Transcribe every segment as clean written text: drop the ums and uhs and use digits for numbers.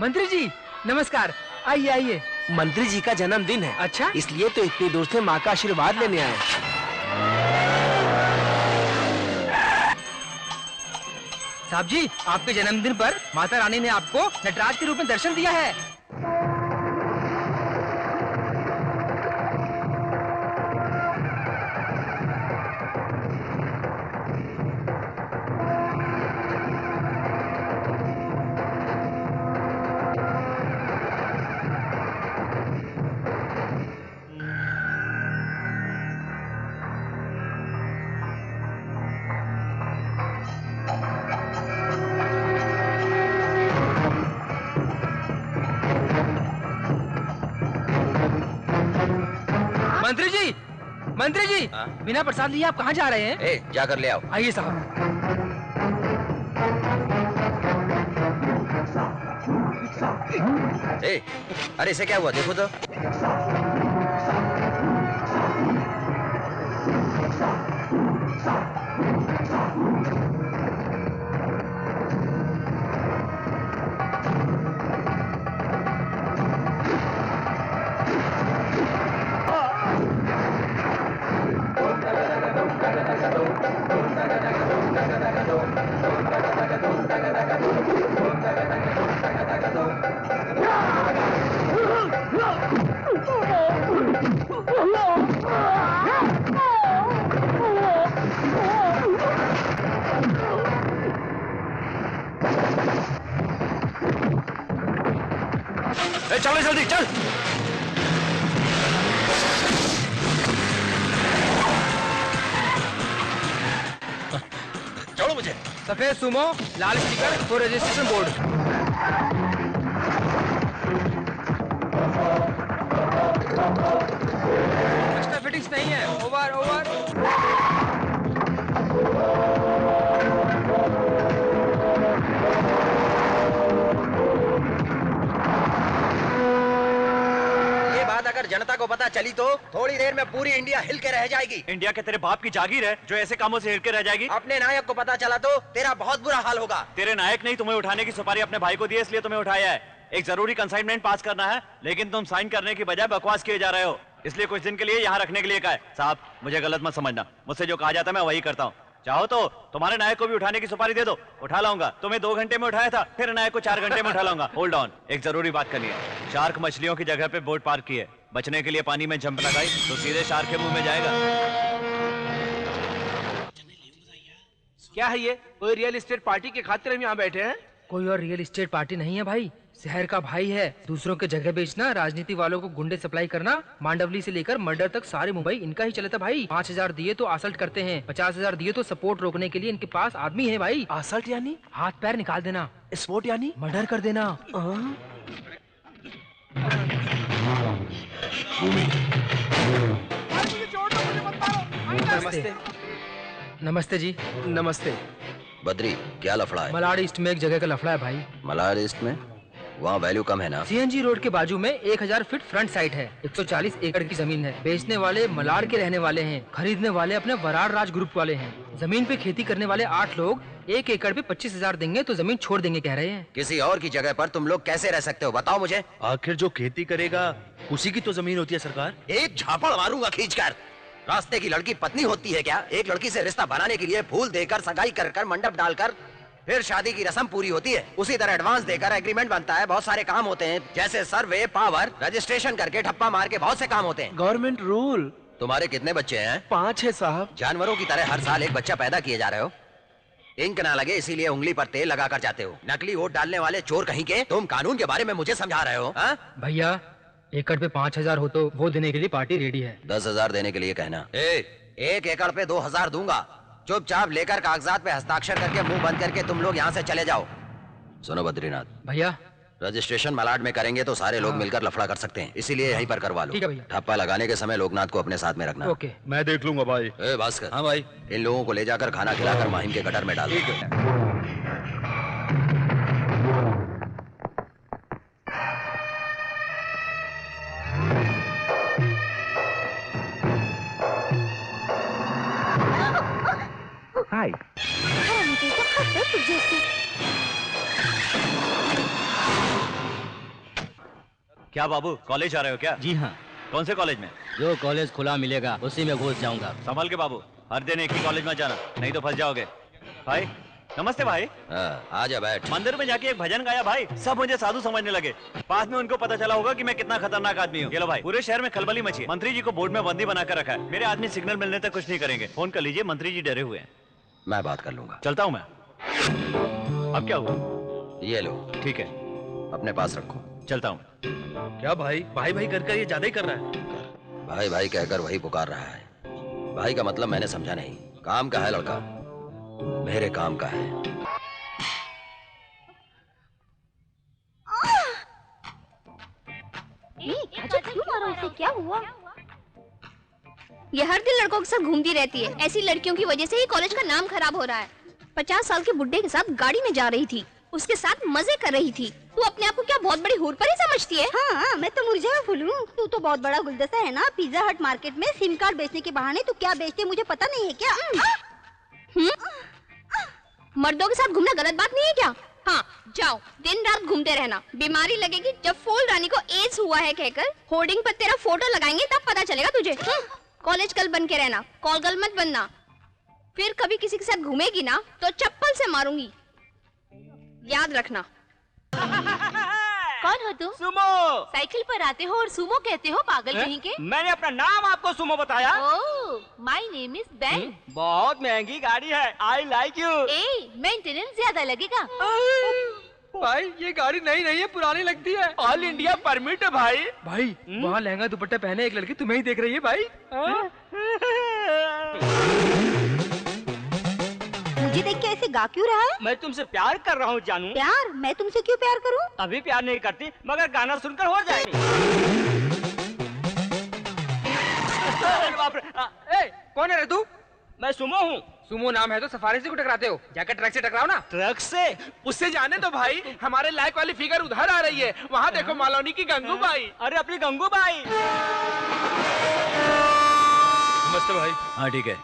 मंत्री जी नमस्कार, आइए आइए। मंत्री जी का जन्मदिन है। अच्छा, इसलिए तो इतनी दूर से माँ का आशीर्वाद लेने आए। साहब जी, आपके जन्मदिन पर माता रानी ने आपको नटराज के रूप में दर्शन दिया है। मंत्री जी, बिना प्रसाद लिए आप कहाँ जा रहे हैं? जाकर ले आओ। आइए साहब। अरे इसे क्या हुआ, देखो तो। चलो जल्दी चल। छोड़ो मुझे। सफेद सुमो, लाल स्टिकर और रजिस्ट्रेशन बोर्ड। एक्स्ट्रा फिटिंग्स नहीं है। Over over. अगर जनता को पता चली तो थोड़ी देर में पूरी इंडिया हिल के रह जाएगी। इंडिया के तेरे बाप की जागीर है जो ऐसे कामों से हिल के रह जाएगी। अपने नायक को पता चला तो तेरा बहुत बुरा हाल होगा। तेरे नायक नहीं तुम्हें उठाने की सुपारी अपने भाई को दी है, इसलिए तुम्हें उठाया है। एक जरूरी कंसाइनमेंट पास करना है, लेकिन तुम साइन करने की बजाय बकवास किए जा रहे हो, इसलिए कुछ दिन के लिए यहाँ रखने के लिए कहा है। साहब मुझे गलत मत समझना, मुझसे जो कहा जाता है मैं वही करता हूँ। चाहो तो तुम्हारे नायक को भी उठाने की सुपारी दे दो, उठा लाऊंगा। तुम्हें 2 घंटे में उठाया था, फिर नायक को 4 घंटे में उठा लाऊंगा। होल्ड ऑन, एक जरूरी बात करनी है। शार्क मछलियों की जगह पे बोट पार्क की है, बचने के लिए पानी में जंप लगाई तो सीधे शार्क के मुंह में जाएगा। क्या है ये? कोई रियल एस्टेट पार्टी के खातिर हम यहाँ बैठे हैं? कोई और रियल एस्टेट पार्टी नहीं है भाई, शहर का भाई है। दूसरों के जगह बेचना, राजनीति वालों को गुंडे सप्लाई करना, मांडवली से लेकर मर्डर तक सारे मुंबई इनका ही चलता भाई। 5,000 दिए तो असल्ट करते हैं, 50,000 दिए तो सपोर्ट रोकने के लिए इनके पास आदमी है भाई। असल्ट यानी? हाथ पैर निकाल देना। स्पोर्ट यानी? मर्डर कर देना। नमस्ते। नमस्ते जी। नमस्ते। बद्री, क्या लफड़ा है? मलाड ईस्ट में एक जगह का लफड़ा है भाई। मलाड ईस्ट में? वहाँ वैल्यू कम है ना? सीएनजी रोड के बाजू में 1000 फीट फ्रंट साइड है। 140 एकड़ की जमीन है। बेचने वाले मलाड के रहने वाले हैं, खरीदने वाले अपने वरार राज ग्रुप वाले हैं। जमीन पे खेती करने वाले 8 लोग 1 एकड़ पे 25,000 देंगे तो जमीन छोड़ देंगे कह रहे हैं। किसी और की जगह पर तुम लोग कैसे रह सकते हो, बताओ मुझे। आखिर जो खेती करेगा उसी की तो जमीन होती है सरकार। एक झापड़ मारूंगा खींचकर। रास्ते की लड़की पत्नी होती है क्या? एक लड़की से रिश्ता बनाने के लिए फूल देकर, सगाई कर मंडप डालकर फिर शादी की रस्म पूरी होती है। उसी तरह एडवांस देकर एग्रीमेंट बनता है। बहुत सारे काम होते हैं, जैसे सर्वे, पावर, रजिस्ट्रेशन करके ठप्पा मार के बहुत से काम होते हैं। Government rule. तुम्हारे कितने बच्चे हैं? 5 है साहब। जानवरों की तरह हर साल एक बच्चा पैदा किए जा रहे हो। इंक ना लगे इसीलिए उंगली पर तेल लगा कर जाते हो। नकली वोट डालने वाले चोर कहीं के। तुम कानून के बारे में मुझे समझा रहे हो? भैया एकड़ पे 5,000 हो तो वो देने के लिए पार्टी रेडी है। 10,000 देने के लिए कहना। 1 एकड़ पे 2,000 दूंगा। चुपचाप लेकर कागजात पे हस्ताक्षर करके मुंह बंद करके तुम लोग यहाँ से चले जाओ। सुनो बद्रीनाथ भैया, रजिस्ट्रेशन मलाड में करेंगे तो सारे लोग मिलकर लफड़ा कर सकते हैं, इसीलिए यहीं पर करवा लो। ठीक है भैया। ठप्पा लगाने के समय लोकनाथ को अपने साथ में रखना। ओके, मैं देख लूंगा भाई। भास्कर। हाँ भाई। इन लोगों को ले जाकर खाना खिलाकर माहिम के गटर में डाल दो। हाय। क्या बाबू, कॉलेज जा रहे हो क्या? जी हाँ, कौन से कॉलेज में? जो कॉलेज खुला मिलेगा उसी में घुस जाऊंगा। संभल के बाबू, हर दिन एक ही कॉलेज में जाना, नहीं तो फंस जाओगे। भाई नमस्ते भाई। आजा बैठ। मंदिर में जाके एक भजन गाया भाई, सब मुझे साधु समझने लगे। बाद में उनको पता चला होगा कि मैं कितना खतरनाक आदमी हूँ। चलो भाई, पूरे शहर में खलबली मची है। मंत्री जी को बोर्ड में बंदी बनाकर रखा है। मेरे आदमी सिग्नल मिलने तक कुछ नहीं करेंगे। फोन कर लीजिए, मंत्री जी डरे हुए हैं। मैं बात कर लूंगा। चलता हूँ मैं। अब क्या हुआ? ये लो, ठीक है, अपने पास रखो। चलता हूँ। क्या भाई, भाई भाई कर ये ज्यादा ही कर रहा है। भाई भाई कहकर वही पुकार रहा है। भाई का मतलब मैंने समझा नहीं। काम का है लड़का, मेरे काम का है। क्यों मारा उसे? क्या हुआ? ये हर दिन लड़कों के साथ घूमती रहती है। ऐसी लड़कियों की वजह से ही कॉलेज का नाम खराब हो रहा है। 50 साल के बुड्ढे के साथ गाड़ी में जा रही थी, उसके साथ मजे कर रही थी। तू अपने आप को क्या बहुत बड़ी हुर परी समझती है? हाँ, मैं तो मुरझा फूल हूँ। तू तो बहुत बड़ा गुलदस्ता है ना। पिज्जा हट मार्केट में सिम कार्ड बेचने के बहाने तू क्या बेचते मुझे पता नहीं है क्या? मर्दों के साथ घूमना गलत बात नहीं है क्या? हाँ, जाओ दिन रात घूमते रहना। बीमारी लगेगी जब फूल रानी को एड्स हुआ है कहकर होर्डिंग पर तेरा फोटो लगाएंगे, तब पता चलेगा तुझे। कॉलेज कल बन के रहना, कॉल गर्ल मत बनना। फिर कभी किसी के साथ घूमेगी ना तो चप्पल से मारूंगी, याद रखना। कौन हो तुम? सुमो। साइकिल पर आते हो और सुमो कहते हो, पागल कहीं के? मैंने अपना नाम आपको सुमो बताया। ओह, माय नेम इज बेन। बहुत महंगी गाड़ी है, I like you. A, maintenance ज्यादा लगेगा। भाई ये गाड़ी नई नहीं है, पुरानी लगती है। ऑल इंडिया परमिट है भाई। भाई वहाँ लहंगा दुपट्टा पहने एक लड़की तुम्हें ही देख रही है भाई। मुझे देख के ऐसे गा क्यों रहा है? मैं तुमसे प्यार कर रहा हूँ जानू। प्यार? मैं तुमसे क्यों प्यार करूँ? अभी प्यार नहीं करती, मगर गाना सुनकर हो जाएगी। बाप रे। ए, कौन है रे तू? मैं सुमो हूँ। सुमो नाम है तो सफारी से क्यों टकराते हो? जाकर ट्रक से टकराओ ना। ट्रक से? उससे जाने तो भाई, हमारे लायक वाली फिगर उधर आ रही है। वहाँ देखो मालौनी की गंगू बाई। अरे अपनी गंगू बाई। नमस्ते भाई। हाँ ठीक है।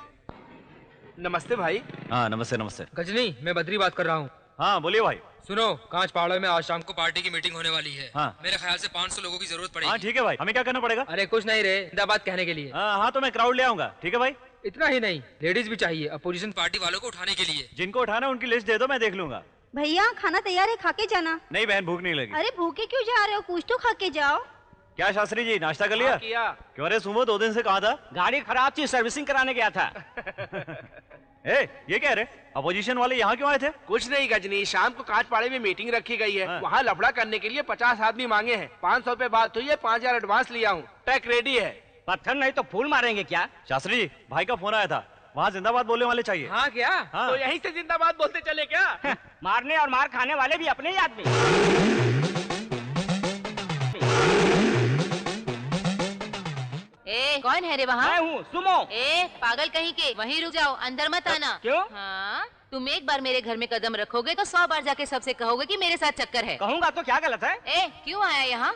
नमस्ते भाई। हाँ नमस्ते नमस्ते। गजनी, मैं बद्री बात कर रहा हूँ। हाँ बोलिए भाई। सुनो, कांच पहाड़ों में आज शाम को पार्टी की मीटिंग होने वाली है। हाँ। मेरे ख्याल से 500 लोगों की जरूरत हाँ पड़ेगी। ठीक है भाई, हमें क्या करना पड़ेगा? अरे कुछ नहीं रे, जिंदाबाद कहने के लिए। हाँ तो मैं क्राउड ले आऊंगा। ठीक है भाई। इतना ही नहीं, लेडीज भी चाहिए अपोजिशन पार्टी वालों को उठाने के लिए। जिनको उठाना उनकी लिस्ट दे दो, मैं देख लूंगा। भैया खाना तैयार है, खा के जाना। नहीं बहन, भूख नहीं लगी। अरे भूखे क्यों जा रहे हो? कुछ तो खा के जाओ। क्या शास्त्री जी, नाश्ता कर लिया? किया। क्यों रे सुमो, 2 दिन से कहाँ था? गाड़ी खराब थी, सर्विसिंग कराने गया था। ए, ये क्या रे, अपोजिशन वाले यहाँ क्यों आए थे? कुछ नहीं गजनी, शाम को कांचपाड़े में मीटिंग रखी गई है। हाँ। वहाँ लफड़ा करने के लिए 50 आदमी मांगे हैं। 500 पे बात हुई है, 5000 एडवांस लिया हूँ। ट्रक रेडी है। पत्थर नहीं तो फूल मारेंगे क्या? शास्त्री जी, भाई का फोन आया था, वहाँ जिंदाबाद बोलने वाले चाहिए। हाँ क्या? हाँ। तो यहीं से जिंदाबाद बोलते चले क्या? मारने और मार खाने वाले भी अपने ही आदमी। ए, कौन है रे वहाँ? मैं हूँ सुमो। ए, पागल कहीं के, वहीं रुक जाओ, अंदर मत आना। क्यों? हाँ, तुम एक बार मेरे घर में कदम रखोगे तो 100 बार जाके सबसे कहोगे कि मेरे साथ चक्कर है। कहूँगा तो क्या गलत है? ए, क्यों आया यहाँ?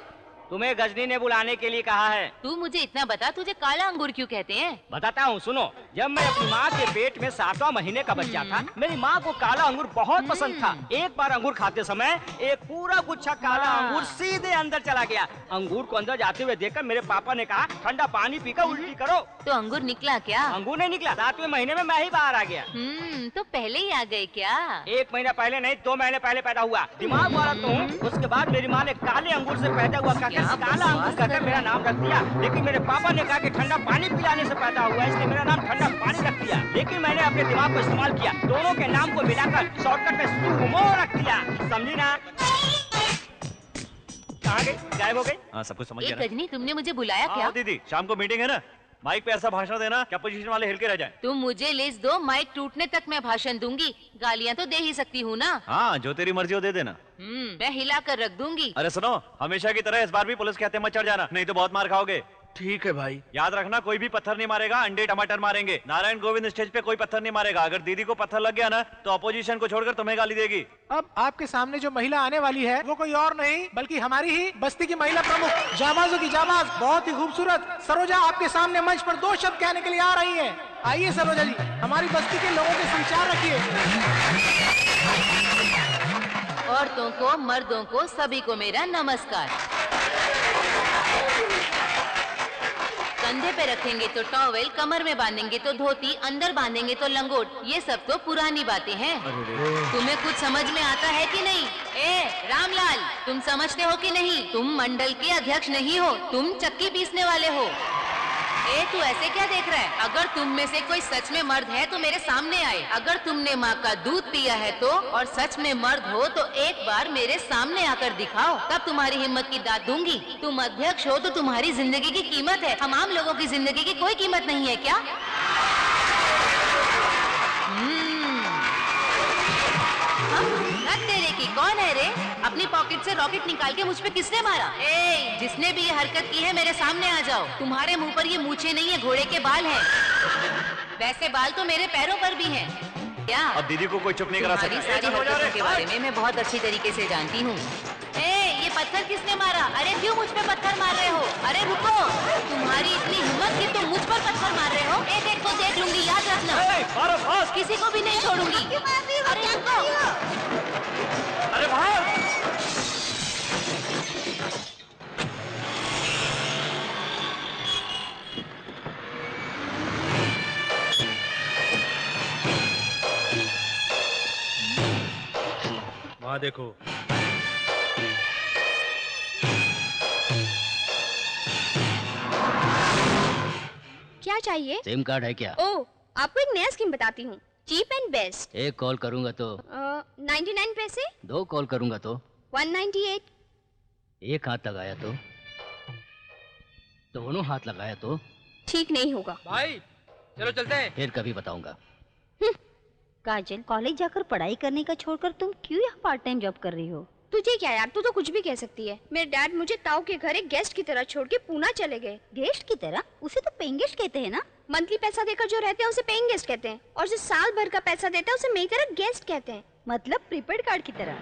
तुम्हें गजनी ने बुलाने के लिए कहा है। तू मुझे इतना बता, तुझे काला अंगूर क्यों कहते हैं? बताता हूँ सुनो। जब मैं अपनी माँ के पेट में 7वां महीने का बच्चा था, मेरी माँ को काला अंगूर बहुत पसंद था। एक बार अंगूर खाते समय एक पूरा गुच्छा काला अंगूर सीधे अंदर चला गया। अंगूर को अंदर जाते हुए देखकर मेरे पापा ने कहा, ठंडा पानी पीकर उल्टी करो। तो अंगूर निकला क्या? अंगूर नहीं निकला, 7वें महीने में मैं ही बाहर आ गया। तो पहले ही आ गए क्या? 1 महीना पहले नहीं, 2 महीने पहले पैदा हुआ। दिमाग वाला तो हूँ। उसके बाद मेरी माँ ने काले अंगूर से पैदा हुआ कहकर काला अंगूर कहकर मेरा नाम रख दिया। लेकिन मेरे पापा ने कहा कि ठंडा पानी पिलाने से पैदा हुआ, इसलिए मेरा नाम ठंडा पानी रख दिया। लेकिन मैंने अपने दिमाग को इस्तेमाल किया, दोनों के नाम को मिलाकर शॉर्टकट में सुमो रख दिया। समझी ना? कहाँ गई? गायब हो गई? हाँ सब कुछ समझ एक गया ना? गजनी, तुमने मुझे बुलाया हाँ क्या? दीदी, शाम को मीटिंग है ना, माइक पे ऐसा भाषण देना कि अपोजिशन वाले हिल के रह जाए। तुम मुझे लिस्ट दो, माइक टूटने तक मैं भाषण दूंगी। गालियाँ तो दे ही सकती हूँ ना? हाँ जो तेरी मर्जी हो दे देना। मैं हिला कर रख दूंगी। अरे सुनो, हमेशा की तरह इस बार भी पुलिस के हत्थे मत चढ़ जाना, नहीं तो बहुत मार खाओगे। ठीक है भाई। याद रखना, कोई भी पत्थर नहीं मारेगा, अंडे टमाटर मारेंगे। नारायण गोविंद स्टेज पे कोई पत्थर नहीं मारेगा। अगर दीदी को पत्थर लग गया ना तो अपोजिशन को छोड़कर तुम्हें गाली देगी। अब आपके सामने जो महिला आने वाली है वो कोई और नहीं बल्कि हमारी ही बस्ती की महिला प्रमुख, जाबाजों की जाबाज, बहुत ही खूबसूरत सरोजा आपके सामने मंच पर 2 शब्द कहने के लिए आ रही है। आइए सरोजा जी, हमारी बस्ती के लोगों के संचार रखिए। औरतों को, मर्दों को, सभी को मेरा नमस्कार। कंधे पे रखेंगे तो टॉवेल, कमर में बांधेंगे तो धोती, अंदर बांधेंगे तो लंगोट। ये सब तो पुरानी बातें हैं। तुम्हें कुछ समझ में आता है कि नहीं? रामलाल, तुम समझते हो कि नहीं? तुम मंडल के अध्यक्ष नहीं हो, तुम चक्की पीसने वाले हो। तू ऐसे क्या देख रहा है? अगर तुम में से कोई सच में मर्द है तो मेरे सामने आए। अगर तुमने माँ का दूध पिया है तो, और सच में मर्द हो तो एक बार मेरे सामने आकर दिखाओ, तब तुम्हारी हिम्मत की दाद दूंगी। तुम अध्यक्ष हो तो तुम्हारी जिंदगी की कीमत है, हम आम लोगों की जिंदगी की कोई कीमत नहीं है क्या? तेरे की कौन है रे? अपनी पॉकेट से रॉकेट निकाल के मुझ पे किसने मारा? जिसने भी ये हरकत की है मेरे सामने आ जाओ। तुम्हारे मुंह पर ये मूछें नहीं है, घोड़े के बाल हैं। वैसे बाल तो मेरे पैरों पर भी हैं। क्या अब दीदी को कोई चुप नहीं करा सकता। सारी हरकतों के बारे में मैं बहुत अच्छी तरीके से जानती हूँ। ये पत्थर किसने मारा? अरे क्यों मुझ पे पत्थर मार रहे हो? अरे रुको, तुम्हारी इतनी हिम्मत कि तुम मुझ पर पत्थर मार रहे हो? देख को देख लूंगी, याद रखना। किसी को भी नहीं छोड़ूंगी। अरे रुको, अरे भाई, वहाँ देखो। क्या चाहिए? सिम कार्ड है क्या? ओ, आपको एक नया स्कीम बताती हूँ, चीप एंड बेस्ट। एक कॉल करूंगा तो 99 पैसे। 2 कॉल करूंगा तो 198। एक हाथ लगाया तो, दोनों हाथ लगाया तो ठीक नहीं होगा। भाई चलो चलते हैं। फिर कभी बताऊंगा। काजल, कॉलेज जाकर पढ़ाई करने का छोड़कर तुम क्यों यहाँ पार्ट टाइम जॉब कर रही हो? तुझे क्या यार, तू तो कुछ भी कह सकती है। मेरे डैड मुझे ताऊ के घर एक गेस्ट की तरह छोड़ के पूना चले गए। गेस्ट की तरह? उसे तो पेइंग गेस्ट कहते हैं ना। मंथली पैसा देकर जो रहते हैं उसे पेइंग गेस्ट कहते हैं, और जो साल भर का पैसा देता है उसे मेरी तरह गेस्ट कहते हैं। मतलब प्रीपेड कार्ड की तरह।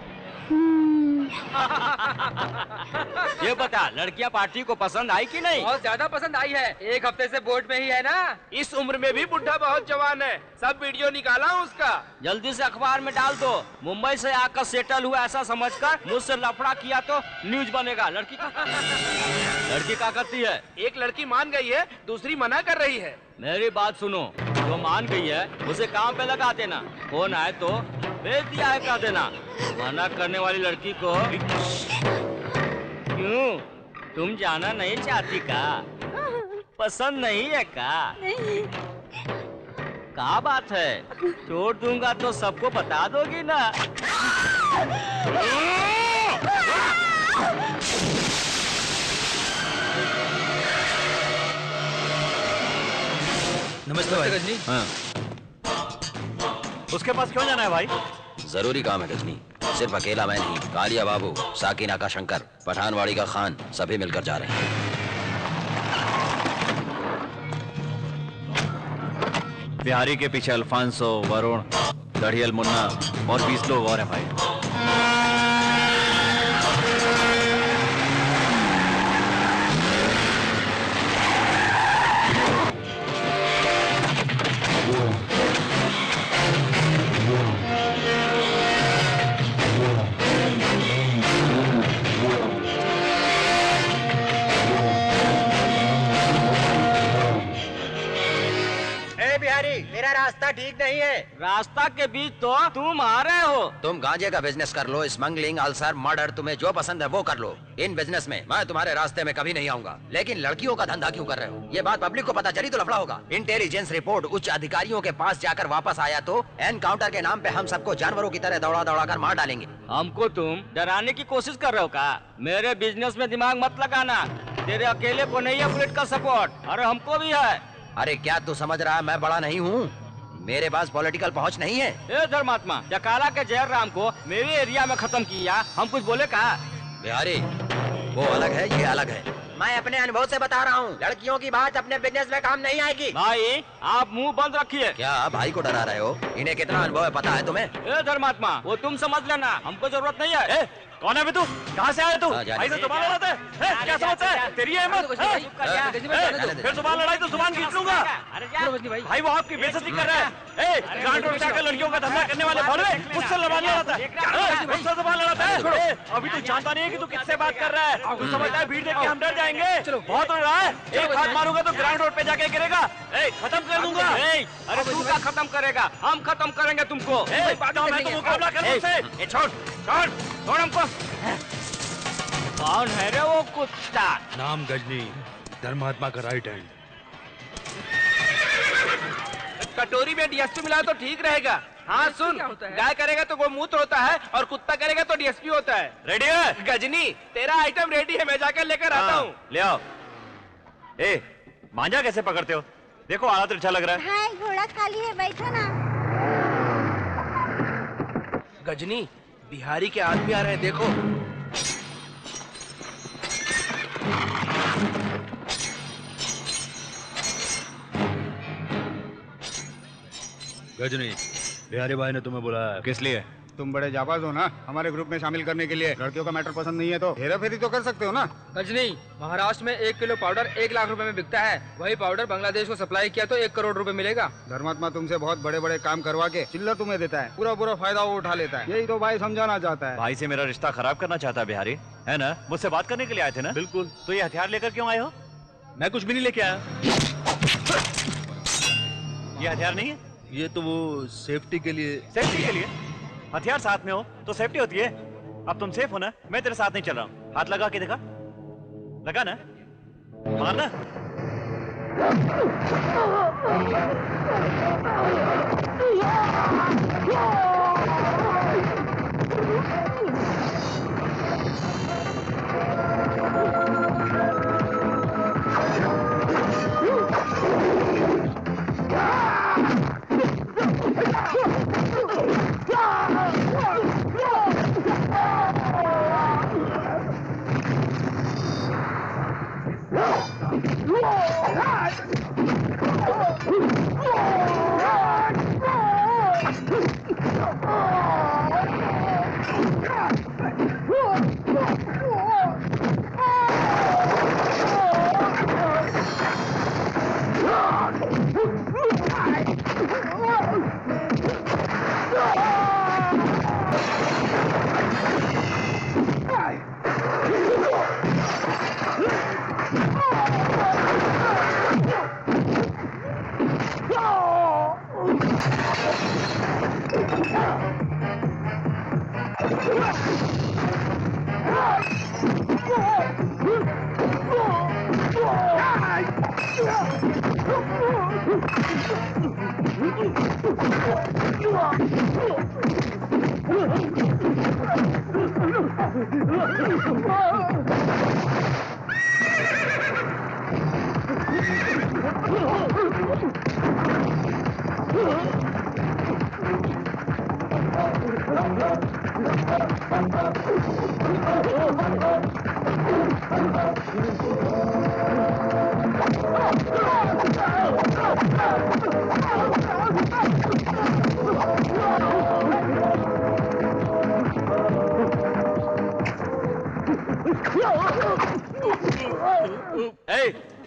ये बता, लड़कियां पार्टी को पसंद आई कि नहीं? बहुत ज्यादा पसंद आई है। एक हफ्ते से बोर्ड में ही है ना। इस उम्र में भी बुढ़ा बहुत जवान है। सब वीडियो निकाला हूँ उसका। जल्दी से अखबार में डाल दो। मुंबई से आकर सेटल हुआ ऐसा समझकर मुझसे लफड़ा किया तो न्यूज बनेगा। लड़की क्या करती है? एक लड़की मान गई है, दूसरी मना कर रही है। मेरी बात सुनो, जो मान गई है उसे काम पे लगा देना। फोन आए तो भेज दिया है कह देना। मना करने वाली लड़की को क्यों, तुम जाना नहीं चाहती का? पसंद नहीं है का? नहीं। क्या बात है, छोड़ दूंगा तो सबको बता दोगी ना? नमस्ते भाई। गजनी। हाँ। उसके पास क्यों जाना है भाई? जरूरी काम है गजनी। सिर्फ अकेला मैं नहीं, कालिया बाबू, साकिना का शंकर, पठानवाड़ी का खान, सभी मिलकर जा रहे हैं। बिहारी के पीछे अल्फांसो, वरुण, दढ़ियल मुन्ना और 20 लोग और हैं भाई। मेरा रास्ता ठीक नहीं है। रास्ता के बीच तो तुम आ रहे हो। तुम गांजे का बिजनेस कर लो, स्मगलिंग, अल्सर, मर्डर, तुम्हें जो पसंद है वो कर लो। इन बिजनेस में मैं तुम्हारे रास्ते में कभी नहीं आऊंगा। लेकिन लड़कियों का धंधा क्यों कर रहे हो? ये बात पब्लिक को पता चली तो लफड़ा होगा। इंटेलिजेंस रिपोर्ट उच्च अधिकारियों के पास जाकर वापस आया तो एनकाउंटर के नाम पे हम सबको जानवरों की तरह दौड़ा दौड़ा कर मार डालेंगे। हमको तुम डराने की कोशिश कर रहे हो का? मेरे बिजनेस में दिमाग मत लगाना। तेरे अकेले को नहीं है बुलेट का सपोर्ट, अरे हमको भी है। अरे क्या तू समझ रहा है मैं बड़ा नहीं हूँ? मेरे पास पॉलिटिकल पहुंच नहीं है। ए धर्मात्मा, डकाला के जयराम को मेरे एरिया में खत्म किया, हम कुछ बोले कहा? बिहारी, वो अलग है, ये अलग है। मैं अपने अनुभव से बता रहा हूँ, लड़कियों की बात अपने बिजनेस में काम नहीं आएगी। भाई आप मुंह बंद रखिए। क्या भाई को डरा रहे हो? इन्हें कितना अनुभव है पता है तुम्हें? ए धर्मात्मा, वो तुम समझ लेना, हमको जरूरत नहीं है। कौन है तू? कहाँ से आया तू? भाई से जुबान लड़ाते? क्या समझता है? तेरी हिम्मत? फिर जुबान लड़ाई तो जुबान खींच लूंगा। भाई वो आपकी बेइज्जती कर रहा है। ग्रांड रोड जाकर लड़कियों का धंधा करने वाले भोले मुझसे लड़ाने लड़ाता है, मुझसे जबान लड़ाता है। अभी तू जानता नहीं है कि तू किससे बात कर रहा है। तू समझता है भीड़ देख के हम डर जाएंगे? बहुत हो रहा है, एक हाथ मारूंगा तो ग्राउंड रोड पे जाके गिरेगा। खत्म कर दूंगा। अरे तू क्या खत्म करेगा, हम खत्म करेंगे तुमको। मैं तो मुकाबला कर मुझसे। छोड़ छोड़ छोड़ हमको। कौन है रे वो कुत्ता? नाम गजनी, धर्मात्मा का राइट हैंड। कटोरी में डीएसपी मिला तो ठीक रहेगा। हाँ सुन, गाय करेगा तो गोमूत्र होता है और कुत्ता करेगा तो डीएसपी होता है। रेडी है गजनी, तेरा आइटम रेडी है, मैं जाकर लेकर आता हूँ। ले आओ। मांझा कैसे पकड़ते हो? देखो आला तो अच्छा लग रहा है। हाँ, घोड़ा खाली है, बैठो ना। गजनी, बिहारी के आदमी आ रहे हैं, देखो। गजनी, बिहारी भाई ने तुम्हें बुलाया। किस लिए? तुम बड़े जाबाज हो ना, हमारे ग्रुप में शामिल करने के लिए। लड़कियों का मैटर पसंद नहीं है तो हेरा फेरी तो कर सकते हो ना। गजनी, महाराष्ट्र में 1 किलो पाउडर 1 लाख रुपए में बिकता है। वही पाउडर बांग्लादेश को सप्लाई किया तो 1 करोड़ रुपए मिलेगा। धर्मात्मा तुमसे बहुत बड़े बड़े काम करवा के चिल्लर तुम्हें देता है, पूरा पूरा फायदा वो उठा लेता है। यही तो भाई समझाना चाहता है। भाई से मेरा रिश्ता खराब करना चाहता है बिहारी, है ना? मुझसे बात करने के लिए आए थे ना? बिल्कुल। तो ये हथियार लेकर क्यों आए हो? मैं कुछ भी नहीं लेके आया। ये हथियार नहीं है? ये तो वो सेफ्टी के लिए। सेफ्टी के लिए? हथियार साथ में हो तो सेफ्टी होती है। अब तुम सेफ हो ना, मैं तेरे साथ नहीं चल रहा हूँ। हाथ लगा के देखा, लगा ना, मारना।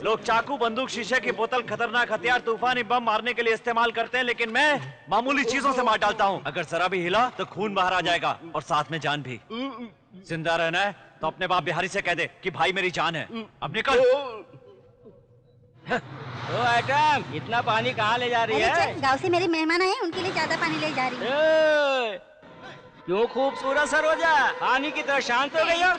लोग चाकू, बंदूक, शीशे की बोतल, खतरनाक हथियार, तूफानी बम मारने के लिए इस्तेमाल करते हैं, लेकिन मैं मामूली चीजों से मार डालता हूँ। अगर जरा भी हिला तो खून बाहर आ जाएगा और साथ में जान भी। जिंदा रहना है तो अपने बाप बिहारी से कह दे कि भाई मेरी जान है। अब निकल। ओ आइटम, इतना पानी कहाँ ले जा रही है? गाँव से मेरे मेहमान आए, उनके लिए ज्यादा पानी ले जा रही है। क्यों खूबसूरत सरोजा, पानी की तरह शांत हो गई हो?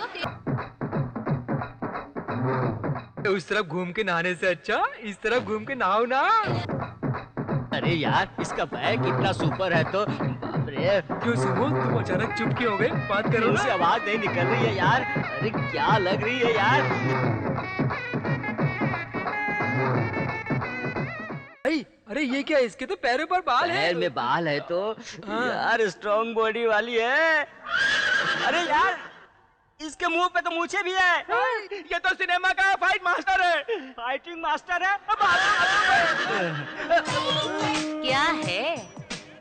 उस तरफ घूम के नहाने से अच्छा इस तरफ घूम के नहाओ ना। अरे यार, इसका बैग इतना सुपर है तो बाप रे। क्यों सुमो, तुम अचानक चुप क्यों हो गए? बात करो ना। से आवाज नहीं निकल रही है यार। अरे क्या लग रही है यार। अरे ये क्या, इसके तो पैरों पर बाल है। पैर में बाल है तो यार स्ट्रॉन्ग बॉडी वाली है। अरे यार, इसके मुंह पे तो मूछें भी है। ये तो सिनेमा का फाइट मास्टर है। फाइटिंग मास्टर है। क्या है?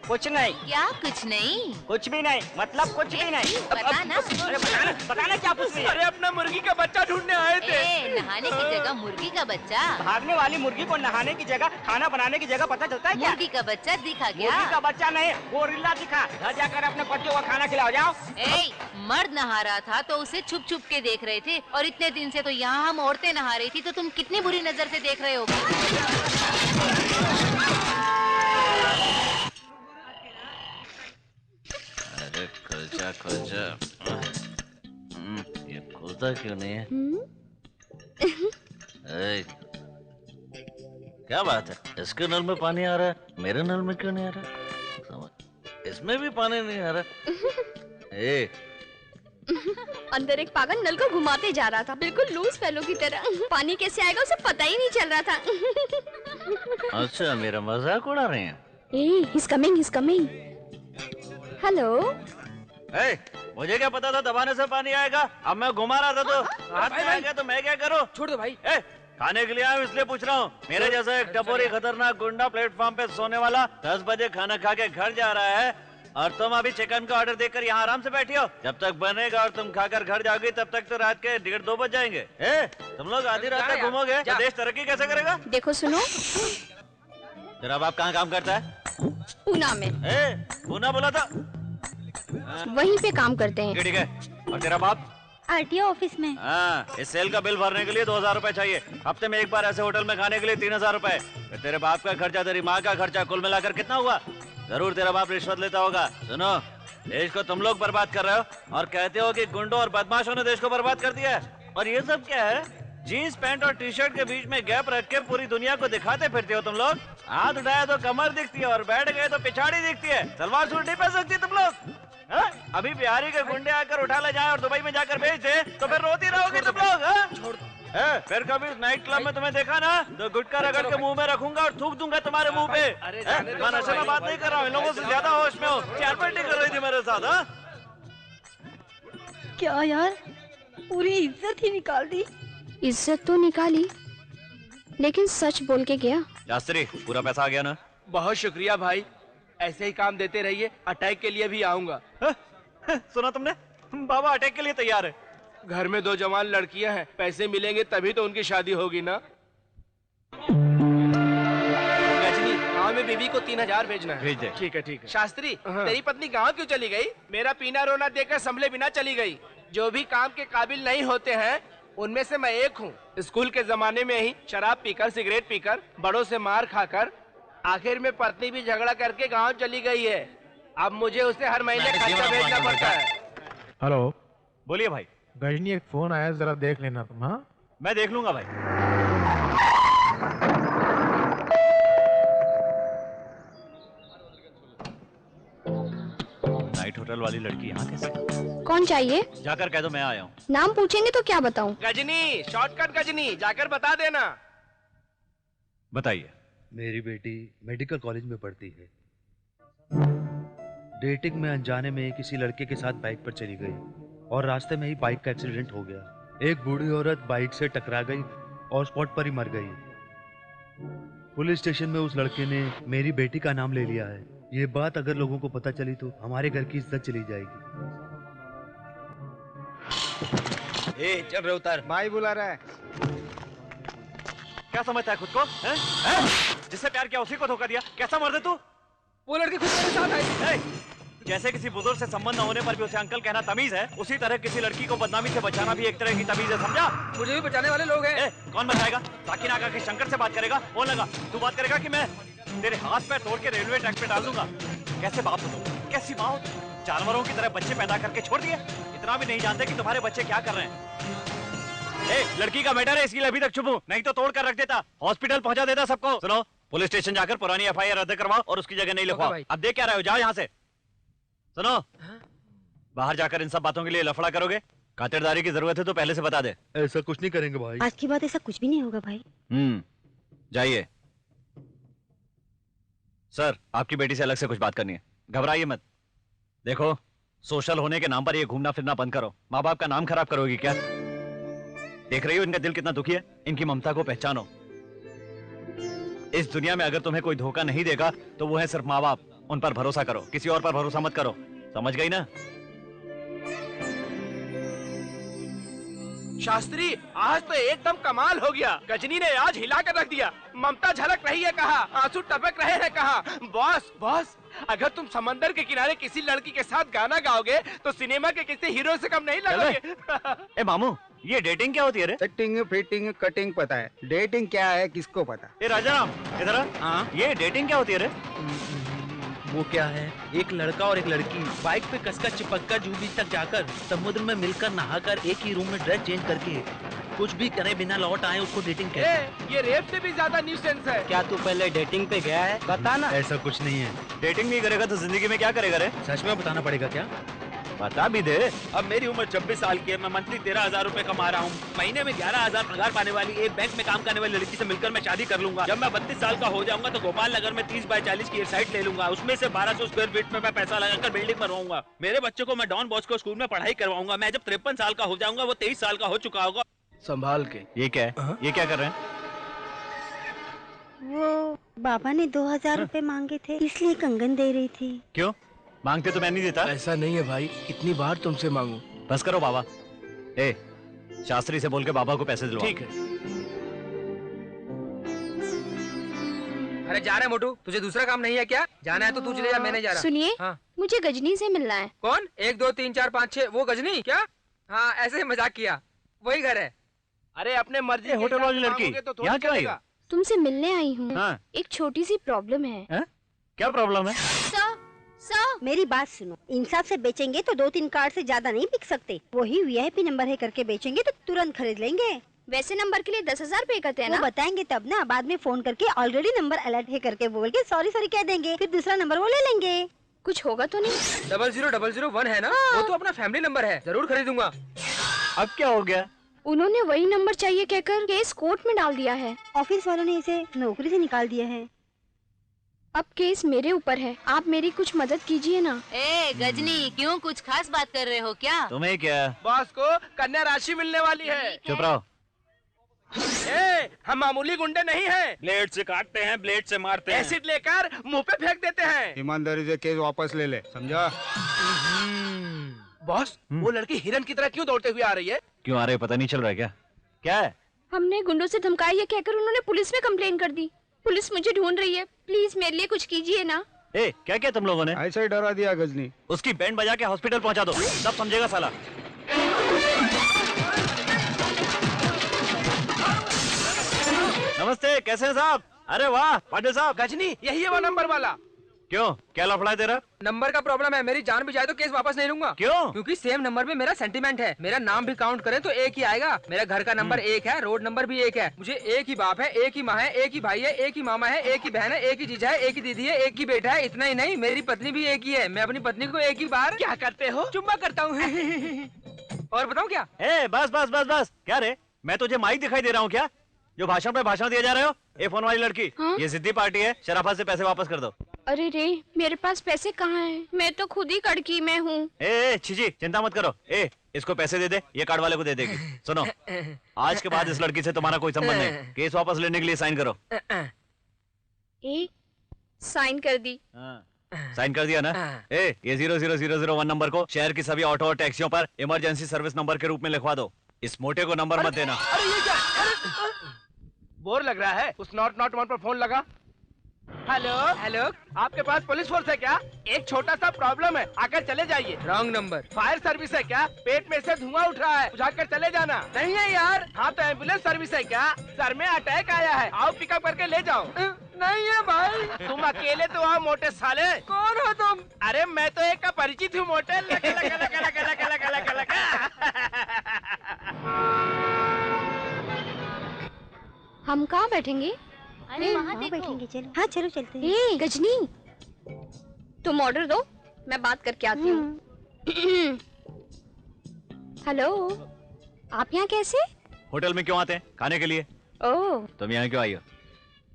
कुछ नहीं। क्या कुछ नहीं? कुछ भी नहीं, मतलब कुछ भी नहीं। बताना। अरे बताना क्या कुछ नहीं? अरे अपना मुर्गी का बच्चा ढूंढने आए थे। नहाने की जगह मुर्गी का बच्चा। भागने वाली मुर्गी को नहाने की जगह, खाना बनाने की जगह पता चलता है क्या? मुर्गी का बच्चा दिखा क्या? मुर्गी का बच्चा नहीं, गोरिल्ला दिखा। घर जाकर अपने बच्चों को खाना खिलाओ जाओ। मर्द नहा रहा था तो उसे छुप छुप के देख रहे थे, और इतने दिन से तो यहाँ हम औरतें नहा रही थी, तो तुम कितनी बुरी नजर से देख रहे होगे। अरे खुलजा खुलजा, ये खुलता क्यों नहीं है? क्या बात है, इसके नल में पानी आ रहा है, मेरे नल में क्यों नहीं आ रहा? इसमें भी पानी नहीं आ रहा। अंदर एक पागल नल को घुमाते जा रहा था, बिल्कुल लूज फेलो की तरह। पानी कैसे आएगा उसे पता ही नहीं चल रहा था। अच्छा, मेरा मजाक उड़ा रहे हैं। he's coming. हेलो। मुझे क्या पता था दबाने से पानी आएगा? अब मैं घुमा रहा था तो हाथ में आ गया, तो मैं क्या करूं? छोड़ दो भाई। खाने के लिए आया इसलिए पूछ रहा हूँ। मेरे जैसा एक टपोरी खतरनाक गुंडा प्लेटफॉर्म पे सोने वाला 10 बजे खाना खा के घर जा रहा है, और तुम अभी चिकन का ऑर्डर देकर यहाँ आराम से बैठी हो। जब तक बनेगा और तुम खाकर घर जाओगी तब तक तो रात के 1:30-2 बज जाएंगे। तुम लोग आधी रात तक घूमोगे तो देश तरक्की कैसे करेगा? देखो सुनो, तेरा बाप कहाँ काम करता है? पूना में। पूना बोला था? वहीं पे काम करते हैं। ठीक है। और तेरा बाप? आरटीओ ऑफिस में। हाँ, इस सेल का बिल भरने के लिए 2000 रुपए चाहिए। हफ्ते में एक बार ऐसे होटल में खाने के लिए 3000 रुपए। तेरे बाप का खर्चा, तेरी माँ का खर्चा, कुल मिलाकर कितना हुआ? जरूर तेरा बाप रिश्वत लेता होगा। सुनो, देश को तुम लोग बर्बाद कर रहे हो और कहते हो कि गुंडों और बदमाशों ने देश को बर्बाद कर दिया है। और ये सब क्या है? जीन्स पैंट और टी शर्ट के बीच में गैप रख के पूरी दुनिया को दिखाते फिरते हो तुम लोग। हाथ उठाया तो कमर दिखती है और बैठ गए तो पिछाड़ी दिखती है। सलवार सूट नहीं पहन सकती तुम लोग? अभी बिहारी के गुंडे आकर उठा ले जाए और दुबई में जाकर भेज दे तो फिर रोती रहोगे तुम लोग। फिर कभी नाइट क्लब में तुम्हें देखा ना तो गुटखा रगड़ के मुंह में रखूंगा और थूक दूंगा तुम्हारे मुंह पे। मैं नशे में बात नहीं कर रहा हूँ, इन लोगों से ज्यादा होश में हो। चैटपटी कर रही थी मेरे साथ। क्या यार, पूरी इज्जत ही निकाल दी। इज्जत तो निकाली, लेकिन सच बोल के गया। शास्त्री, पूरा पैसा आ गया ना? बहुत शुक्रिया भाई, ऐसे ही काम देते रहिए। अटैक के लिए भी आऊंगा। सुना तुमने? बाबा अटैक के लिए तैयार है। घर में 2 जवान लड़कियां हैं, पैसे मिलेंगे तभी तो उनकी शादी होगी ना। गजनी, गाँव में बीवी को 3000 भेजना है। भेज दे। ठीक है। शास्त्री, तेरी पत्नी गाँव क्यों चली गई? मेरा पीना रोना देखकर संभले बिना चली गई। जो भी काम के काबिल नहीं होते हैं उनमें से मैं एक हूँ। स्कूल के जमाने में ही शराब पीकर, सिगरेट पीकर, बड़ों से मार खाकर आखिर में पत्नी भी झगड़ा करके गाँव चली गई है। अब मुझे उसे हर महीने खर्चा भेजना पड़ता है। हेलो, बोलिए भाई। गजनी, एक फोन आया, जरा देख लेना तुम। हाँ, मैं देख लूंगा भाई। नाइट होटल वाली लड़की यहाँ कैसे? कौन चाहिए? जाकर कह दो मैं आया हूँ। नाम पूछेंगे तो क्या बताऊं? गजनी, शॉर्टकट गजनी, जाकर बता देना। बताइए। मेरी बेटी मेडिकल कॉलेज में पढ़ती है। डेटिंग में अनजाने में किसी लड़के के साथ बाइक पर चली गई और रास्ते में ही बाइक का एक्सीडेंट हो गया। एक बूढ़ी औरत बाइक से टकरा गई और स्पॉट पर ही मर गई। पुलिस स्टेशन में उस लड़के ने मेरी बेटी का नाम ले लिया है। ये बात अगर लोगों को पता चली तो हमारे घर की इज्जत चली जाएगी। चल रहे उतर, भाई बुला रहा है। क्या समझता है खुद को? जिससे प्यार किया उसी को धोखा दिया। कैसा मर्द है तू? वो लड़की खुद मेरे साथ आई। जैसे किसी बुजुर्ग से संबंध न होने पर भी उसे अंकल कहना तमीज है, उसी तरह किसी लड़की को बदनामी से बचाना भी एक तरह की तमीज है, समझा? मुझे भी बचाने वाले लोग हैं। कौन बचाएगा? साकिन आका के शंकर से बात करेगा? बोल लगा तू बात करेगा कि मैं तेरे हाथ पैर तोड़ के रेलवे ट्रैक पे डाल दूंगा। कैसे बाप हो तुम? कैसी माँ हो? जानवरों की तरह बच्चे पैदा करके छोड़ दिए। इतना भी नहीं जानते कि तुम्हारे बच्चे क्या कर रहे हैं। लड़की का मैटर है, इसके लिए अभी तक चुप हूं, नहीं तो तोड़ कर रख देता, हॉस्पिटल पहुंचा देता सबको। सुनो, पुलिस स्टेशन जाकर पुरानी FIR रद्द करवाओ और उसकी जगह नहीं लिखवाओ। अब देख क्या रहे हो, जाओ यहाँ से। सुनो, बाहर जाकर इन सब बातों के लिए लफड़ा करोगे? खातिरदारी की जरूरत है तो पहले से बता दे। ऐसा कुछ नहीं करेंगे भाई। आज की बात ऐसा कुछ भी नहीं होगा भाई। जाइए। सर, आपकी बेटी से अलग से कुछ बात करनी है, घबराइए मत। देखो, सोशल होने के नाम पर ये घूमना फिरना बंद करो। माँ बाप का नाम खराब करोगी क्या? देख रही हो इनका दिल कितना दुखी है? इनकी ममता को पहचानो। इस दुनिया में अगर तुम्हें कोई धोखा नहीं देगा तो वो है सिर्फ माँ बाप। उन पर भरोसा करो, किसी और पर भरोसा मत करो, समझ गई ना? शास्त्री, आज तो एकदम कमाल हो गया। गजनी ने आज हिला कर रख दिया। ममता झलक रही है कहा, आंसू टपक रहे हैं कहा। बॉस बॉस, अगर तुम समंदर के किनारे किसी लड़की के साथ गाना गाओगे तो सिनेमा के किसी हीरो से कम नहीं लगोगे। ए मामू, ये डेटिंग क्या होती है रे? सेटिंग फिटिंग कटिंग पता है, डेटिंग क्या है किसको पता? ए राजाराम, इधर आ। हाँ? ये डेटिंग क्या होती है रे? वो क्या है, एक लड़का और एक लड़की बाइक पे कसकर चिपककर जूहू बीच तक जाकर समुद्र में मिलकर नहाकर एक ही रूम में ड्रेस चेंज करके कुछ भी करे बिना लौट आए, उसको डेटिंग कहते हैं। ये रेप से भी ज्यादा न्यूसेंस है। क्या तू पहले डेटिंग पे गया है? बता ना। ऐसा कुछ नहीं है। डेटिंग नहीं करेगा तो जिंदगी में क्या करेगा रे? सच में बताना पड़ेगा क्या? बता भी दे। अब मेरी उम्र 26 साल की है, मैं मंथली 13,000 रुपए कमा रहा हूँ। महीने में 11,000 पगार पाने वाली एक बैंक में काम करने वाली लड़की से मिलकर मैं शादी कर लूंगा। जब मैं 32 साल का हो जाऊंगा तो गोपाल नगर में 30 बाय 40 की एक साइट ले लूंगा। उसमें से 1200 स्क्वायर फीट में मैं पैसा लगाकर बिल्डिंग बनवाऊंगा। मेरे बच्चे को मैं डॉन बॉस्को स्कूल में पढ़ाई करवाऊंगा। मैं जब 53 साल का हो जाऊंगा वो 23 साल का हो चुका होगा। संभाल के। ये क्या है? ये क्या कर रहे हैं? वो बाबा ने 2,000 रुपए मांगे थे, इसलिए कंगन दे रही थी। क्यों मांगते तो मैं नहीं देता? ऐसा नहीं है भाई, कितनी बार तुमसे मांगू। बस करो बाबा। ए, शास्त्री से बोल के बाबा को पैसे दिलवा। ठीक है। अरे जा रहे मोटू, तुझे दूसरा काम नहीं है क्या? जाना है तो तू चले जा, मैं नहीं जा रहा। सुनिए, हाँ। मुझे गजनी से मिलना है। कौन? 1 2 3 4 5 6 वो गजनी क्या? हाँ, ऐसे ही मजाक किया, वही घर है। अरे अपने मर्जी के होटल वाली लड़की यहाँ क्यों आई हो? तुमसे मिलने आई हूँ। हाँ। एक छोटी सी प्रॉब्लम है। क्या प्रॉब्लम है? सर, मेरी बात सुनो, इंसाफ से बेचेंगे तो 2-3 कार्ड से ज्यादा नहीं बिक सकते। वही VIP नंबर है करके बेचेंगे तो तुरंत खरीद लेंगे। वैसे नंबर के लिए 10,000 पे करते हैं ना? वो बताएंगे तब ना, बाद में फोन करके ऑलरेडी नंबर अलर्ट है करके बोल के सॉरी सॉरी कह देंगे, फिर दूसरा नंबर वो ले लेंगे। कुछ होगा तो नहीं? 00001 है ना? हाँ। वो तो अपना फैमिली नंबर है, जरूर खरीदूंगा। अब क्या हो गया? उन्होंने वही नंबर चाहिए कहकर केस कोर्ट में डाल दिया है। ऑफिस वालों ने इसे नौकरी से निकाल दिया है। अब केस मेरे ऊपर है, आप मेरी कुछ मदद कीजिए ना। ए गजनी, क्यों कुछ खास बात कर रहे हो क्या? तुम्हें क्या? बॉस को कन्या राशि मिलने वाली है। चुप रहो। ए, हम मामूली गुंडे नहीं हैं। ब्लेड से काटते हैं, ब्लेड से मारते हैं। एसिड लेकर मुंह पे फेंक देते हैं। ईमानदारी से केस वापस ले ले, समझा? बॉस, वो लड़की हिरन की तरह क्यों दौड़ते हुए आ रही है? क्यों आ रहे पता नहीं चल रहा है क्या? क्या है? हमने गुंडों से धमकाया ये कहकर उन्होंने पुलिस में कंप्लेन कर दी। पुलिस मुझे ढूंढ रही है, प्लीज मेरे लिए कुछ कीजिए ना। ए, क्या क्या तुम लोगों ने? ऐसा ही डरा दिया गजनी। उसकी बैंड बजा के हॉस्पिटल पहुंचा दो, तब समझेगा साला। नमस्ते, कैसे हैं साहब? अरे वाह पाटिल साहब। गजनी, यही है वो नंबर वाला। क्यों, क्या लफड़ा है तेरा? नंबर का प्रॉब्लम है, मेरी जान भी जाए तो केस वापस नहीं लूंगा। क्यों? क्योंकि सेम नंबर में मेरा सेंटीमेंट है। मेरा नाम भी काउंट करें तो एक ही आएगा। मेरा घर का नंबर 1 है, रोड नंबर भी 1 है। मुझे एक ही बाप है, एक ही माँ है, एक ही भाई है, एक ही मामा है, एक ही बहन है, एक ही जीजा है, एक ही दीदी है, एक ही बेटा है। इतना ही नहीं, मेरी पत्नी भी एक ही है। मैं अपनी पत्नी को एक ही बार क्या करते हो? चुम्मा करता हूँ। और बताऊँ क्या? ए, बस बस बस बस। क्या रे, मैं तुझे माइक दिखाई दे रहा हूँ क्या? जो भाषण पे भाषण दिया जा रहे हो? ए फोन वाली लड़की, हाँ? ये सिद्धि पार्टी है, शराफत से पैसे वापस कर दो। अरे रे, मेरे पास पैसे कहाँ हैं? मैं तो खुद ही कड़की में हूँ। ए छिजी, चिंता मत करो। ए, इसको पैसे दे दे, ये कार्ड वाले को दे देगी। सुनो, आज के बाद इस लड़की से तुम्हारा कोई संबंध नहीं। केस वापस लेने के लिए साइन करो। साइन कर दी। साइन कर दिया ना? ए, ये 00001 नंबर को शहर की सभी ऑटो और टैक्सियों पर इमरजेंसी सर्विस नंबर के रूप में लिखवा दो। इस मोटे को नंबर मत देना। अरे ये क्या? बोर लग रहा है। उस नॉट 1 पर फोन लगा। हेलो हेलो, आपके पास पुलिस फोर्स है क्या? एक छोटा सा प्रॉब्लम है, आकर चले जाइए। Wrong number. फायर सर्विस है क्या? पेट में से धुआं उठ रहा है, बुझाकर चले जाना। नहीं है यार। हाँ तो एम्बुलेंस सर्विस है क्या? सर में अटैक आया है, आओ पिकअप करके ले जाओ। नहीं है भाई। तुम अकेले तो आओ मोटे साले। कौन हो तुम? अरे मैं तो एक का परिचित हूँ मोटे। लगा, लगा, लगा, लगा, लगा, लगा, लगा, लगा। हम कहाँ बैठेंगे? अरे वहाँ देखो। बैठेंगे, चलो। हाँ चलो चलते हैं। ए गजनी, तुम ऑर्डर दो, मैं बात करके आती हूँ। हेलो, आप यहाँ कैसे? होटल में क्यों आते हैं? खाने के लिए। ओह, तुम यहाँ क्यों आई हो?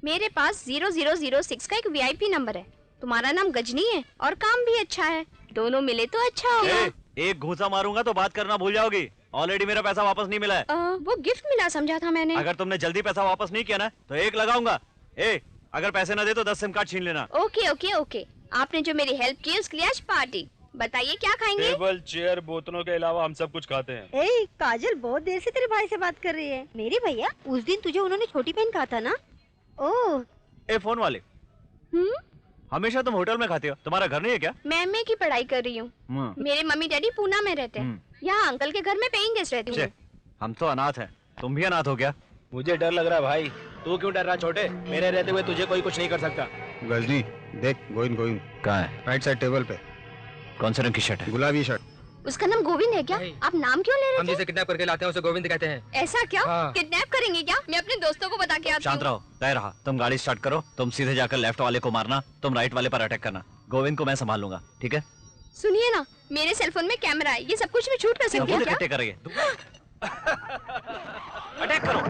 मेरे पास 0006 का एक VIP नंबर है। तुम्हारा नाम गजनी है और काम भी अच्छा है, दोनों मिले तो अच्छा होगा। एक घूंसा मारूंगा तो बात करना भूल जाओगी। ऑलरेडी मेरा पैसा वापस नहीं मिला है। वो गिफ्ट मिला समझा था मैंने। अगर तुमने जल्दी पैसा वापस नहीं किया ना तो 1 लगाऊंगा। ए, अगर पैसे ना दे तो 10 सिम कार्ड छीन लेना। ओके ओके ओके, आपने जो मेरी हेल्प की उसके लिए आज पार्टी। बताइए क्या खाएंगे? टेबल, चेयर, बोतलों के अलावा हम सब कुछ खाते हैं। ए, काजल बहुत देर से तेरे भाई से बात कर रही है। मेरे भैया, उस दिन तुझे उन्होंने छोटी बहन कहा था ना? ओह। ए फोन वाले, हमेशा तुम होटल में खाते हो, तुम्हारा घर नहीं है क्या? मैं एमए की पढ़ाई कर रही हूँ। मेरे मम्मी डैडी पूना में रहते हैं। यहाँ अंकल के घर में पेइंग गेस्ट रहती हूँ। हम तो अनाथ हैं, तुम भी अनाथ हो गया? मुझे डर लग रहा है भाई। तू क्यों डर रहा छोटे? मेरे रहते हुए तुझे कोई कुछ नहीं कर सकता। गजनी देख, गोविंद कहाँ है? राइट साइड टेबल पे। कौन से रंग की शर्ट है? गुलाबी शर्ट। उसका नाम गोविंद है क्या? आप नाम क्यों ले रहे थे? हम जिसे किडनैप करके लाते हैं उसे गोविंद कहते हैं। ऐसा क्या? हाँ। किडनैप करेंगे क्या? मैं अपने दोस्तों को बता के आती हूँ। शांत रहो, तय रहा। तुम गाड़ी स्टार्ट करो, तुम सीधे जाकर लेफ्ट वाले को मारना, तुम राइट वाले पर अटैक करना। गोविंद को मैं संभाल लूंगा, ठीक है? सुनिए ना, मेरे सेलफोन में कैमरा है, ये सब कुछ मैं शूट कर सकती हूँ क्या? करेंगे। अटैक करो।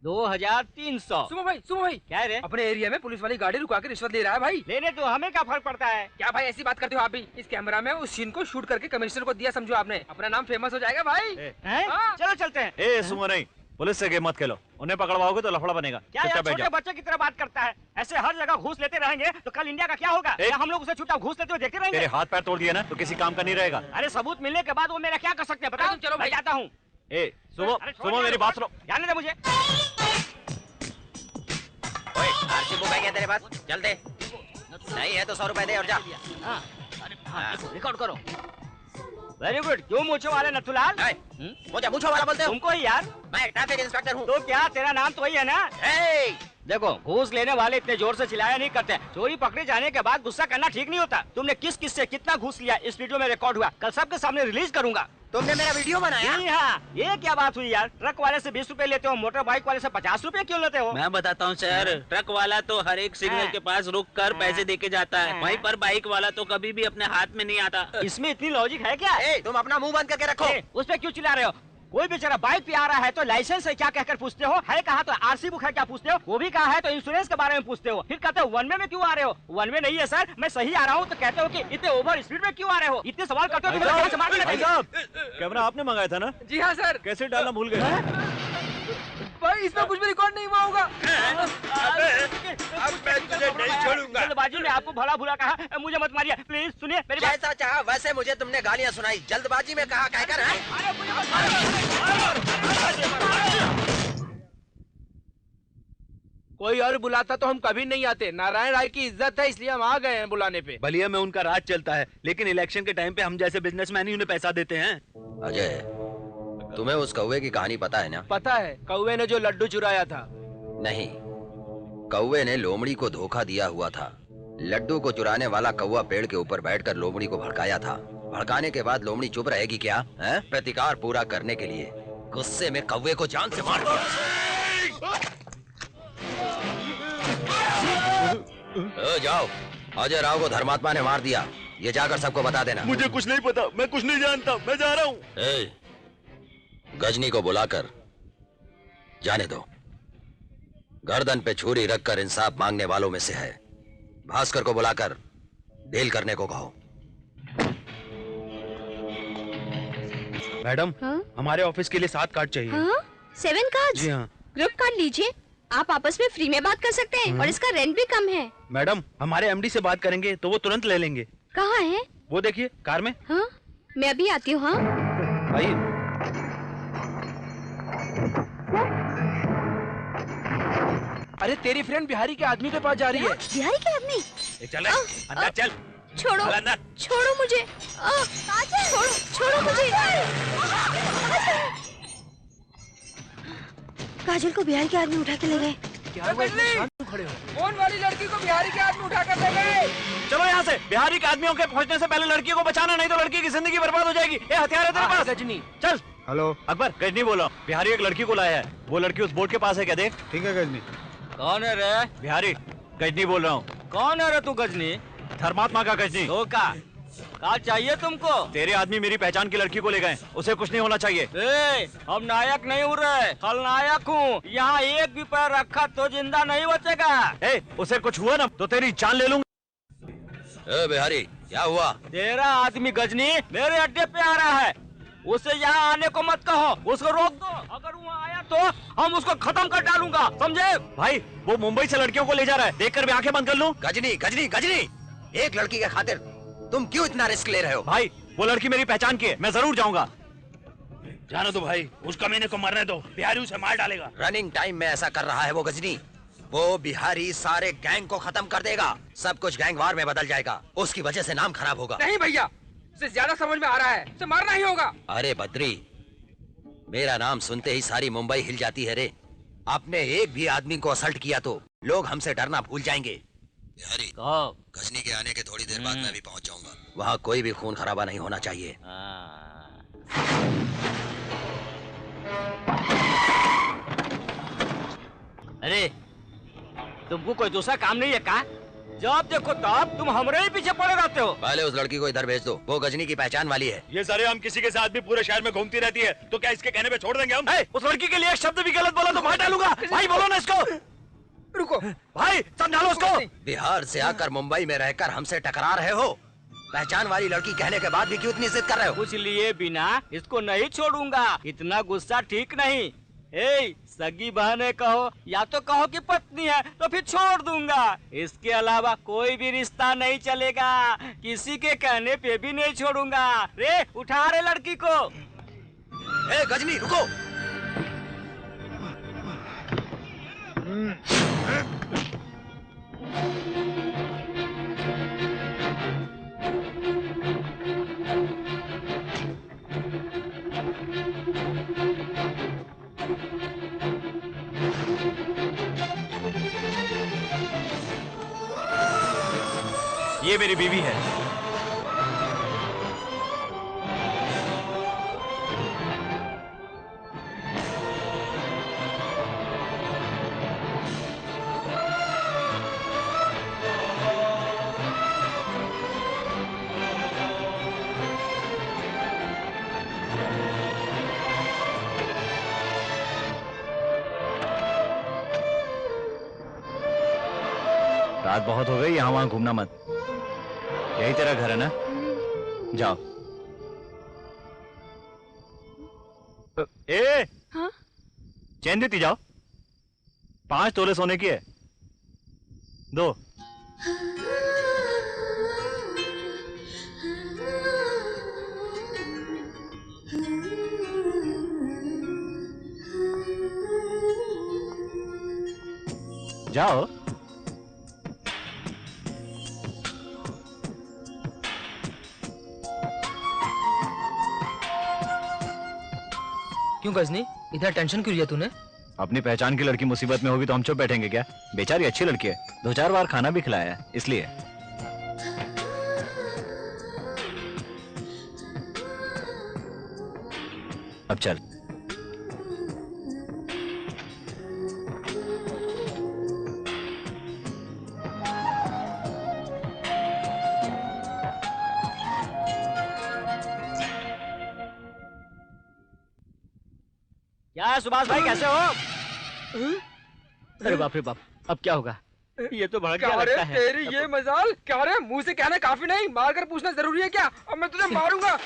$2300। सुमो भाई क्या है रे? अपने एरिया में पुलिस वाली गाड़ी रुका के रिश्वत ले रहा है भाई। लेने तो हमें क्या फर्क पड़ता है? क्या भाई ऐसी बात करते हो आप भी? इस कैमरा में उस सीन को शूट करके कमिश्नर को दिया, समझो आपने, अपना नाम फेमस हो जाएगा भाई। चलो चलते हैं। ए सुमो नहीं, पुलिस से गेम मत खेलो, उन्हें पकड़वाओगे तो लफड़ा बनेगा। क्या यार छोटे बच्चे की तरह बात करता है? ऐसे हर जगह घूस लेते रहेंगे तो कल इंडिया का क्या होगा? या हम लोग उसे छुट्टा घूस लेते हुए देखते रहेंगे? तेरे हाथ पैर तोड़ दिए ना तो किसी काम का नहीं रहेगा। अरे सबूत मिलने के बाद वो मेरा क्या कर सकते हैं? बताओ। चलो मैं जाता हूँ। ए सुमो मेरी बात सुनो। जाने दे मुझे। ओए, आरसी बुक है क्या तेरे पास? चल दे। नहीं है तो 100 रुपए दे और जा। रिकॉर्ड करो। Very good. क्यों मूंछों वाले नथुलाल? मुझे मूंछों वाला बोलते हो? तुमको ही यार। मैं ट्रैफिक इंस्पेक्टर हूँ। तो क्या तेरा नाम तो वही है ना? देखो, घूस लेने वाले इतने जोर से चिल्लाया नहीं करते। चोरी पकड़े जाने के बाद गुस्सा करना ठीक नहीं होता। तुमने किस किस से कितना घूस लिया इस वीडियो में रिकॉर्ड हुआ, कल सबके सामने रिलीज करूंगा। तुमने मेरा वीडियो बनाया? हाँ, ये क्या बात हुई यार? ट्रक वाले से 20 रुपए लेते हो, मोटर बाइक वाले से 50 रुपए क्यों लेते हो? मैं बताता हूँ सर, ट्रक वाला तो हर एक सिग्नल के पास रुक कर पैसे दे के जाता है, वहीं पर बाइक वाला तो कभी भी अपने हाथ में नहीं आता। इसमें इतनी लॉजिक है क्या? तुम अपना मुंह बंद करके रखो। उस पे क्यों चिल्ला रहे हो? कोई बेचारा बाइक पे आ रहा है तो लाइसेंस है क्या कहकर पूछते हो, है कहा तो आरसी बुक है क्या पूछते हो, वो भी कहा है तो इंश्योरेंस के बारे में पूछते हो, फिर कहते हो वन वे में क्यों आ रहे हो? वन वे नहीं है सर, मैं सही आ रहा हूँ, तो कहते हो कि इतने ओवर स्पीड में क्यों आ रहे हो? इतने सवाल करते हो तो कैमरा आपने मंगाया था ना? जी हाँ सर। कैसे डालना भूल गए? भाई इसमें कुछ भी रिकॉर्ड नहीं हुआ होगा। अब मैं तुझे नहीं छोड़ूंगा। जल्दबाजी में आपको भला बुरा कहा, मुझे मत मारिए प्लीज, सुनिए मेरी बात। जैसा चाहा वैसे मुझे तुमने गालियाँ सुनाई, जल्दबाजी में कहा कहकर है? कोई और बुलाता तो हम कभी नहीं आते। नारायण राय की इज्जत है इसलिए हम आ गए हैं बुलाने पे। बलिया में उनका राज चलता है, लेकिन इलेक्शन के टाइम पे हम जैसे बिजनेसमैन ही उन्हें पैसा देते हैं। अजय, तुम्हें उस कौवे की कहानी पता है ना? पता है, कौवे ने जो लड्डू चुराया था। नहीं, कौवे ने लोमड़ी को धोखा दिया हुआ था। लड्डू को चुराने वाला कौवा पेड़ के ऊपर बैठकर लोमड़ी को भड़काया था। भड़काने के बाद लोमड़ी चुप रहेगी क्या? प्रतिकार पूरा करने के लिए गुस्से में कौवे को जान से मार दिया। जाओ, अजय राव को धर्मात्मा ने मार दिया, ये जाकर सबको बता देना। मुझे कुछ नहीं पता, मैं कुछ नहीं जानता, मैं जा रहा हूँ। गजनी को बुलाकर जाने दो। गर्दन पे छुरी रखकर इंसाफ मांगने वालों में से है। भास्कर को बुलाकर डील करने को कहो। मैडम, हमारे ऑफिस के लिए 7 कार्ड चाहिए। 7 कार्ड? जी हाँ। ग्रुप कार्ड लीजिए, आप आपस में फ्री में बात कर सकते हैं और इसका रेंट भी कम है। मैडम, हमारे एमडी से बात करेंगे तो वो तुरंत ले लेंगे। कहाँ है? वो देखिए कार में। हाँ, मैं अभी आती हूँ। हाँ आइए। अरे तेरी फ्रेंड बिहारी के आदमी के पास जा रही है। बिहारी के आदमी? चल अंदर चल। छोड़ो, छोड़ो मुझे, छोड़ो मुझे। काजल को बिहारी के आदमी उठा के ले गए। कौन वाली लड़की को बिहारी के आदमी उठा कर ले गए? चलो यहाँ से। बिहारी के आदमियों के पहुँचने से पहले लड़की को बचाना, नहीं तो लड़की की जिंदगी बर्बाद हो जाएगी। ये हथियार है तेरे पास? गजनी। चल। हेलो अकबर, गजनी बोल रहा हूँ। बिहारी एक लड़की को लाया है, वो लड़की उस बोर्ड के पास है क्या? देख। ठीक है गजनी। कौन है रे? बिहारी, गजनी बोल रहा हूँ। कौन है रे तू गजनी? धर्मात्मा का गजनी। धोखा। क्या चाहिए तुमको? तेरे आदमी मेरी पहचान की लड़की को ले गए, उसे कुछ नहीं होना चाहिए। हम नायक नहीं हो रहे, खलनायक हूँ। यहाँ एक भी पैर रखा तो जिंदा नहीं बचेगा। उसे कुछ हुआ ना तो तेरी जान ले लूंगा। ए बिहारी, क्या हुआ? तेरा आदमी गजनी मेरे अड्डे पे आ रहा है। उसे यहाँ आने को मत कहो, उसको रोक दो। अगर वो आया तो हम उसको खत्म कर डालूंगा, समझे? भाई वो मुंबई से लड़कियों को ले जा रहा है, देखकर मैं आंखें बंद कर लूं? गजनी गजनी गजनी, एक लड़की के खातिर तुम क्यों इतना रिस्क ले रहे हो? भाई वो लड़की मेरी पहचान की है, मैं जरूर जाऊंगा। जाने दो भाई, उस कमीने को मरने दो, बिहारी उसे मार डालेगा। रनिंग टाइम में ऐसा कर रहा है वो गजनी। वो बिहारी सारे गैंग को खत्म कर देगा, सब कुछ गैंग वार में बदल जाएगा, उसकी वजह से नाम खराब होगा। नहीं भैया, उसे ज्यादा समझ में आ रहा है, उसे मारना ही होगा। अरे बद्री, मेरा नाम सुनते ही सारी मुंबई हिल जाती है रे। आपने एक भी आदमी को असल्ट किया तो लोग हमसे डरना भूल जाएंगे। बिहारी, गजनी के आने के थोड़ी देर बाद मैं भी पहुंच जाऊंगा। वहाँ कोई भी खून खराबा नहीं होना चाहिए। अरे तुमको कोई दूसरा काम नहीं है का? जब देखो तब तुम हमारे ही पीछे पड़े रहते हो। पहले उस लड़की को इधर भेज दो, वो गजनी की पहचान वाली है। ये सारे हम किसी के साथ भी पूरे शहर में घूमती रहती है, तो क्या इसके कहने पे छोड़ देंगे हम? उस लड़की के लिए एक शब्द भी गलत बोला तो मार डालूंगा। भाई बोलो ना इसको। रुको भाई, समझा लो उसको। बिहार से आकर मुंबई में रहकर हमसे टकरा रहे हो, पहचान वाली लड़की कहने के बाद भी क्यों इतनी जिद कर रहे हो? कुछ लिए बिना इसको नहीं छोड़ूंगा, इतना गुस्सा ठीक नहीं। ए, सगी बहने कहो या तो कहो कि पत्नी है तो फिर छोड़ दूंगा। इसके अलावा कोई भी रिश्ता नहीं चलेगा, किसी के कहने पे भी नहीं छोड़ूंगा। रे उठा रे लड़की को। ए गजनी रुको। ये मेरी बीवी है। रात बहुत हो गई, यहाँ वहां घूमना मत। यही तेरा घर है ना? जाओ। ए, हाँ? चैन देती जाओ। 5 तोले सोने की है, दो। जाओ। क्यों गजनी, इतना टेंशन क्यों लिया तूने? अपनी पहचान की लड़की मुसीबत में होगी तो हम चुप बैठेंगे क्या? बेचारी अच्छी लड़की है, 2-4 बार खाना भी खिलाया है, इसलिए। अब चल। क्या सुभाष भाई, कैसे हो? अरे बाप रे बाप, अब क्या होगा? ये तो भड़क गया लगता है। तेरी ये मजाल क्या रे? मुंह से कहना काफी नहीं, मार कर पूछना जरूरी है क्या? अब मैं तुझे मारूंगा।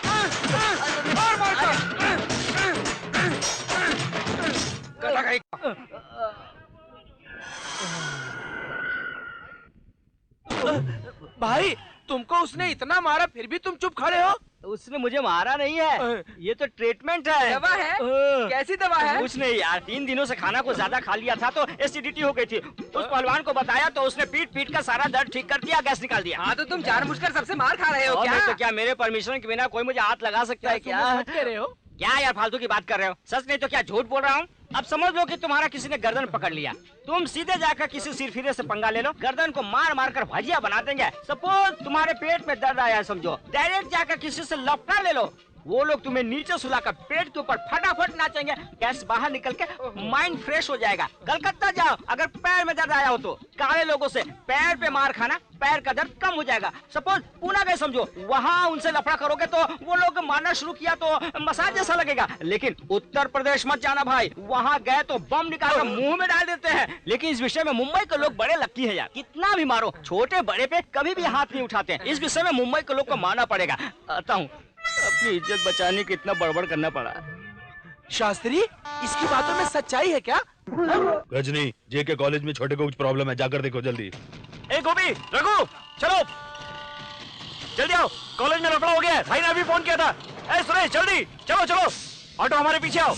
भाई तुमको उसने इतना मारा फिर भी तुम चुप खड़े हो? उसने मुझे मारा नहीं है, ये तो ट्रीटमेंट है। दवा है? कैसी दवा है? कुछ नहीं यार, 3 दिनों से खाना को ज्यादा खा लिया था तो एसिडिटी हो गई थी। उस पहलवान को बताया तो उसने पीट पीट कर सारा दर्द ठीक कर दिया, गैस निकाल दिया। हाँ तो तुम जानबूझकर सबसे मार खा रहे हो क्या? तो क्या मेरे परमिशन के बिना कोई मुझे हाथ लगा सकता है क्या? सच कह रहे हो? क्या यार फालतू की बात कर रहे हो? सच नहीं तो क्या झूठ बोल रहा हूँ? अब समझ लो कि तुम्हारा किसी ने गर्दन पकड़ लिया, तुम सीधे जाकर किसी सिरफिरे से पंगा ले लो, गर्दन को मार मार कर भजिया बना देंगे। सपोज तुम्हारे पेट में दर्द आया समझो, डायरेक्ट जाकर किसी से लपटा ले लो, वो लोग तुम्हें नीचे सुलाकर पेट के ऊपर फटाफट नाचेंगे, गैस बाहर निकल के माइंड फ्रेश हो जाएगा। कलकत्ता जाओ, अगर पैर में दर्द आया हो तो काले लोगों से पैर पे मार खाना, पैर का दर्द कम हो जाएगा। सपोज पूना गए समझो, वहाँ उनसे लफड़ा करोगे तो वो लोग मारना शुरू किया तो मसाज जैसा लगेगा। लेकिन उत्तर प्रदेश मत जाना भाई, वहाँ गए तो बम निकाल कर मुंह में डाल देते हैं। लेकिन इस विषय में मुंबई के लोग बड़े लकी है यार, कितना भी मारो छोटे बड़े पे कभी भी हाथ नहीं उठाते हैं। इस विषय में मुंबई के लोग को मानना पड़ेगा। आता हूँ, अपनी इज्जत बचाने की इतना बड़बड़ करना पड़ा। शास्त्री, इसकी बातों में सच्चाई है क्या? गजनी, जेके कॉलेज में छोटे को कुछ प्रॉब्लम है, जाकर देखो जल्दी। ए गोपी, रघु, चलो जल्दी आओ, कॉलेज में लफड़ा हो गया है। भाई ने अभी फोन किया था। ए सुरेश, जल्दी चलो चलो, ऑटो हमारे पीछे आओ।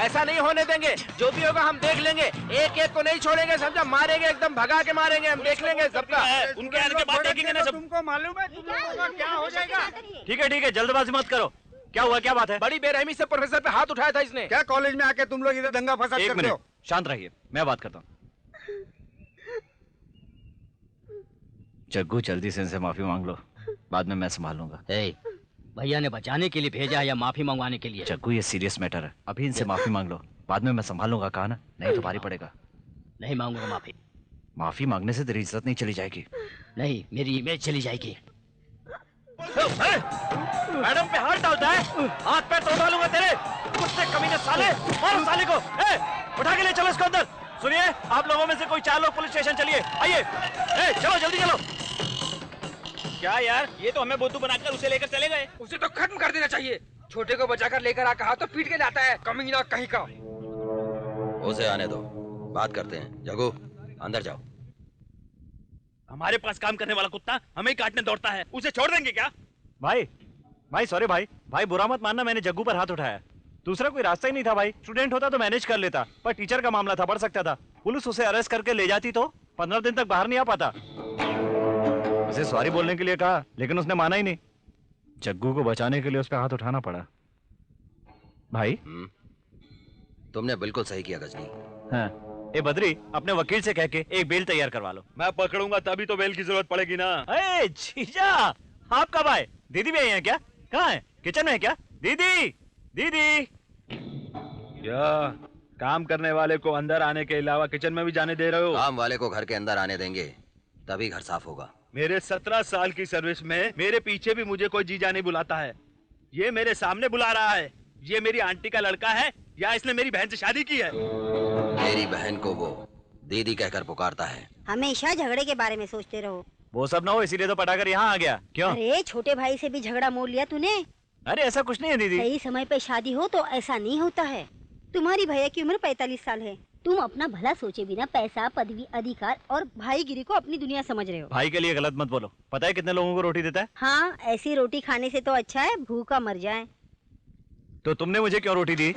ऐसा नहीं होने देंगे, जो भी होगा हम देख लेंगे। एक एक को नहीं छोड़ेंगे, समझा? मारेंगे, एकदम भगा के मारेंगे, हम देख लेंगे सबका। उनके आने के बाद देखेंगे ना सब। तुमको मालूम है तुम लोगों का क्या हो जाएगा? ठीक है, जल्दबाजी मत करो। क्या हुआ, क्या बात है? बड़ी बेरहमी से प्रोफेसर पे हाथ उठाया था इसने। क्या कॉलेज में आके तुम लोग इधर दंगा फसाद करते हो? शांत रहिए, मैं बात करता हूँ। जग्गू, जल्दी से इनसे माफी मांग लो, बाद में मैं संभालूंगा। भैया ने बचाने के लिए भेजा या माफी मंगवाने के लिए? जग्गू, ये सीरियस मैटर है, अभी इनसे माफी मांग लो, बाद में मैं संभालूंगा, कहा ना? नहीं तो भारी पड़ेगा। नहीं मांगूंगा माफी। माफी मांगने से तेरी इज्जत नहीं चली जाएगी। नहीं, मेरी इमेज चली जाएगी। मैडम पे हाथ डालता है, हाथ पैर तोड़ डालूंगा तेरे। कुत्ते कमीने साले, मारो साले को। उठा के ले चलो इसको अंदर। सुनिए, आप लोगों में से कोई 4 लोग पुलिस स्टेशन चलिए, आइए। चलो जल्दी चलो। क्या यार, ये तो हमें बुद्धू बनाकर उसे लेकर चले गए। उसे तो खत्म कर देना चाहिए। छोटे को बचाकर लेकर आ, कहा तो पीट के लाता है, कमीना कहीं का। उसे आने दो, बात करते हैं। जग्गू, अंदर जाओ। हमारे पास काम करने वाला कुत्ता हमें काटने दौड़ता है, उसे छोड़ देंगे क्या? भाई सॉरी भाई बुरा मत मानना, मैंने जग्गू पर हाथ उठाया। दूसरा कोई रास्ता ही नहीं था भाई। स्टूडेंट होता तो मैनेज कर लेता, पर टीचर का मामला था, बढ़ सकता था। पुलिस उसे अरेस्ट करके ले जाती तो 15 दिन तक बाहर नहीं आ पाता। उसे सॉरी बोलने के लिए कहा, लेकिन उसने माना ही नहीं। जग्गू को बचाने के लिए उस पर हाथ उठाना पड़ा। भाई तुमने बिल्कुल सही किया गजनी। हाँ, ए बद्री, अपने वकील से कह के एक बेल तैयार करवा लो। मैं पकड़ूंगा तभी तो बेल की जरूरत पड़ेगी ना। ए जीजा, आप कब आए? दीदी भी आई है क्या? कहाँ है? किचन में है क्या? दीदी क्या काम करने वाले को अंदर आने के अलावा किचन में भी जाने दे रहे हो? काम वाले को घर के अंदर आने देंगे तभी घर साफ होगा। मेरे 17 साल की सर्विस में मेरे पीछे भी मुझे कोई जीजा नहीं बुलाता है। ये मेरे सामने बुला रहा है। ये मेरी आंटी का लड़का है या इसने मेरी बहन से शादी की है? मेरी बहन को वो दीदी कहकर पुकारता है। हमेशा झगड़े के बारे में सोचते रहो। वो सब ना हो, इसीलिए तो पटाकर यहाँ आ गया। क्यों? अरे छोटे भाई से भी झगड़ा मोड़ लिया तूने। अरे ऐसा कुछ नहीं है दीदी। सही समय पे शादी हो तो ऐसा नहीं होता है। तुम्हारी भैया की उम्र 45 साल है। तुम अपना भला सोचे बिना पैसा, पदवी, अधिकार और भाईगिरी को अपनी दुनिया समझ रहे हो। भाई के लिए गलत मत बोलो। पता है कितने लोगों को रोटी देता है? हाँ, ऐसी रोटी खाने से तो अच्छा है भूखा मर जाए। तो तुमने मुझे क्यों रोटी दी?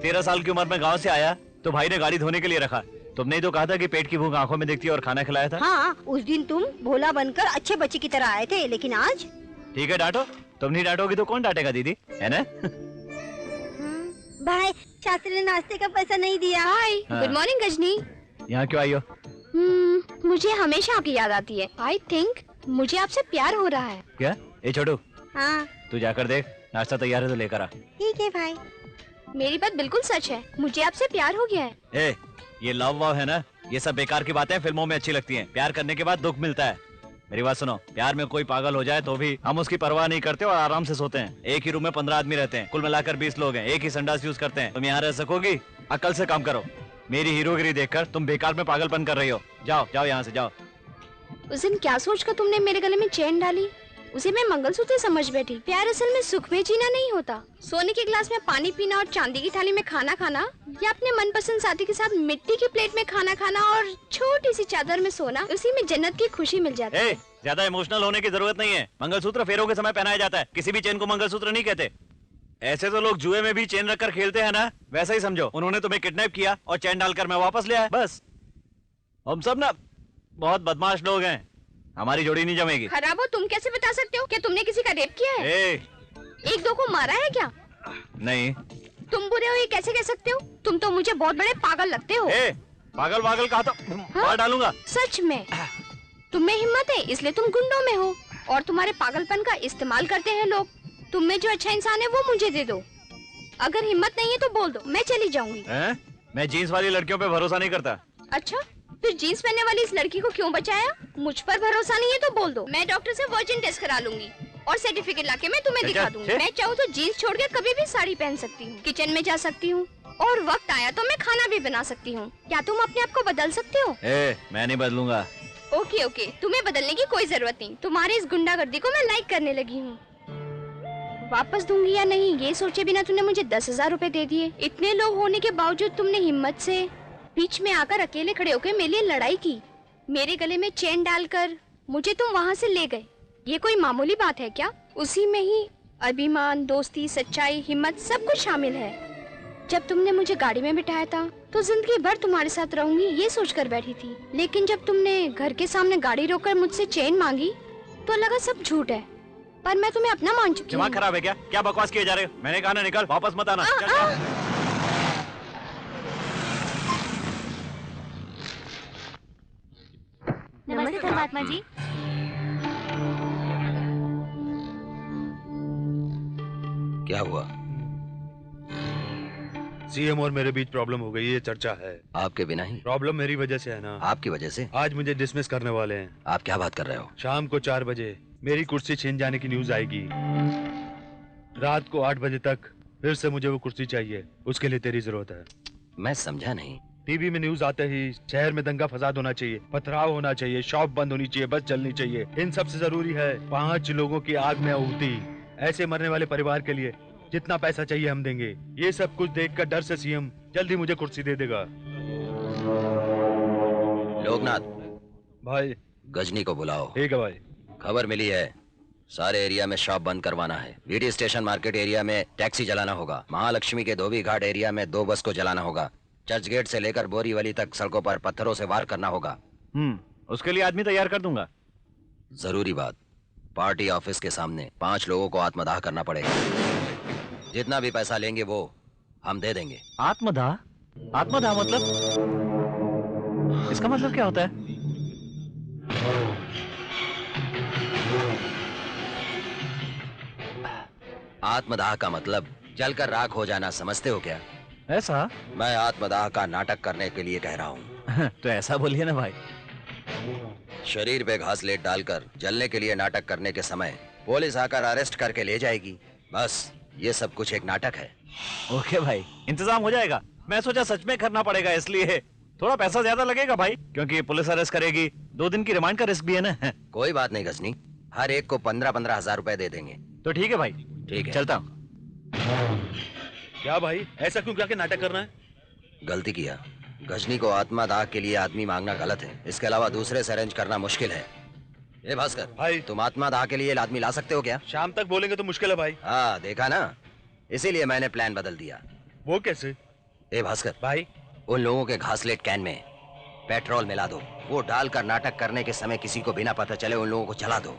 13 साल की उम्र में गांव से आया तो भाई ने गाड़ी धोने के लिए रखा। तुमने ही तो कहा था कि पेट की भूख आंखों में दिखती है और खाना खिलाया था। हाँ, उस दिन तुम भोला बनकर अच्छे बच्चे की तरह आए थे, लेकिन आज? ठीक है, डांटो। तुम नहीं डांटोगी तो कौन डांटेगा दीदी, है ना? भाई, शास्त्री ने नाश्ते का पैसा नहीं दिया। हाय, गुड मॉर्निंग गजनी। यहाँ क्यों आई हो? मुझे हमेशा आपकी याद आती है। आई थिंक मुझे आपसे प्यार हो रहा है। क्या? ए छोटू, हाँ, तू जाकर देख, नाश्ता तैयार है तो लेकर आ। ठीक है भाई। मेरी बात बिल्कुल सच है, मुझे आपसे प्यार हो गया है। ए, ये लव वव है ना, ये सब बेकार की बातें फिल्मों में अच्छी लगती हैं। प्यार करने के बाद दुख मिलता है। मेरी बात सुनो, प्यार में कोई पागल हो जाए तो भी हम उसकी परवाह नहीं करते और आराम से सोते हैं। एक ही रूम में 15 आदमी रहते हैं, कुल मिलाकर 20 लोग हैं, एक ही संडास यूज करते हैं। तुम यहाँ रह सकोगी? अकल से काम करो। मेरी हीरोगिरी देखकर तुम बेकार में पागलपन कर रही हो। जाओ जाओ यहाँ से जाओ। उस दिन क्या सोचकर तुमने मेरे गले में चेन डाली? उसे मैं मंगलसूत्र समझ बैठी। प्यार असल में सुख में जीना नहीं होता। सोने के गिलास में पानी पीना और चांदी की थाली में खाना खाना, या अपने मनपसंद साथी के साथ मिट्टी की प्लेट में खाना खाना और छोटी सी चादर में सोना, उसी में जन्नत की खुशी मिल जाती है। ज्यादा इमोशनल होने की जरूरत नहीं है। मंगलसूत्र फेरों के समय पहनाया जाता है, किसी भी चेन को मंगलसूत्र नहीं कहते। ऐसे तो लोग जुए में भी चेन रखकर खेलते हैं ना, वैसा ही समझो। उन्होंने तुम्हें किडनैप किया और चेन डालकर मैं वापस ले आया, बस। हम सब ना बहुत बदमाश लोग हैं, हमारी जोड़ी नहीं जमेगी। खराब हो, तुम कैसे बता सकते हो? क्या तुमने किसी का रेप किया है? एक दो को मारा है क्या? नहीं। तुम बुरे हो ये कैसे कह सकते हो? तुम तो मुझे बहुत बड़े पागल लगते हो। पागल पागल कहा तो मार डालूंगा। सच में तुम में हिम्मत है इसलिए तुम गुंडों में हो, और तुम्हारे पागलपन का इस्तेमाल करते हैं लोग। तुम में जो अच्छा इंसान है वो मुझे दे दो। अगर हिम्मत नहीं है तो बोल दो, मैं चली जाऊंगी। मैं जीन्स वाली लड़कियों पे भरोसा नहीं करता। अच्छा, फिर जीन्स पहनने वाली इस लड़की को क्यों बचाया? मुझ पर भरोसा नहीं है तो बोल दो, मैं डॉक्टर से वर्जिन टेस्ट करा लूंगी और सर्टिफिकेट लाके मैं तुम्हें दिखा दूंगी। मैं चाहूँ तो जीन्स छोड़ के कभी भी साड़ी पहन सकती हूँ, किचन में जा सकती हूँ, और वक्त आया तो मैं खाना भी बना सकती हूँ। क्या तुम अपने आप को बदल सकते हो? मैं नहीं बदलूंगा। ओके ओके, तुम्हें बदलने की कोई जरूरत नहीं। तुम्हारी इस गुंडागर्दी को मैं लाइक करने लगी हूँ। वापस दूंगी या नहीं ये सोचे बिना तुमने मुझे 10,000 रुपए दे दिए। इतने लोग होने के बावजूद तुमने हिम्मत से बीच में आकर अकेले खड़े होकर मेरे लिए लड़ाई की। मेरे गले में चेन डालकर मुझे तुम वहाँ से ले गए। ये कोई मामूली बात है क्या? उसी में ही अभिमान, दोस्ती, सच्चाई, हिम्मत सब कुछ शामिल है। जब तुमने मुझे गाड़ी में बिठाया था तो जिंदगी भर तुम्हारे साथ रहूंगी ये सोचकर बैठी थी, लेकिन जब तुमने घर के सामने गाड़ी रोककर मुझसे चेन मांगी तो लगा सब झूठ है, पर मैं तुम्हें अपना मान चुकी हूँ। दिमाग खराब है क्या? क्या बकवास किए जा रहे हो? मैंने कहा ना निकल, वापस मत आना। नमस्ते परमात्मा जी। क्या हुआ? सीएम और मेरे बीच प्रॉब्लम हो गई, ये चर्चा है। आपके बिना ही? प्रॉब्लम मेरी वजह से है ना। आपकी वजह से? आज मुझे डिसमिस करने वाले हैं। आप क्या बात कर रहे हो? शाम को 4 बजे मेरी कुर्सी छीन जाने की न्यूज आएगी। रात को 8 बजे तक फिर से मुझे वो कुर्सी चाहिए, उसके लिए तेरी जरूरत है। मैं समझा नहीं। टीवी में न्यूज आते ही शहर में दंगा फसाद होना चाहिए, पथराव होना चाहिए, शॉप बंद होनी चाहिए, बस चलनी चाहिए। इन सबसे जरूरी है 5 लोगों की आग में आहुति। ऐसे मरने वाले परिवार के लिए जितना पैसा चाहिए हम देंगे। ये सब कुछ देखकर डर से सीएम जल्दी मुझे कुर्सी दे देगा। लोकनाथ भाई, गजनी को बुलाओ। ठीक है भाई। खबर मिली है सारे एरिया में शॉप बंद करवाना है। बीटी स्टेशन मार्केट एरिया में टैक्सी जलाना होगा। महालक्ष्मी के धोबी घाट एरिया में 2 बस को जलाना होगा। चर्च गेट से लेकर बोरीवली तक सड़कों पर पत्थरों से वार करना होगा। उसके लिए आदमी तैयार कर दूंगा। जरूरी बात, पार्टी ऑफिस के सामने 5 लोगों को आत्मदाह करना पड़ेगा। जितना भी पैसा लेंगे वो हम दे देंगे। आत्मदाह? आत्मदाह मतलब? इसका मतलब क्या होता है? आत्मदाह का मतलब जलकर राख हो जाना, समझते हो क्या? ऐसा? मैं आत्मदाह का नाटक करने के लिए कह रहा हूँ। तो ऐसा बोलिए ना भाई। शरीर पे घासलेट डालकर जलने के लिए नाटक करने के समय पुलिस आकर अरेस्ट करके ले जाएगी। बस ये सब कुछ एक नाटक है। ओके भाई, इंतजाम हो जाएगा। मैं सोचा सच में करना पड़ेगा, इसलिए थोड़ा पैसा ज्यादा लगेगा भाई, क्योंकि पुलिस अरेस्ट करेगी। 2 दिन की रिमांड का रिस्क भी है ना। कोई बात नहीं गजनी, हर एक को 15-15 हजार रुपए दे देंगे। तो ठीक है भाई। ठीक है, चलता हूँ। क्या भाई, ऐसा क्यों क्या के नाटक करना है? गलती किया। गजनी को आत्मदाह के लिए आदमी मांगना गलत है। इसके अलावा दूसरे से अरेंज करना मुश्किल है। ए भास्कर भाई, तुम आत्मदाह के लिए आदमी ला सकते हो क्या? शाम तक बोलेंगे तो मुश्किल है भाई। हाँ देखा ना, इसीलिए मैंने प्लान बदल दिया। वो कैसे? ए भास्कर भाई, उन लोगों के घासलेट कैन में पेट्रोल मिला दो। वो डालकर नाटक करने के समय किसी को बिना पता चले उन लोगों को जला दो।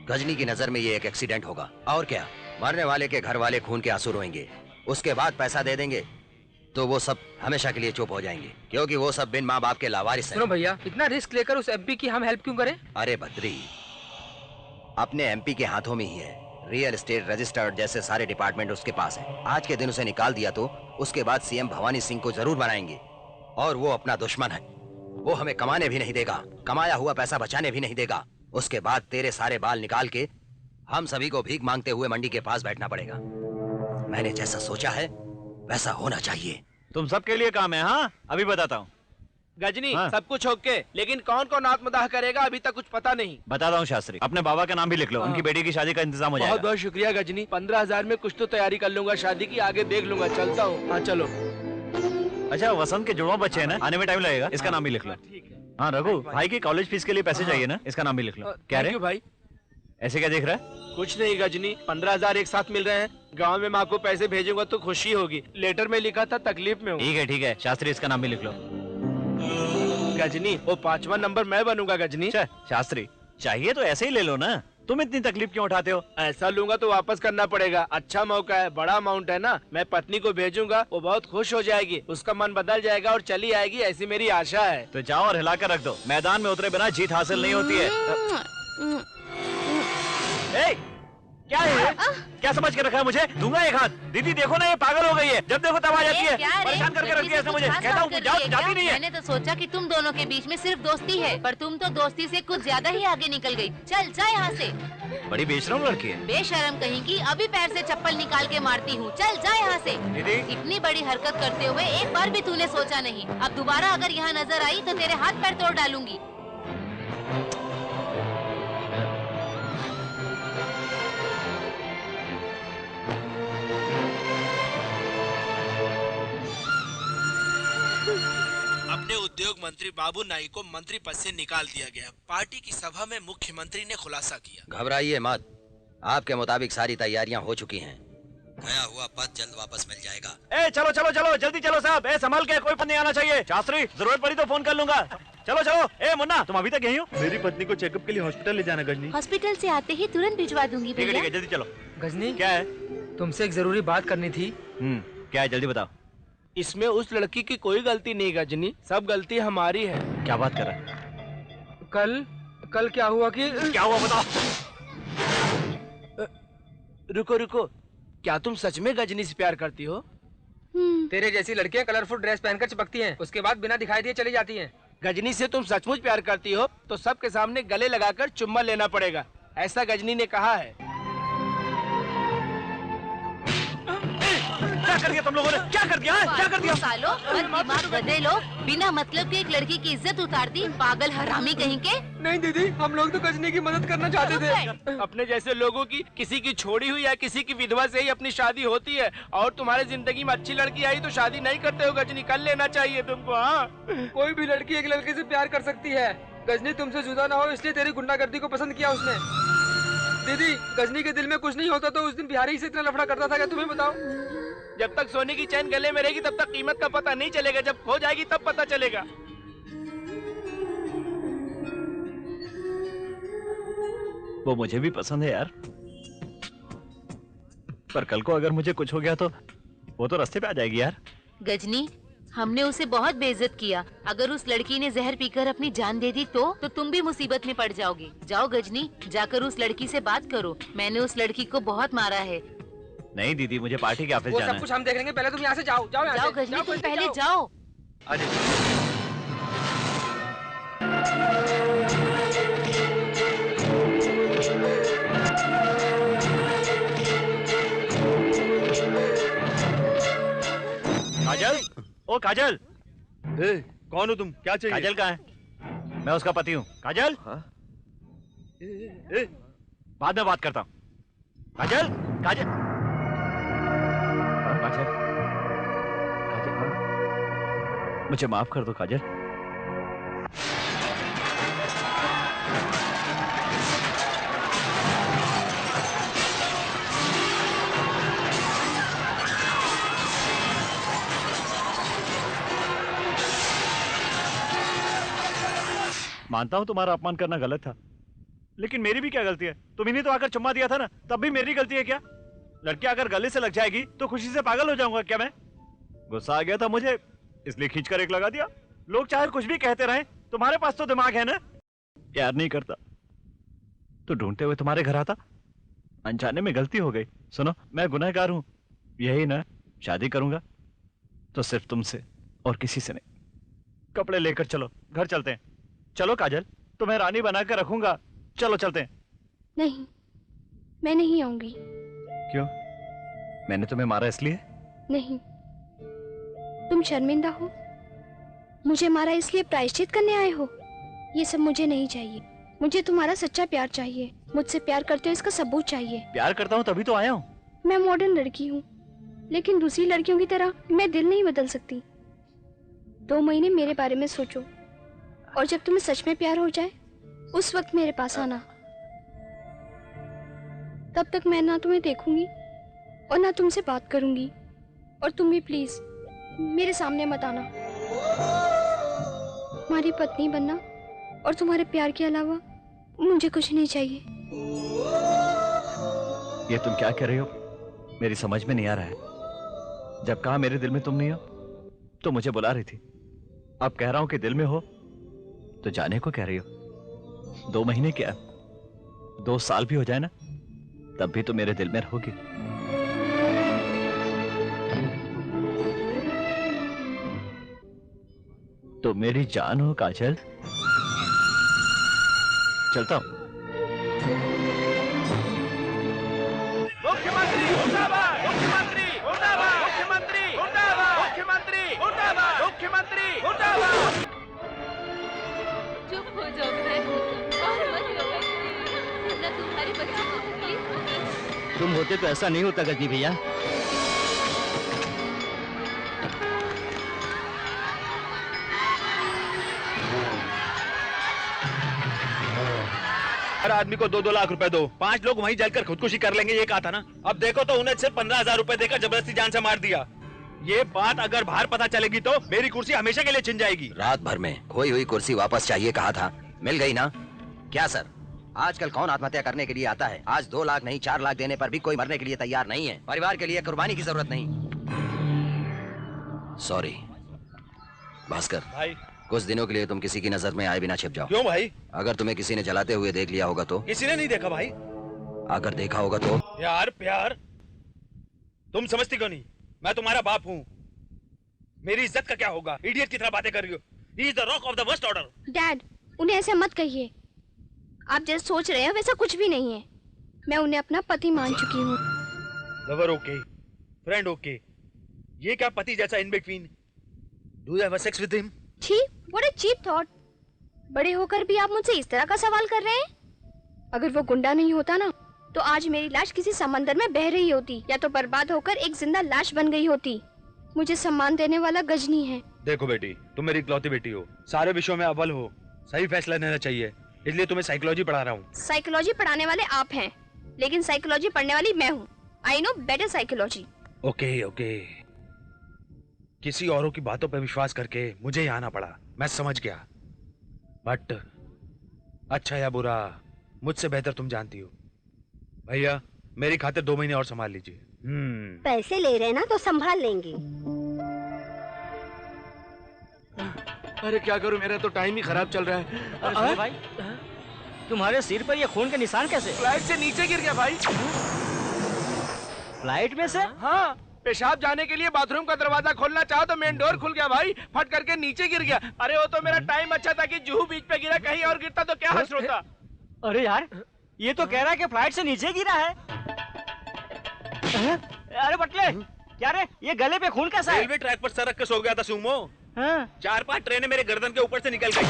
गजनी की नजर में ये एक एक्सीडेंट होगा। और क्या, मरने वाले के घर वाले खून के आंसू रोएंगे। उसके बाद पैसा दे देंगे तो वो सब हमेशा के लिए चुप हो जाएंगे, क्योंकि वो सब बिन माँ बाप के लावारिस हैं। सुनो भैया, इतना रिस्क लेकर उस एमपी की हम हेल्प क्यों करें? अरे बद्री, अपने एमपी के हाथों में ही है। रियल एस्टेट, रजिस्टर्ड जैसे सारे डिपार्टमेंट उसके पास है। आज के दिन उसे निकाल दिया तो उसके बाद सीएम भवानी सिंह को जरूर बनाएंगे, और वो अपना दुश्मन है। वो हमें कमाने भी नहीं देगा, कमाया हुआ पैसा बचाने भी नहीं देगा। उसके बाद तेरे सारे बाल निकाल के हम सभी को भीख मांगते हुए मंडी के पास बैठना पड़ेगा। मैंने जैसा सोचा है वैसा होना चाहिए। तुम सबके लिए काम है। हाँ, अभी बताता हूँ। गजनी, सब कुछ ओके, लेकिन कौन कौन आत्मदाह करेगा अभी तक कुछ पता नहीं। बताता हूँ शास्त्री, अपने बाबा का नाम भी लिख लो। उनकी बेटी की शादी का इंतजाम हो जाएगा। बहुत बहुत शुक्रिया गजनी। 15,000 में कुछ तो तैयारी कर लूंगा शादी की, आगे देख लूंगा। चलता हूँ। हाँ चलो। अच्छा, वसंत के जुड़वा बच्चे हैं ना, आने में टाइम लगेगा, इसका नाम भी लिख लो। हाँ रघु, भाई की कॉलेज फीस के लिए पैसे चाहिए ना, इसका नाम भी लिख लो। क्या रे भाई, ऐसे क्या देख रहा है? कुछ नहीं गजनी, 15,000 एक साथ मिल रहे हैं। गांव में मैं आपको पैसे भेजूंगा तो खुशी होगी। लेटर में लिखा था तकलीफ में हूँ। ठीक है शास्त्री, इसका नाम भी लिख लो। गजनी, वो 5वां नंबर मैं बनूंगा गजनी। शास्त्री, चाहिए तो ऐसे ही ले लो ना। तुम इतनी तकलीफ क्यों उठाते हो? ऐसा लूंगा तो वापस करना पड़ेगा। अच्छा मौका है, बड़ा अमाउंट है ना। मैं पत्नी को भेजूंगा, वो बहुत खुश हो जाएगी, उसका मन बदल जाएगा और चली आएगी, ऐसी मेरी आशा है। तो जाओ और हिला कर रख दो। मैदान में उतरे बिना जीत हासिल नहीं होती है। क्या है ये? क्या समझ के रखा है मुझे? दूंगा एक हाथ। दीदी देखो ना, ये पागल हो गई है, जब देखो तब आ जाती है, परेशान करके रखती है ऐसे मुझे। कहता हूँ जाती नहीं है। मैंने तो सोचा कि तुम दोनों के बीच में सिर्फ दोस्ती है, पर तुम तो दोस्ती से कुछ ज्यादा ही आगे निकल गई। चल जा यहाँ से। बड़ी बेशरम लड़की है। बेशरम कहीं की, अभी पैर से चप्पल निकाल के मारती हूँ। चल जा यहाँ से। दीदी इतनी बड़ी हरकत करते हुए एक बार भी तूने सोचा नहीं। अब दोबारा अगर यहाँ नजर आई तो तेरे हाथ पैर तोड़ डालूंगी। अपने उद्योग मंत्री बाबू नाई को मंत्री पद से निकाल दिया गया। पार्टी की सभा में मुख्यमंत्री ने खुलासा किया। घबराइए मत, आपके मुताबिक सारी तैयारियां हो चुकी हैं। गया हुआ पद जल्द वापस मिल जाएगा। ए चलो चलो चलो, जल्दी चलो साहब। ए संभल के, कोई पद नहीं आना चाहिए। शास्त्री जरूरत पड़ी तो फोन कर लूंगा। चलो चलो। ए मुन्ना, तुम अभी तक यहीं हो? मेरी पत्नी को चेकअप के लिए हॉस्पिटल ले जाना गजनी। हॉस्पिटल से आते ही तुरंत भिजवा दूंगी। ठीक है जल्दी चलो। गजनी क्या है? तुमसे एक जरूरी बात करनी थी। क्या है, जल्दी बताओ। इसमें उस लड़की की कोई गलती नहीं गजनी, सब गलती हमारी है। क्या बात कर रहा है? कल क्या हुआ कि क्या हुआ बताओ। रुको रुको, क्या तुम सच में गजनी से प्यार करती हो? तेरे जैसी लड़कियां कलरफुल ड्रेस पहनकर चिपकती हैं, उसके बाद बिना दिखाई दिए चली जाती हैं। गजनी से तुम सचमुच प्यार करती हो तो सबके सामने गले लगाकर चुम्मा लेना पड़ेगा, ऐसा गजनी ने कहा है। क्या कर दिया तुम लोगों ने? क्या कर दिया? क्या कर दिया? सालो, दिमाग गधे लोग, बिना मतलब के एक लड़की की इज्जत उतारती, पागल हरामी कहीं के। नहीं दीदी, हम लोग तो गजनी की मदद करना चाहते थे। अपने जैसे लोगों की किसी की छोड़ी हुई या किसी की विधवा से ही अपनी शादी होती है, और तुम्हारे जिंदगी में अच्छी लड़की आई तो शादी नहीं करते हो गजनी, कर लेना चाहिए तुमको। हाँ, कोई भी लड़की एक लड़के से प्यार कर सकती है। गजनी तुमसे जुदा ना हो इसलिए तेरी गुंडागर्दी को पसंद किया उसने। दीदी, गजनी के दिल में कुछ नहीं होता तो उस दिन बिहारी से इतना लफड़ा करता था क्या, तुम्हें बताओ? जब तक सोने की चैन गले में रहेगी तब तक कीमत का पता नहीं चलेगा, जब खो जाएगी तब पता चलेगा। वो मुझे भी पसंद है यार, पर कल को अगर मुझे कुछ हो गया तो वो तो रास्ते पे आ जाएगी यार। गजनी, हमने उसे बहुत बेइज्जत किया। अगर उस लड़की ने जहर पीकर अपनी जान दे दी तो तुम भी मुसीबत में पड़ जाओगे। जाओ गजनी, जाकर उस लड़की से बात करो। मैंने उस लड़की को बहुत मारा है। नहीं दीदी, मुझे पार्टी के ऑफिस जाना है। सब कुछ हम देख लेंगे, पहले तुम यहाँ से जाओ। जाओ गजनी, तुम पहले जाओ। काजल, ओ काजल। कौन हो तुम? क्या चाहिए? काजल कहाँ है? मैं उसका पति हूँ। काजल, बाद में बात करता हूँ। काजल, काजल, काजल, काजल, मुझे माफ कर दो काजल। मानता हूं तुम्हारा अपमान करना गलत था, लेकिन मेरी भी क्या गलती है? तुम्ही ने तो आकर चुम्मा दिया था ना, तब भी मेरी गलती है क्या? लड़की अगर गले से लग जाएगी तो खुशी से पागल हो जाऊंगा क्या मैं? गुस्सा आ गया था मुझे, इसलिए खींचकर एक लगा दिया। लोग चाहे कुछ भी कहते रहे, तुम्हारे पास तो दिमाग है ना। प्यार नहीं करता तो ढूंढते हुए तुम्हारे घर आता। अनजाने में गलती हो गई। सुनो, मैं गुनहगार हूं, यही ना, शादी करूंगा तो सिर्फ तुमसे और किसी से नहीं। कपड़े लेकर चलो, घर चलते हैं। चलो काजल, तुम्हें रानी बनाकर रखूंगा। चलो चलते हैं। नहीं, मैं नहीं आऊंगी। क्यों? मैंने तुम्हें मारा इसलिए? नहीं, तुम शर्मिंदा हो, मुझे मारा इसलिए प्रायश्चित करने आए हो? ये सब मुझे नहीं चाहिए। मुझे तुम्हारा सच्चा प्यार चाहिए। मुझसे प्यार करते हो इसका सबूत चाहिए। प्यार करता हूँ तभी तो आया हूँ। मैं मॉडर्न लड़की हूँ, लेकिन दूसरी लड़कियों की तरह मैं दिल नहीं बदल सकती। 2 महीने मेरे बारे में सोचो, और जब तुम्हें सच में प्यार हो जाए उस वक्त मेरे पास आना। तब तक मैं ना तुम्हें देखूंगी और ना तुमसे बात करूंगी। और तुम भी प्लीज मेरे सामने मत आना। तुम्हारी पत्नी बनना और तुम्हारे प्यार के अलावा मुझे कुछ नहीं चाहिए। ये तुम क्या कह रही हो? मेरी समझ में नहीं आ रहा है। जब कहा मेरे दिल में तुम नहीं हो तो मुझे बुला रही थी। अब कह रहा हूं कि दिल में हो तो जाने को कह रही हो। 2 महीने क्या 2 साल भी हो जाए ना, तब भी तो मेरे दिल में रहोगी। तो मेरी जान हो काजल। चलता हूं। मुख्यमंत्री मुर्दाबाद, मुख्यमंत्री मुर्दाबाद, मुख्यमंत्री मुर्दाबाद, मुख्यमंत्री मुर्दाबाद, मुख्यमंत्री मुर्दाबाद। चुप हो जाओ बहन और मत रोना तुम्हारी बच्ची को तकलीफ। तुम होते तो ऐसा नहीं होता गजनी भैया। हर आदमी को 2-2 लाख रुपए दो, 5 लोग वहीं जलकर खुदकुशी कर लेंगे, ये कहा था ना। अब देखो तो उन्हें सिर्फ 15,000 रुपए देकर जबरदस्ती जान से मार दिया। ये बात अगर बाहर पता चलेगी तो मेरी कुर्सी हमेशा के लिए छिन जाएगी। रात भर में खोई हुई कुर्सी वापस चाहिए कहा था, मिल गई ना? क्या सर, आजकल कौन आत्महत्या करने के लिए आता है? आज 2 लाख नहीं 4 लाख देने पर भी कोई मरने के लिए तैयार नहीं है। परिवार के लिए कुर्बानी की जरूरत नहीं। सॉरी भास्कर भाई, कुछ दिनों के लिए तुम किसी की नजर में आए बिना छिप जाओ। क्यों भाई? अगर तुम्हें किसी ने जलाते हुए देख लिया होगा तो? किसी ने नहीं देखा भाई। अगर देखा होगा तो? यार प्यार तुम समझती क्यों नहीं? मैं तुम्हारा बाप हूँ, मेरी इज्जत का क्या होगा? इडियट की तरह बातें कर रही हो। He is the rock of the worst order। Dad, उन्हें ऐसे मत कहिए। आप जैसे सोच रहे हैं वैसा कुछ भी नहीं है। मैं उन्हें अपना पति मान चुकी हूँ। लवर ओके, फ्रेंड ओके, ये क्या पति जैसा in between? Do you have sex with him? छी, व्हाट अ चीप थॉट। बड़े होकर भी आप मुझसे इस तरह का सवाल कर रहे हैं। अगर वो गुंडा नहीं होता ना तो आज मेरी लाश किसी समंदर में बह रही होती या तो बर्बाद होकर एक जिंदा लाश बन गई होती। मुझे सम्मान देने वाला गजनी है। देखो बेटी, तुम मेरी इकलौती बेटी हो, सारे विषयों में अव्वल हो, सही फैसला लेना चाहिए, इसलिए तुम्हें साइकोलॉजी पढ़ा रहा हूँ। साइकोलॉजी पढ़ाने वाले आप हैं, लेकिन साइकोलॉजी पढ़ने वाली मैं हूँ। I know better psychology. Okay okay, किसी औरों की बातों पर विश्वास करके मुझे यहाँ आना पड़ा, मैं समझ गया। बट अच्छा या बुरा मुझसे बेहतर तुम जानती हो। भैया मेरी खातिर 2 महीने और संभाल लीजिए। पैसे ले रहे ना तो संभाल लेंगे। अरे क्या करूं, मेरा तो टाइम ही खराब चल रहा है। अरे भाई, तुम्हारे सिर पर ये खून के निशान कैसे? फ्लाइट से नीचे गिर गया भाई। फ्लाइट में से? हाँ, पेशाब जाने के लिए बाथरूम का दरवाजा खोलना चाहो तो मेन डोर खुल गया भाई, फट करके नीचे गिर गया। अरे वो तो मेरा टाइम अच्छा था कि जुहू बीच पे गिरा, कहीं और गिरता तो क्या हश्र होता। अरे यार, ये तो कह रहा है कि फ्लाइट से नीचे गिरा है। अरे बटले, क्या रे, ये गले पे खून कैसा है? रेलवे ट्रैक पर सरक के सो गया था सुमो। 4-5 ट्रेनें मेरे गर्दन के ऊपर से निकल गई।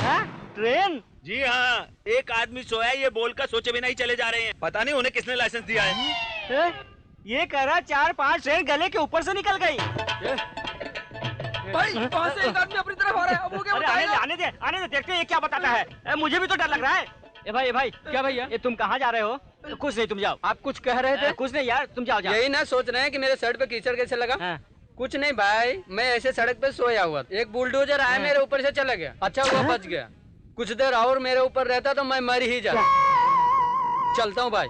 ट्रेन? जी हाँ, एक आदमी सोया ये बोलकर सोचे बिना ही चले जा रहे हैं। पता नहीं उन्हें किसने लाइसेंस दिया है। ये कह रहा 4-5 ट्रेन गले के ऊपर से निकल गई। भाई वहाँ से एक आदमी अपनी तरफ आ रहा है, अब वो क्या बताएगा? आने दे, देखते हैं ये क्या बताता है। मुझे भी तो डर लग रहा है। ए भाई क्या भैया? ये तुम कहाँ जा रहे हो? कुछ नहीं, तुम जाओ। आप कुछ कह रहे थे? कुछ नहीं यार, तुम जाओ। यही ना सोच रहे हैं कि मेरे शर्ट पे कीचड़ कैसे लगा? कुछ नहीं भाई, मैं ऐसे सड़क पे सोया हुआ था, एक बुलडोजर आया मेरे ऊपर से चला गया। अच्छा हुआ बच गया, कुछ देर और मेरे ऊपर रहता तो मैं मर ही जाता। चलता हूँ भाई।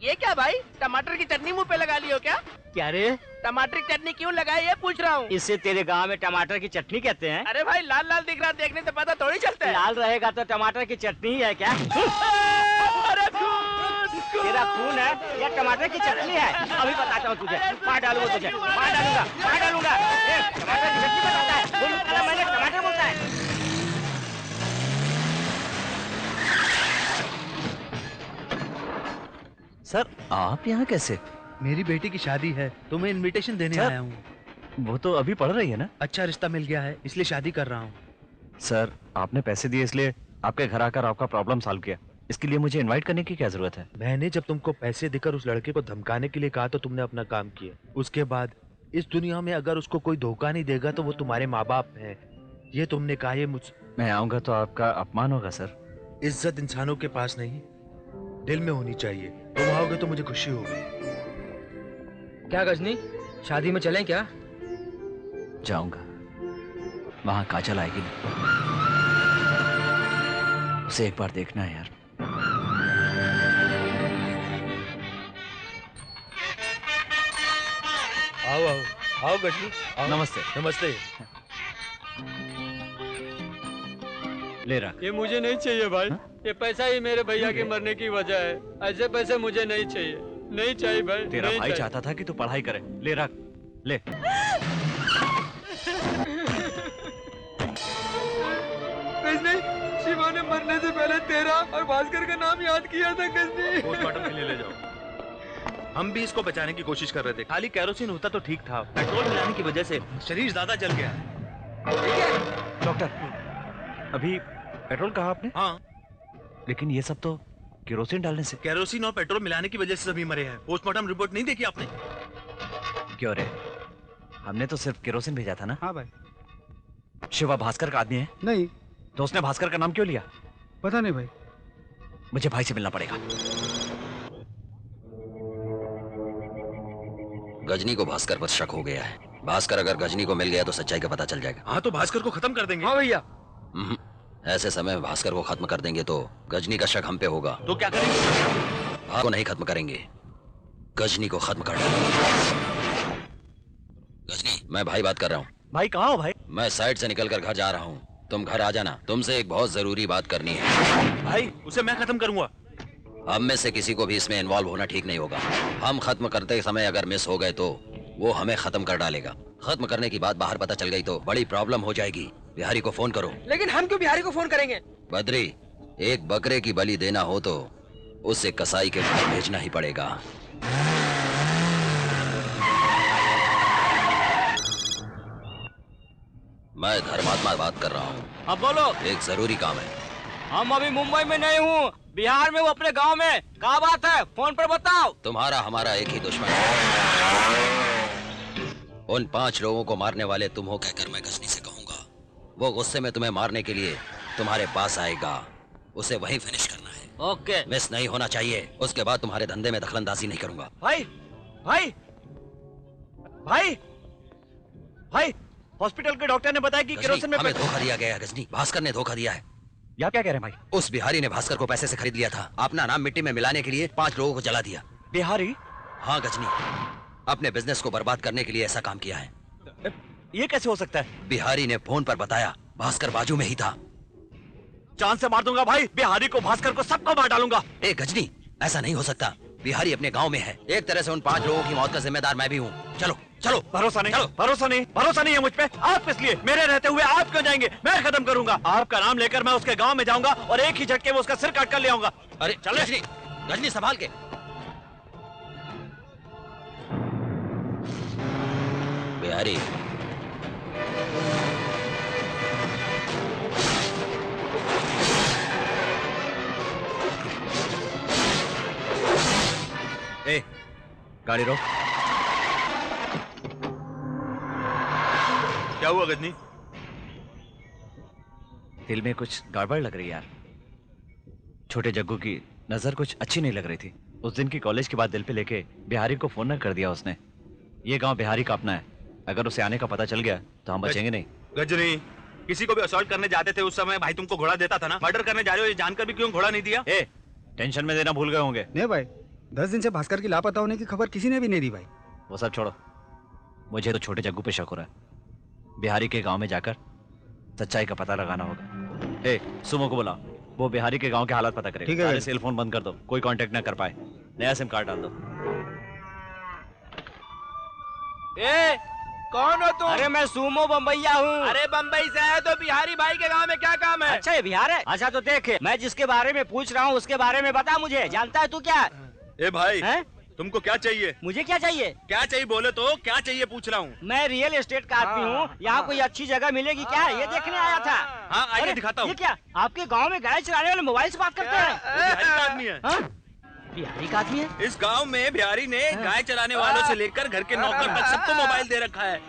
ये क्या भाई, टमाटर की चटनी मुंह पे लगा ली हो क्या? क्या रे? टमाटर की चटनी क्यों लगाई ये पूछ रहा हूँ। इससे तेरे गांव में टमाटर की चटनी कहते हैं? अरे भाई लाल लाल दिख रहा, देखने से पता थोड़ी चलता है। लाल रहेगा तो टमाटर की चटनी ही है क्या? अरे तेरा खून है या टमाटर की चटनी है? अभी बताता हूँ तुझे, मार डालूंगा तुझे, मार डालूंगा। टमाटर की चटनी बताता है, मैंने टमाटर बोलता है। सर आप यहाँ कैसे? मेरी बेटी की शादी है, तुम्हें इनविटेशन देने आया हूँ। वो तो अभी पढ़ रही है ना? अच्छा रिश्ता मिल गया है, इसलिए शादी कर रहा हूँ। सर आपने पैसे दिए इसलिए आपके घर आकर आपका प्रॉब्लम सॉल्व किया, इसके लिए मुझे इनवाइट करने की क्या जरूरत है? मैंने जब तुमको पैसे देकर उस लड़के को धमकाने के लिए कहा तो तुमने अपना काम किया। उसके बाद इस दुनिया में अगर उसको कोई धोखा नहीं देगा तो वो तुम्हारे माँ बाप हैं, ये तुमने कहा। ये मुझ मैं आऊंगा तो आपका अपमान होगा सर। इज्जत इंसानों के पास नहीं, दिल में होनी चाहिए। तुम आओगे तो मुझे खुशी होगी। क्या गजनी, शादी में चलें क्या? जाऊंगा, वहां काजल आएगी ना, उसे एक बार देखना है यार। आओ आओ आओ गजनी, आओ। नमस्ते। नमस्ते। ले रख। ये मुझे नहीं चाहिए भाई। ये पैसा ही मेरे भैया के मरने की वजह है। ऐसे पैसे मुझे नहीं चाहिए, नहीं चाहिए भाई। तेरा नहीं भाई चाहिए। चाहता था कि तू पढ़ाई करे। ले रख, ले। गजनी, शिवा ने मरने से पहले तेरा और भास्कर का नाम याद किया था गजनी। पोस्टमार्टम के लिए ले जाओ। हम भी इसको बचाने की कोशिश कर रहे थे। खाली कैरोसिन होता तो ठीक था, पेट्रोल मिलाने की वजह से शरीर ज्यादा जल गया है। डॉक्टर, अभी पेट्रोल कहा आपने? हाँ, लेकिन ये सब तो केरोसिन डालने से। कैरोसिन और पेट्रोल मिलाने की वजह से सभी मरे हैं। पोस्टमार्टम रिपोर्ट नहीं देखी आपने? क्यों रे, हमने तो सिर्फ केरोसिन भेजा था ना। हाँ भाई। शिवा भास्कर का आदमी है? नहीं। तो उसने भास्कर का नाम क्यों लिया? पता नहीं भाई। मुझे भाई से मिलना पड़ेगा। गजनी को भास्कर पर शक हो गया है। भास्कर अगर गजनी को मिल गया तो सच्चाई का पता चल जाएगा। हाँ, तो भास्कर को खत्म कर देंगे। हाँ भैया। ऐसे समय में भास्कर को खत्म कर देंगे तो गजनी का शक हम पे होगा। तो क्या करेंगे? भास्कर को नहीं खत्म करेंगे, गजनी को खत्म कर डालेंगे। गजनी, मैं भाई बात कर रहा हूँ। भाई कहाँ हो भाई? मैं साइड से निकलकर घर जा रहा हूँ, तुम घर आ जाना। तुमसे एक बहुत जरूरी बात करनी है। भाई, उसे मैं खत्म करूंगा। हम में से किसी को भी इसमें इन्वॉल्व होना ठीक नहीं होगा। हम खत्म करते समय अगर मिस हो गए तो वो हमें खत्म कर डालेगा। खत्म करने की बात बाहर पता चल गई तो बड़ी प्रॉब्लम हो जाएगी। बिहारी को फोन करो। लेकिन हम क्यों बिहारी को फोन करेंगे? बद्री, एक बकरे की बलि देना हो तो उसे कसाई के घर भेजना ही पड़ेगा। मैं धर्मात्मा बात कर रहा हूँ। अब बोलो। एक जरूरी काम है। हम अभी मुंबई में नहीं हूँ, बिहार में हूँ, अपने गांव में। क्या बात है, फोन पर बताओ। तुम्हारा हमारा एक ही दुश्मन है। उन 5 लोगों को मारने वाले तुम हो कहकर मैं गजनी से कहूंगा। वो गुस्से में तुम्हें मारने के लिए तुम्हारे पास आएगा। उसे वहीं फिनिश करना है। ओके। मिस नहीं होना चाहिए। उसके बाद तुम्हारे धंधे में दखलंदाजी नहीं करूंगा। भाई, भाई, भाई, भाई, हॉस्पिटल के डॉक्टर ने बताया कि केरोसिन में हमें धोखा दिया गया है गजनी। भास्कर ने धोखा दिया है। या क्या कह रहे हैं भाई? उस बिहारी ने भास्कर को पैसे से खरीद लिया था। अपना नाम मिट्टी में मिलाने के लिए 5 लोगों को जला दिया। बिहारी? हाँ गजनी, अपने बिजनेस को बर्बाद करने के लिए ऐसा काम किया है। ये कैसे हो सकता है? बिहारी ने फोन पर बताया, भास्कर बाजू में ही था। जान से मार दूंगा भाई, बिहारी को, भास्कर को, सबको मार डालूंगा। ए गजनी, ऐसा नहीं हो सकता। बिहारी अपने गांव में है। एक तरह से उन 5 लोगों की मौत का जिम्मेदार मैं भी हूँ। चलो चलो। भरोसा नहीं, भरोसा नहीं, भरोसा नहीं है मुझ पे। आप किस लिए? मेरे रहते हुए आप क्यों जाएंगे? मैं खत्म करूंगा। आपका नाम लेकर मैं उसके गांव में जाऊंगा और एक ही झटके में उसका सिर काट कर ले आऊंगा। अरे चल गजनी, गजनी संभाल के। बिहारी, ए, गाड़ी रोक। क्या हुआ गजनी? दिल में कुछ गड़बड़ लग रही है यार। छोटे जग्गू की नजर कुछ अच्छी नहीं लग रही थी। उस दिन की कॉलेज की बात दिल पे लेके बिहारी को फोन न कर दिया उसने। ये गांव बिहारी का अपना है, अगर उसे आने का पता चल गया तो हम बचेंगे नहीं। गजनी, किसी को भी असॉल्ट करने जाते थे उस समय भाई तुमको घोड़ा देता था ना। मर्डर करने जा रहे हो ये जानकर भी क्यों घोड़ा नहीं दिया? ए, टेंशन में देना भूल गए होंगे। नहीं भाई, 10 दिन से भास्कर की लापता होने की खबर किसी ने भी नहीं दी भाई। वो सब छोड़ो, मुझे तो छोटे जग्गू पे शक हो रहा है। बिहारी के गांव में जाकर सच्चाई का पता लगाना होगा। ए, सुमो को बुलाओ, वो बिहारी के गांव के हालात पता करे। ठीक है। सारे सेल फोन बंद कर दो, कोई कांटेक्ट ना कर पाए। नया सिम कार्ड डाल दो। ए, कौन हो तुम? अरे मैं सुमो बम्बैया हूँ। अरे बम्बई से आए तो बिहारी भाई के गांव में क्या काम है? अच्छा ये बिहार है? अच्छा तो देख, मैं जिसके बारे में पूछ रहा हूँ उसके बारे में बता मुझे। जानता है तू क्या? ए भाई, है? तुमको क्या चाहिए? मुझे क्या चाहिए? क्या चाहिए बोले तो, क्या चाहिए पूछ रहा हूँ। मैं रियल एस्टेट का आदमी हूँ। यहाँ कोई अच्छी जगह मिलेगी क्या, ये देखने आया था। हाँ, आइए अरे, दिखाता हूँ। ये क्या, आपके गांव में गाय चराने वाले मोबाइल से बात करते हैं? बिहारी का आदमी है। हाँ? बिहारी का आदमी है? इस गांव में बिहारी ने गाय चराने वालों से लेकर घर के नौकर तक सबको मोबाइल दे रखा है।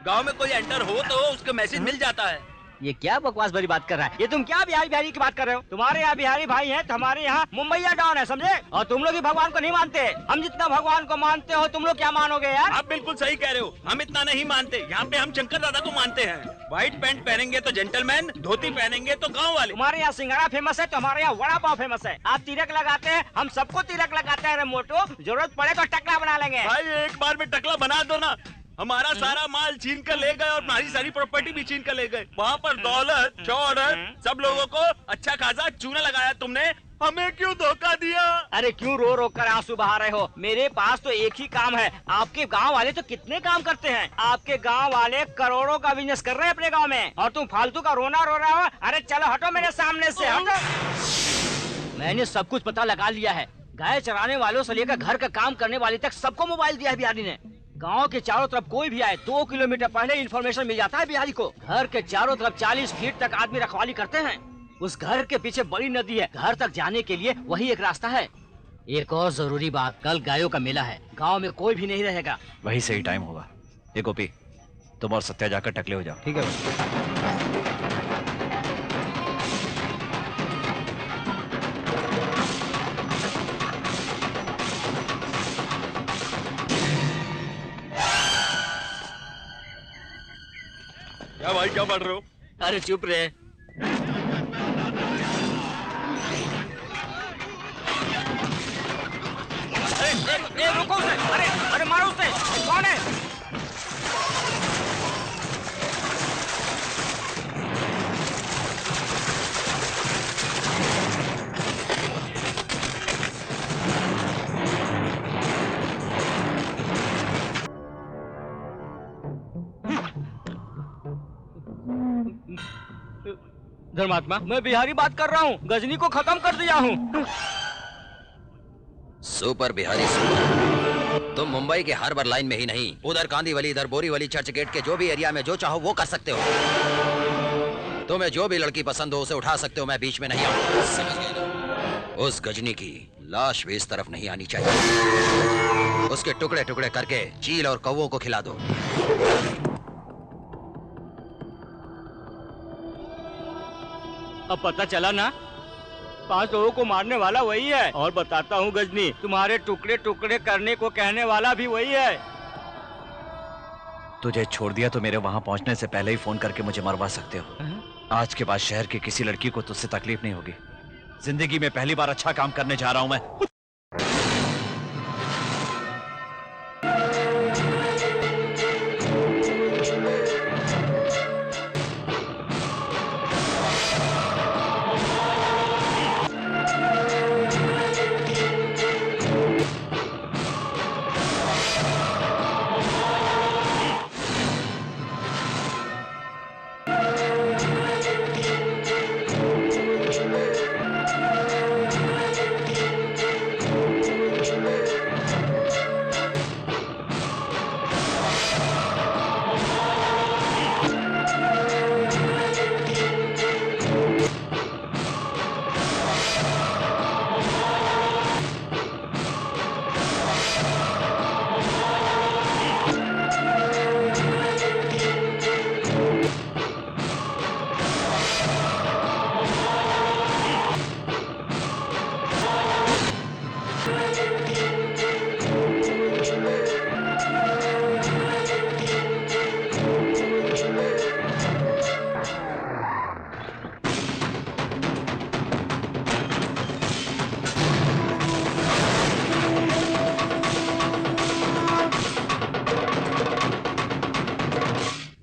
गांव में कोई एंटर हो तो उसको मैसेज मिल जाता है। ये क्या बकवास भरी बात कर रहा है? ये तुम क्या बिहारी बिहारी की बात कर रहे हो? तुम्हारे यहाँ बिहारी भाई हैं तो हमारे यहाँ मुंबईया डॉन है, समझे? और तुम लोग ही भगवान को नहीं मानते। हम जितना भगवान को मानते हो तुम लोग क्या मानोगे यार? आप बिल्कुल सही कह रहे हो, हम इतना नहीं मानते। यहाँ पे हम शंकर दादा को मानते हैं। व्हाइट पैंट पहनेंगे तो जेंटलमैन, धोती पहनेंगे तो गाँव वाले। तुम्हारे यहाँ सिंघाड़ा फेमस है तो हमारे यहाँ वड़ा पाव फेमस है। आप तिलक लगाते हैं, हम सबको तिलक लगाते हैं। मोटो जरूरत पड़े तो टकला बना लेंगे। भाई एक बार में टकला बना दो ना। हमारा सारा माल छीन कर ले गए और हमारी सारी प्रॉपर्टी भी छीन कर ले गए। वहाँ पर दौलत शौहरत सब लोगों को अच्छा खासा चूना लगाया तुमने, हमें क्यों धोखा दिया? अरे क्यों रो रो कर आंसू बहा रहे हो? मेरे पास तो एक ही काम है। आपके गांव वाले तो कितने काम करते हैं। आपके गांव वाले करोड़ों का बिजनेस कर रहे हैं अपने गांव में, और तुम फालतू का रोना रो रहे हो। अरे चलो हटो मेरे सामने से, हटो। मैंने सब कुछ पता लगा लिया है। गाय चराने वालों से लेकर घर का काम करने वाले तक सबको मोबाइल दिया है बिहारी ने। गांव के चारों तरफ कोई भी आए 2 किलोमीटर पहले इन्फॉर्मेशन मिल जाता है बिहारी को। घर के चारों तरफ 40 फीट तक आदमी रखवाली करते हैं। उस घर के पीछे बड़ी नदी है, घर तक जाने के लिए वही एक रास्ता है। एक और जरूरी बात, कल गायों का मेला है, गांव में कोई भी नहीं रहेगा। वही सही टाइम होगा। ये गोपी, तुम और सत्या जाकर टकले हो जाओ। ठीक है। क्या भाई क्या पढ़ रहे हो? अरे चुप रहे। अरे रुको उसे। अरे मारो उसे। कौन है? धर्मात्मा, मैं बिहारी बात कर रहा हूँ। गजनी को खत्म कर दिया हूँ। Super Bihari super. तुम मुंबई के हार्बर लाइन में ही नहीं, उधर कांदीवली, इधर बोरीवली, चर्च गेट के जो भी एरिया में जो चाहो वो कर सकते हो। तुम्हें जो भी लड़की पसंद हो उसे उठा सकते हो, मैं बीच में नहीं आऊंगा, समझ गए ना? उस गजनी की लाश भी इस तरफ नहीं आनी चाहिए। उसके टुकड़े टुकड़े करके चील और कौवों को खिला दो। अब पता चला ना, 5 लोगों को मारने वाला वही है। और बताता हूँ गजनी, तुम्हारे टुकड़े टुकड़े करने को कहने वाला भी वही है। तुझे छोड़ दिया तो मेरे वहां पहुंचने से पहले ही फोन करके मुझे मरवा सकते हो। आज के बाद शहर की किसी लड़की को तुझसे तकलीफ नहीं होगी। जिंदगी में पहली बार अच्छा काम करने जा रहा हूं मैं।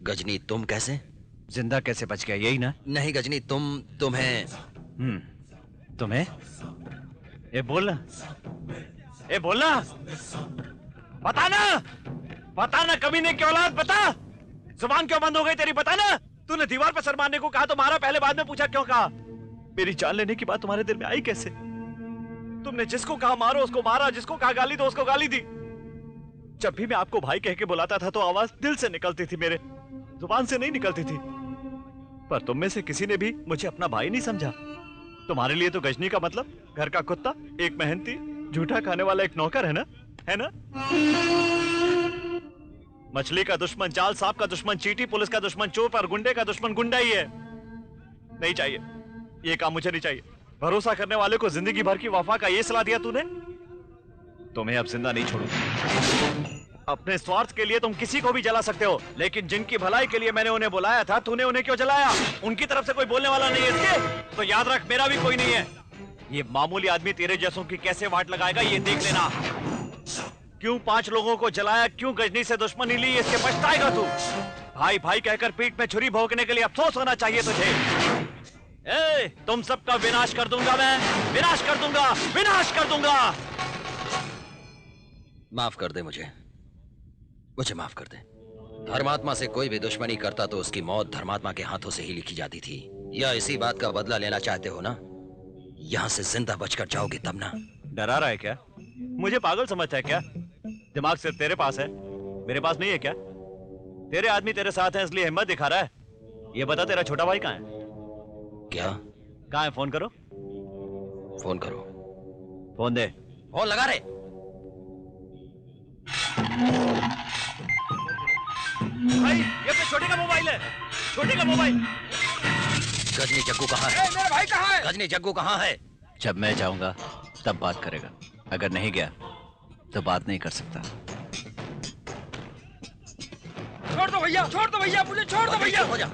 गजनी तुम कैसे जिंदा कैसे बच गया? यही ना? नहीं गजनी, तुम्हें तुम्हें? ए बोलना, ए बोलना, बता ना कमीने की औलाद, बता। जुबान क्यों बंद हो गई तेरी? बता ना। तूने दीवार पर सर मारने को कहा तो मारा, पहले बाद में पूछा क्यों कहा? मेरी जान लेने की बात तुम्हारे दिल में आई कैसे? तुमने जिसको कहा मारो उसको मारा, जिसको कहा गाली दो उसको गाली दी। जब भी मैं आपको भाई कह के बुलाता था तो आवाज दिल से निकलती थी, मेरे जुबान से नहीं निकलती थी। पर तुम में से किसी ने भी मुझे अपना भाई नहीं समझा। तुम्हारे लिए तो गजनी का मतलब घर का कुत्ता, एक मेहनती झूठा खाने वाला एक नौकर है ना? है ना? मछली का दुश्मन जाल, सांप का दुश्मन चींटी, पुलिस का दुश्मन चोर और गुंडे का दुश्मन गुंडा ही है। नहीं चाहिए, ये काम मुझे नहीं चाहिए। भरोसा करने वाले को जिंदगी भर की वफा का ये सलाह दिया तूने? तुम्हें अब जिंदा नहीं छोड़ूंगा। अपने स्वार्थ के लिए तुम किसी को भी जला सकते हो, लेकिन जिनकी भलाई के लिए मैंने उन्हें बुलाया था, तूने उन्हें क्यों जलाया? उनकी तरफ से कोई बोलने वाला नहीं है इसके? तो याद रख, मेरा भी कोई नहीं है। ये मामूली आदमी तेरे जैसों की कैसे वाट लगाएगा ये देख लेना। क्यों 5 लोगों को जलाया, क्यों गजनी से दुश्मनी ली, इसके पछताएगा तू। भाई भाई कहकर पीठ में छुरी भोंकने के लिए अफसोस होना चाहिए तुझे। ए, तुम सबका विनाश कर दूंगा मैं, विनाश कर दूंगा, विनाश कर दूंगा। माफ कर दे मुझे माफ कर दे। धर्मात्मा से कोई भी दुश्मनी करता तो उसकी मौत धर्मात्मा के हाथों से ही लिखी जाती थी। या इसी बात का बदला लेना चाहते हो ना? यहाँ से जिंदा बचकर जाओगे तब ना। डरा रहा है क्या? मुझे पागल समझता है क्या? दिमाग सिर्फ तेरे पास है, मेरे पास नहीं है क्या? तेरे आदमी तेरे साथ हैं इसलिए हिम्मत दिखा रहा है। ये बता, तेरा छोटा भाई कहाँ है? क्या? कहाँ है? फोन करो, फोन करो। फोन दे। फोन लगा रे। भाई ये अपने छोटे का मोबाइल है, छोटे का मोबाइल। गजनी जग्गू कहाँ है? मेरा भाई कहाँ है? गजनी जग्गू कहाँ है? जब मैं जाऊंगा तब बात करेगा, अगर नहीं गया तो बात नहीं कर सकता। छोड़ दो भैया, छोड़ दो भैया, मुझे छोड़ दो भैया। हो जा।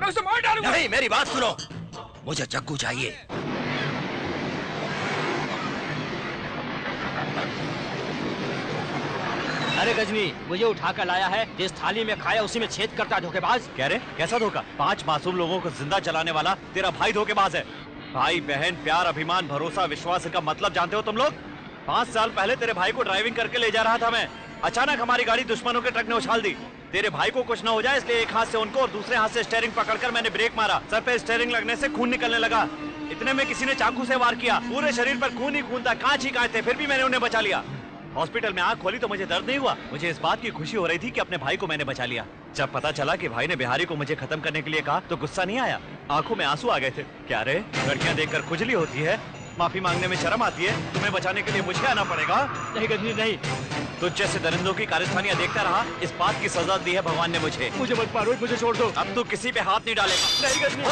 मैं उसे मार डालूंगा। नहीं, मेरी बात सुनो, मुझे जग्गू चाहिए। अरे गजनी, मुझे उठा कर लाया है, जिस थाली में खाया उसी में छेद करता है धोखेबाज। कह रहे कैसा धोखा? 5 मासूम लोगों को जिंदा जलाने वाला तेरा भाई धोखेबाज है। भाई बहन प्यार अभिमान भरोसा विश्वास का मतलब जानते हो तुम लोग? 5 साल पहले तेरे भाई को ड्राइविंग करके ले जा रहा था मैं, अचानक हमारी गाड़ी दुश्मनों के ट्रक ने उछाल दी। तेरे भाई को कुछ न हो जाए इसलिए एक हाथ से उनको और दूसरे हाथ से स्टीयरिंग पकड़कर मैंने ब्रेक मारा। सर पे स्टीयरिंग लगने से खून निकलने लगा। इतने में किसी ने चाकू से वार किया, पूरे शरीर पर खून ही खून था, कांच ही कांच थे, फिर भी मैंने उन्हें बचा लिया। हॉस्पिटल में आंख खोली तो मुझे दर्द नहीं हुआ, मुझे इस बात की खुशी हो रही थी कि अपने भाई को मैंने बचा लिया। जब पता चला कि भाई ने बिहारी को मुझे खत्म करने के लिए कहा तो गुस्सा नहीं आया, आंखों में आंसू आ गए थे। क्या रे, लड़कियां देखकर खुजली होती है, माफी मांगने में शर्म आती है, तुम्हें बचाने के लिए मुझे आना पड़ेगा? नहीं गजनी नहीं, तुझ जैसे दरिंदों की कारस्तानियां देखता रहा, इस बात की सजा दी है भगवान ने मुझे। मुझे मत मारो, मुझे छोड़ दो। अब तू किसी पे हाथ नहीं डालेगा। नहीं गजनी।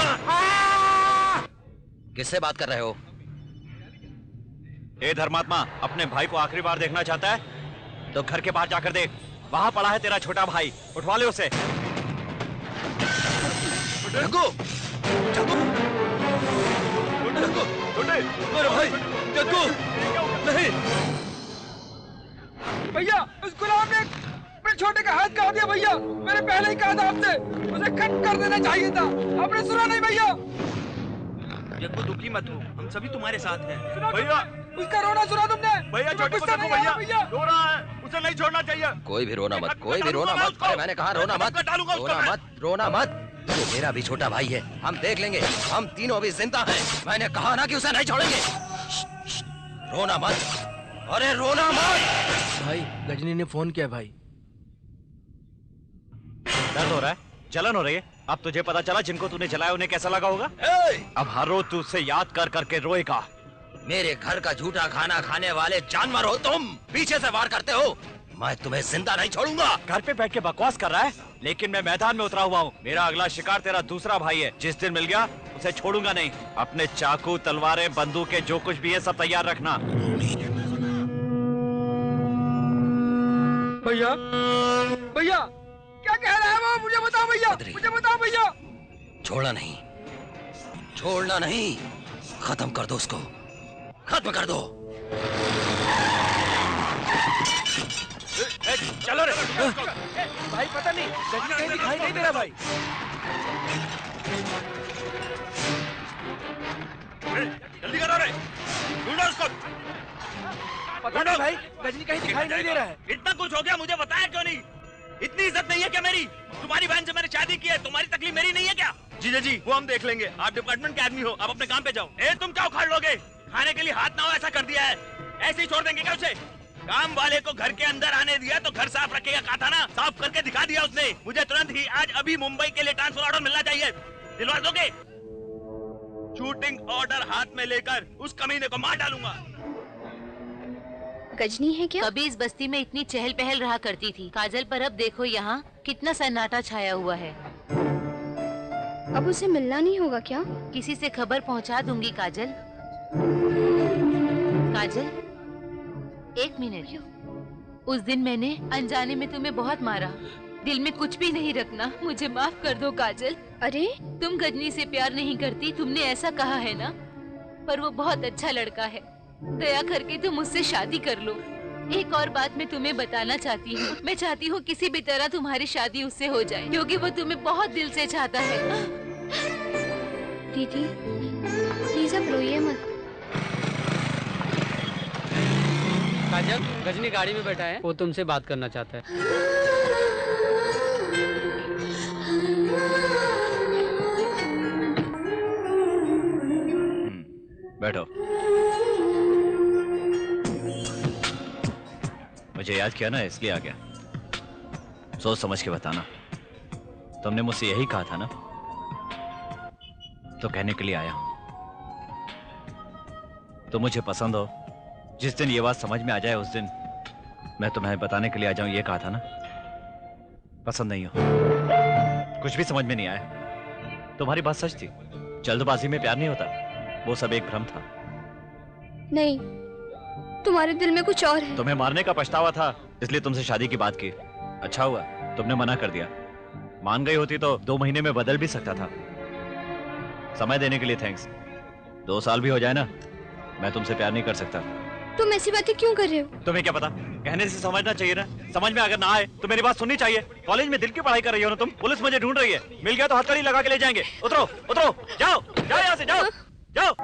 किससे बात कर रहे हो? ए धर्मात्मा, अपने भाई को आखिरी बार देखना चाहता है तो घर के बाहर जाकर देख, वहां पड़ा है तेरा छोटा भाई, उठवा ले उसे। जग्गू, जग्गू, जग्गू, मेरे भाई, जग्गू, नहीं। भैया उस गुलाम ने मेरे छोटे का हाथ काट दिया भैया, मैंने पहले ही कहा था आपसे, उसे कट कर देना चाहिए था, आपने सुना नहीं भैया। जग्गू दुखी मत हो, हम सभी तुम्हारे साथ हैं। भैया उसका रोना सुना तुमने? भैया छोटे को देखो भैया, रो रहा है, उसे नहीं छोड़ना चाहिए। कोई भी रोना मत, कोई भी रोना मत। अरे मैंने कहा रोना मत, रोना मत, रोना मत। वो मेरा भी छोटा भाई है, हम देख लेंगे, हम तीनों भी जिंदा हैं। मैंने कहा ना कि उसे नहीं छोड़ेंगे। रोना मत, अरे रोना मत। भाई गजनी ने फोन किया भाई। दर्द हो रहा है, जलन हो रही है। अब तुझे पता चला जिनको तूने जलाया उन्हें कैसा लगा होगा। अब हर रोज तू उससे याद कर करके रोएगा। मेरे घर का झूठा खाना खाने वाले जानवर हो तुम, पीछे से वार करते हो, मैं तुम्हें जिंदा नहीं छोड़ूंगा। घर पे बैठ के बकवास कर रहा है, लेकिन मैं मैदान में उतरा हुआ हूँ। मेरा अगला शिकार तेरा दूसरा भाई है, जिस दिन मिल गया उसे छोड़ूंगा नहीं। अपने चाकू तलवारें बंदूकें जो कुछ भी है सब तैयार रखना। भैया भैया क्या कह रहा है वो? मुझे बताओ भैया, मुझे बताओ भैया। छोड़ना नहीं, छोड़ना नहीं, खत्म कर दो उसको, खत्म कर दो। चलो रे। भाई पता नहीं गजनी कहीं दिखाई नहीं दे रहा भाई। जल्दी करो रे, ढूंढो उसको। पता नहीं भाई गजनी कहीं दिखाई नहीं दे रहा है। इतना कुछ हो गया मुझे बताया क्यों नहीं? इतनी इज्जत नहीं है क्या मेरी? तुम्हारी बहन से मैंने शादी की है, तुम्हारी तकलीफ मेरी नहीं है क्या? जीजा जी वो हम देख लेंगे, आप डिपार्टमेंट के आदमी हो, आप अपने काम पे जाओ। ए तुम क्या उखाड़ लोगे? खाने के लिए हाथ ना हो ऐसा कर दिया है, ऐसे ही छोड़ देंगे क्या उसे? काम वाले को घर के अंदर आने दिया तो घर साफ रखेगा, कहा था ना, साफ करके दिखा दिया उसने। मुझे तुरंत ही आज अभी मुंबई के लिए ट्रांसफर ऑर्डर मिलना चाहिए, दिलवा दोगे? शूटिंग ऑर्डर हाथ में लेकर उस कमीने को मार डालूंगा। गजनी है क्या? कभी इस बस्ती में इतनी चहल पहल रहा करती थी काजल, पर अब देखो यहाँ कितना सन्नाटा छाया हुआ है। अब उसे मिलना नहीं होगा क्या? किसी से खबर पहुंचा दूंगी काजल। काजल, एक मिनट। उस दिन मैंने अनजाने में तुम्हें बहुत मारा। दिल में कुछ भी नहीं रखना, मुझे माफ कर दो काजल। अरे तुम गजनी से प्यार नहीं करती, तुमने ऐसा कहा है ना, पर वो बहुत अच्छा लड़का है। दया करके तुम उससे शादी कर लो। एक और बात मैं तुम्हें बताना चाहती हूँ, मैं चाहती हूँ किसी भी तरह तुम्हारी शादी उससे हो जाए, क्योंकि वो तुम्हें बहुत दिल से चाहता है। दीदी प्लीज अब रोइए मत। काजल, गजनी गाड़ी में बैठा है, वो तुमसे बात करना चाहता है। बैठो। मुझे याद किया ना, इसलिए आ गया। सोच समझ के बताना। तुमने मुझसे यही कहा था ना, तो कहने के लिए आया हूं। तो मुझे पसंद हो, जिस दिन ये बात समझ में आ जाए उस दिन मैं तुम्हें बताने के लिए आ जाऊं, ये कहा था ना। पसंद नहीं हो, कुछ भी समझ में नहीं आया। तुम्हारी बात सच थी, जल्दबाजी में प्यार नहीं होता, वो सब एक भ्रम था। नहीं, तुम्हारे दिल में कुछ और है। तुम्हें मारने का पछतावा था, इसलिए तुमसे शादी की बात की। अच्छा हुआ तुमने मना कर दिया। मान गई होती तो 2 महीने में बदल भी सकता था। समय देने के लिए थैंक्स। 2 साल भी हो जाए ना, मैं तुमसे प्यार नहीं कर सकता। तुम ऐसी बातें क्यों कर रहे हो? तुम्हें क्या पता, कहने से समझना चाहिए ना। समझ में अगर ना आए तो मेरी बात सुननी चाहिए। कॉलेज में दिल की पढ़ाई कर रही हो ना तुम, पुलिस मुझे ढूंढ रही है, मिल गया तो हथकड़ी लगा के ले जाएंगे। उतरो उतरो, जाओ जाओ यहाँ से, जाओ जाओ।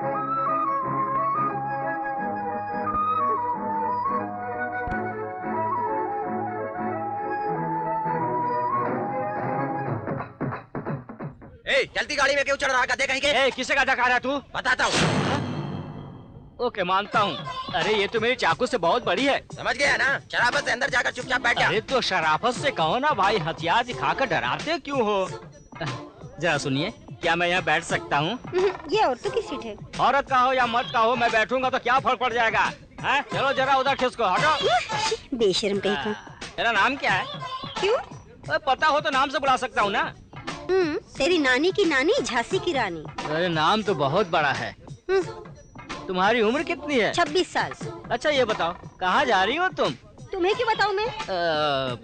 चलती गाड़ी में क्यों चढ़ रहा? गधे कहीं के? किसे गधा कह रहा तू? बताता हूँ। ओके, मानता हूँ। अरे ये तो मेरी चाकू से बहुत बड़ी है। समझ गया ना? शराफत से अंदर जाकर चुपचाप बैठ जा। अरे तो शराफत से कहो ना भाई, हथियार दिखाकर डराते क्यों हो? जरा सुनिए, क्या मैं यहाँ बैठ सकता हूँ? ये औरतों की सीट है। औरत का हो या मर्द का हो, मैं बैठूंगा तो क्या फर्क पड़ जाएगा? है? चलो जरा उधर खिसको, हटो। बेशर्म कहीं का। तेरा नाम क्या है? क्यों? पता हो तो नाम से बुला सकता हूँ ना। तेरी नानी की नानी झांसी की रानी। अरे नाम तो बहुत बड़ा है। तुम्हारी उम्र कितनी है? 26 साल। अच्छा ये बताओ, कहाँ जा रही हो तुम? तुम्हें क्यों बताऊँ मैं?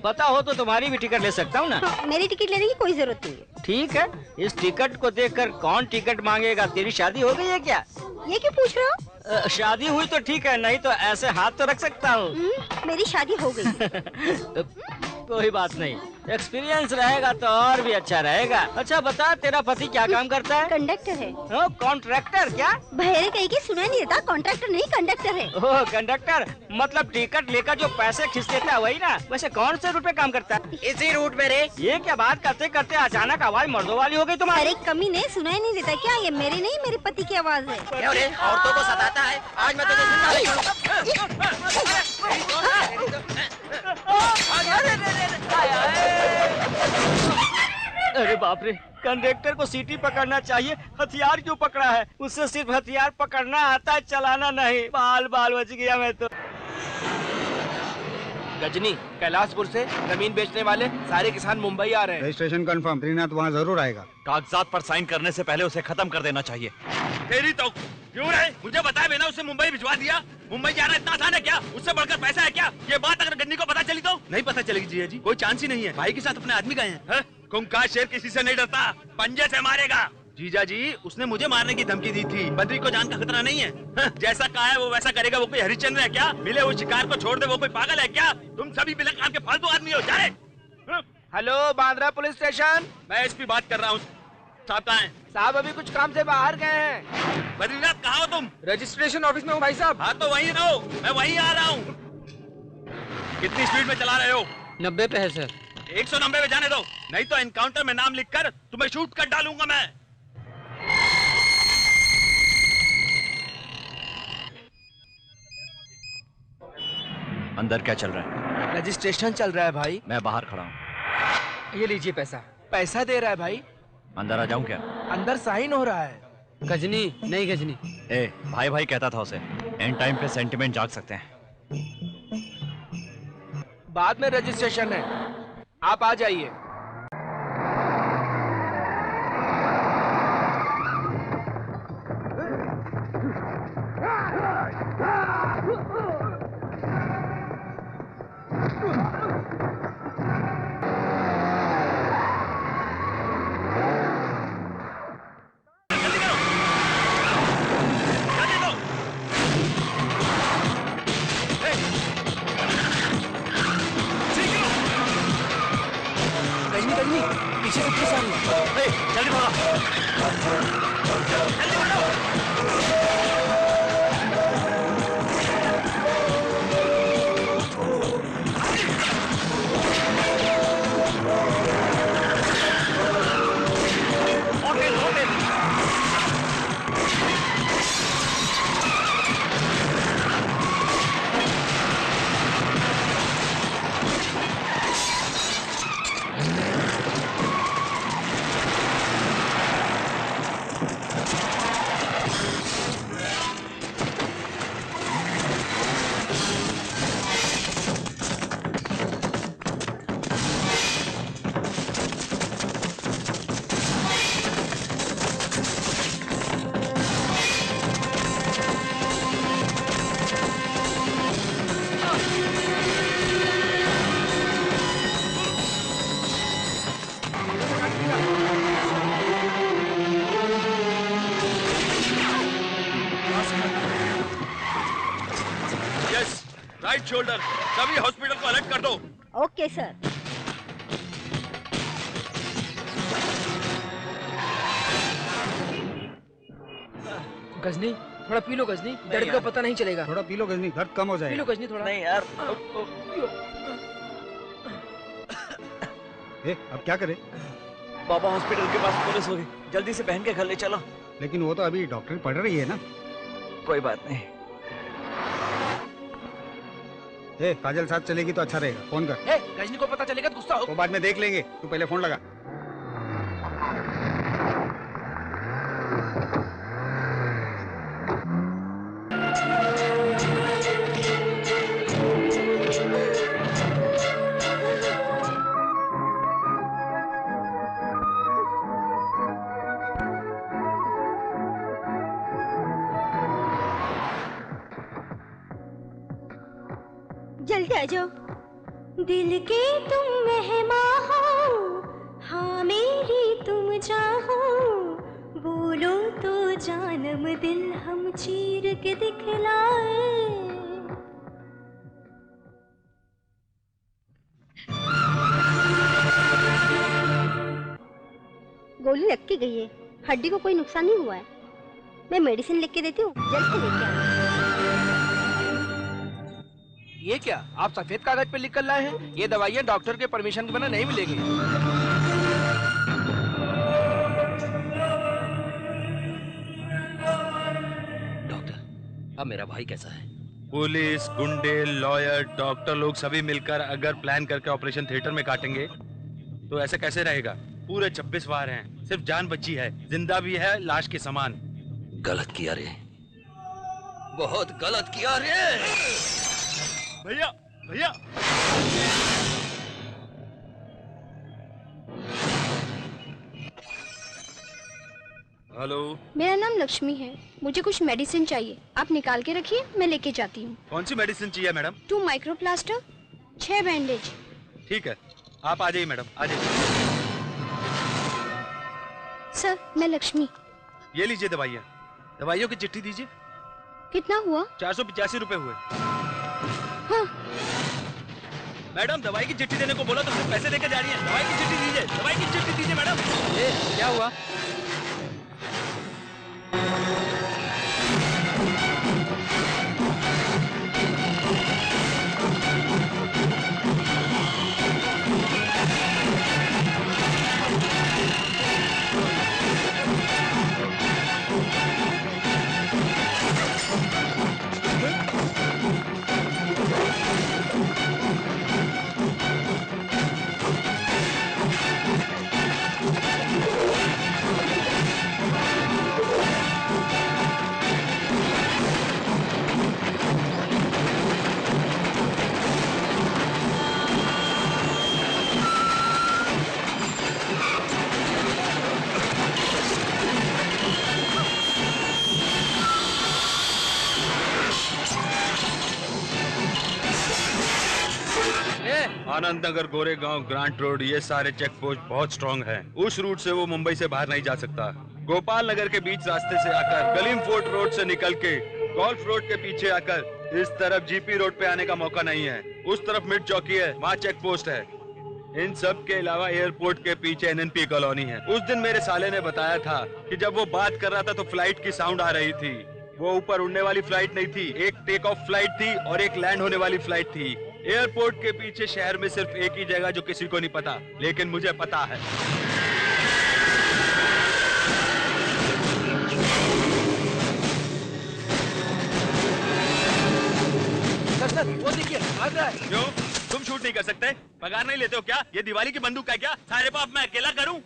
पता हो तो तुम्हारी भी टिकट ले सकता हूँ ना? मेरी टिकट लेने की कोई जरूरत नहीं है। ठीक है, इस टिकट को देखकर कौन टिकट मांगेगा? तेरी शादी हो गई है क्या? ये क्यों पूछ रहे हो? शादी हुई तो ठीक है, नहीं तो ऐसे हाथ तो रख सकता हूँ। मेरी शादी हो गई। कोई बात नहीं, एक्सपीरियंस रहेगा तो और भी अच्छा रहेगा। अच्छा बता, तेरा पति क्या काम करता है? कंडक्टर है। कॉन्ट्रैक्टर? क्या बहरे कहीं के सुना नहीं देता? कॉन्ट्रैक्टर नहीं, कंडक्टर है। ओह कंडक्टर, मतलब टिकट लेकर जो पैसे खींच देता है वही ना? वैसे कौन से रूट पे काम करता है? इसी रूट में रे। ये क्या बात करते करते अचानक आवाज मर्दों वाली हो गई तुम्हारी? अरे कमी ने सुना ही नहीं देता क्या? ये मेरी नहीं, मेरे पति की आवाज है। क्यों रे? औरतों को सताता है? आज मैं तुझे अरे बाप रे, कंडक्टर को सीटी पकड़ना चाहिए, हथियार क्यों पकड़ा है? उससे सिर्फ हथियार पकड़ना आता है, चलाना नहीं। बाल बाल बच गया मैं तो। गजनी, कैलाशपुर से जमीन बेचने वाले सारे किसान मुंबई आ रहे हैं। रजिस्ट्रेशन कंफर्म, त्रिनाथ वहाँ जरूर आएगा। कागजात पर साइन करने से पहले उसे खत्म कर देना चाहिए। तेरी तो क्यों रहे? मुझे बताए बिना उसे मुंबई भिजवा दिया। मुंबई जाना इतना आसान है क्या? उससे बढ़कर पैसा है क्या? ये बात अगर गन्नी को पता चली तो? नहीं पता चलेगी जिया जी, कोई चांस ही नहीं है। भाई के साथ अपने आदमी गए हैं। कुंका शेर किसी से नहीं डरता, पंजे से मारेगा। जीजा जी, उसने मुझे मारने की धमकी दी थी। बद्री को जान का खतरा नहीं है। जैसा कहा है वो वैसा करेगा। वो कोई हरिश्चंद्र है क्या? मिले हुए शिकार को छोड़ दे, वो कोई पागल है क्या? तुम सभी बिना काम के फालतू आदमी हो। जा रहे। Hello, Bandra police station. मैं एसपी बात कर रहा हूँ। साहब कहाँ हैं? साहब अभी कुछ काम से बाहर गए हैं। बद्रीनाथ कहाँ हो तुम? रजिस्ट्रेशन ऑफिस में हूँ भाई साहब। हाँ तो वहीं रहो, मैं वहीं आ रहा हूँ। कितनी स्पीड में चला रहे हो? 90 पे है सर। 190 में जाने दो, नहीं तो एनकाउंटर में नाम लिखकर तुम्हें शूट कर डालूंगा मैं। अंदर क्या चल रहा है? रजिस्ट्रेशन चल रहा है भाई। मैं बाहर खड़ा हूँ। ये लीजिए पैसा। पैसा दे रहा है भाई। अंदर आ जाऊं क्या? अंदर साइन हो रहा है। गजनी नहीं गजनी। ए, भाई भाई कहता था उसे। एंड टाइम पे सेंटिमेंट जाग सकते हैं। बाद में रजिस्ट्रेशन है, आप आ जाइए। गजनी गजनी पीछे से पुलिस आ रही है। जल्दी भागो। जल्दी भागो। राइट शोल्डर, सभी हॉस्पिटल को अलर्ट कर दो। Okay sir. गजनी थोड़ा पी लो गजनी, दर्द का पता नहीं चलेगा। थोड़ा पी लो गजनी, दर्द कम हो जाएगा। पी लो गजनी थोड़ा। नहीं यार। अब क्या करें? बाबा हॉस्पिटल के पास पुलिस होगी, जल्दी से बहन के घर ले चलो। लेकिन वो तो अभी डॉक्टर पढ़ रही है ना। कोई बात नहीं। काजल साथ चलेगी तो अच्छा रहेगा, फोन कर। गजनी को पता चलेगा तो गुस्सा हो। तो बाद में देख लेंगे, तू पहले फोन लगा। जल्दी आ जाओ। दिल के तुम मेहमान हो, हाँ मेरी तुम चाहो, बोलो तो जानम दिल हम चीर के दिखलाए। गोली लग के गई है, हड्डी को कोई नुकसान नहीं हुआ है। मैं मेडिसिन लिख के देती हूँ, जल्द से लेके आना। ये क्या, आप सफेद कागज पे लिख कर लाए हैं? ये दवाइयाँ डॉक्टर के परमिशन के बिना नहीं मिलेगी। डॉक्टर, अब मेरा भाई कैसा है? पुलिस, गुंडे, लॉयर, डॉक्टर लोग सभी मिलकर अगर प्लान करके ऑपरेशन थिएटर में काटेंगे तो ऐसा कैसे रहेगा? पूरे 26 वार हैं, सिर्फ जान बची है, जिंदा भी है लाश के समान। गलत किया रे, बहुत गलत किया रे। भैया भैया, हेलो, मेरा नाम लक्ष्मी है, मुझे कुछ मेडिसिन चाहिए, आप निकाल के रखिए, मैं लेके जाती हूँ। कौन सी मेडिसिन चाहिए मैडम? 2 माइक्रोप्लास्टर, 6 बैंडेज। ठीक है, आप आ जाइए मैडम, आ जाइए। सर, मैं लक्ष्मी। ये लीजिए दवाइयाँ। दवाइयों की चिट्ठी दीजिए। कितना हुआ? 485 रुपए हुए। हाँ। मैडम, दवाई की चिट्ठी देने को बोला तो फिर पैसे देके जा रही है। दवाई की चिट्ठी दीजिए, दवाई की चिट्ठी दीजिए मैडम। क्या हुआ? आनंद नगर, गोरेगांव, ग्रांट रोड, ये सारे चेक पोस्ट बहुत स्ट्रॉन्ग हैं। उस रूट से वो मुंबई से बाहर नहीं जा सकता। गोपाल नगर के बीच रास्ते से आकर गलीम फोर्ट रोड से निकल के गोल्फ रोड के पीछे आकर इस तरफ जीपी रोड पे आने का मौका नहीं है। उस तरफ मिड चौकी है, वहाँ चेक पोस्ट है। इन सब के अलावा एयरपोर्ट के पीछे एनएनपी कॉलोनी है। उस दिन मेरे साले ने बताया था कि जब वो बात कर रहा था तो फ्लाइट की साउंड आ रही थी। वो ऊपर उड़ने वाली फ्लाइट नहीं थी, एक टेक ऑफ फ्लाइट थी और एक लैंड होने वाली फ्लाइट थी। एयरपोर्ट के पीछे शहर में सिर्फ एक ही जगह जो किसी को नहीं पता, लेकिन मुझे पता है। सर वो देखिए भाग रहा है। क्यों? तुम शूट नहीं कर सकते? पगार नहीं लेते हो क्या? ये दिवाली की बंदूक है क्या? सारे पाप मैं अकेला करूं?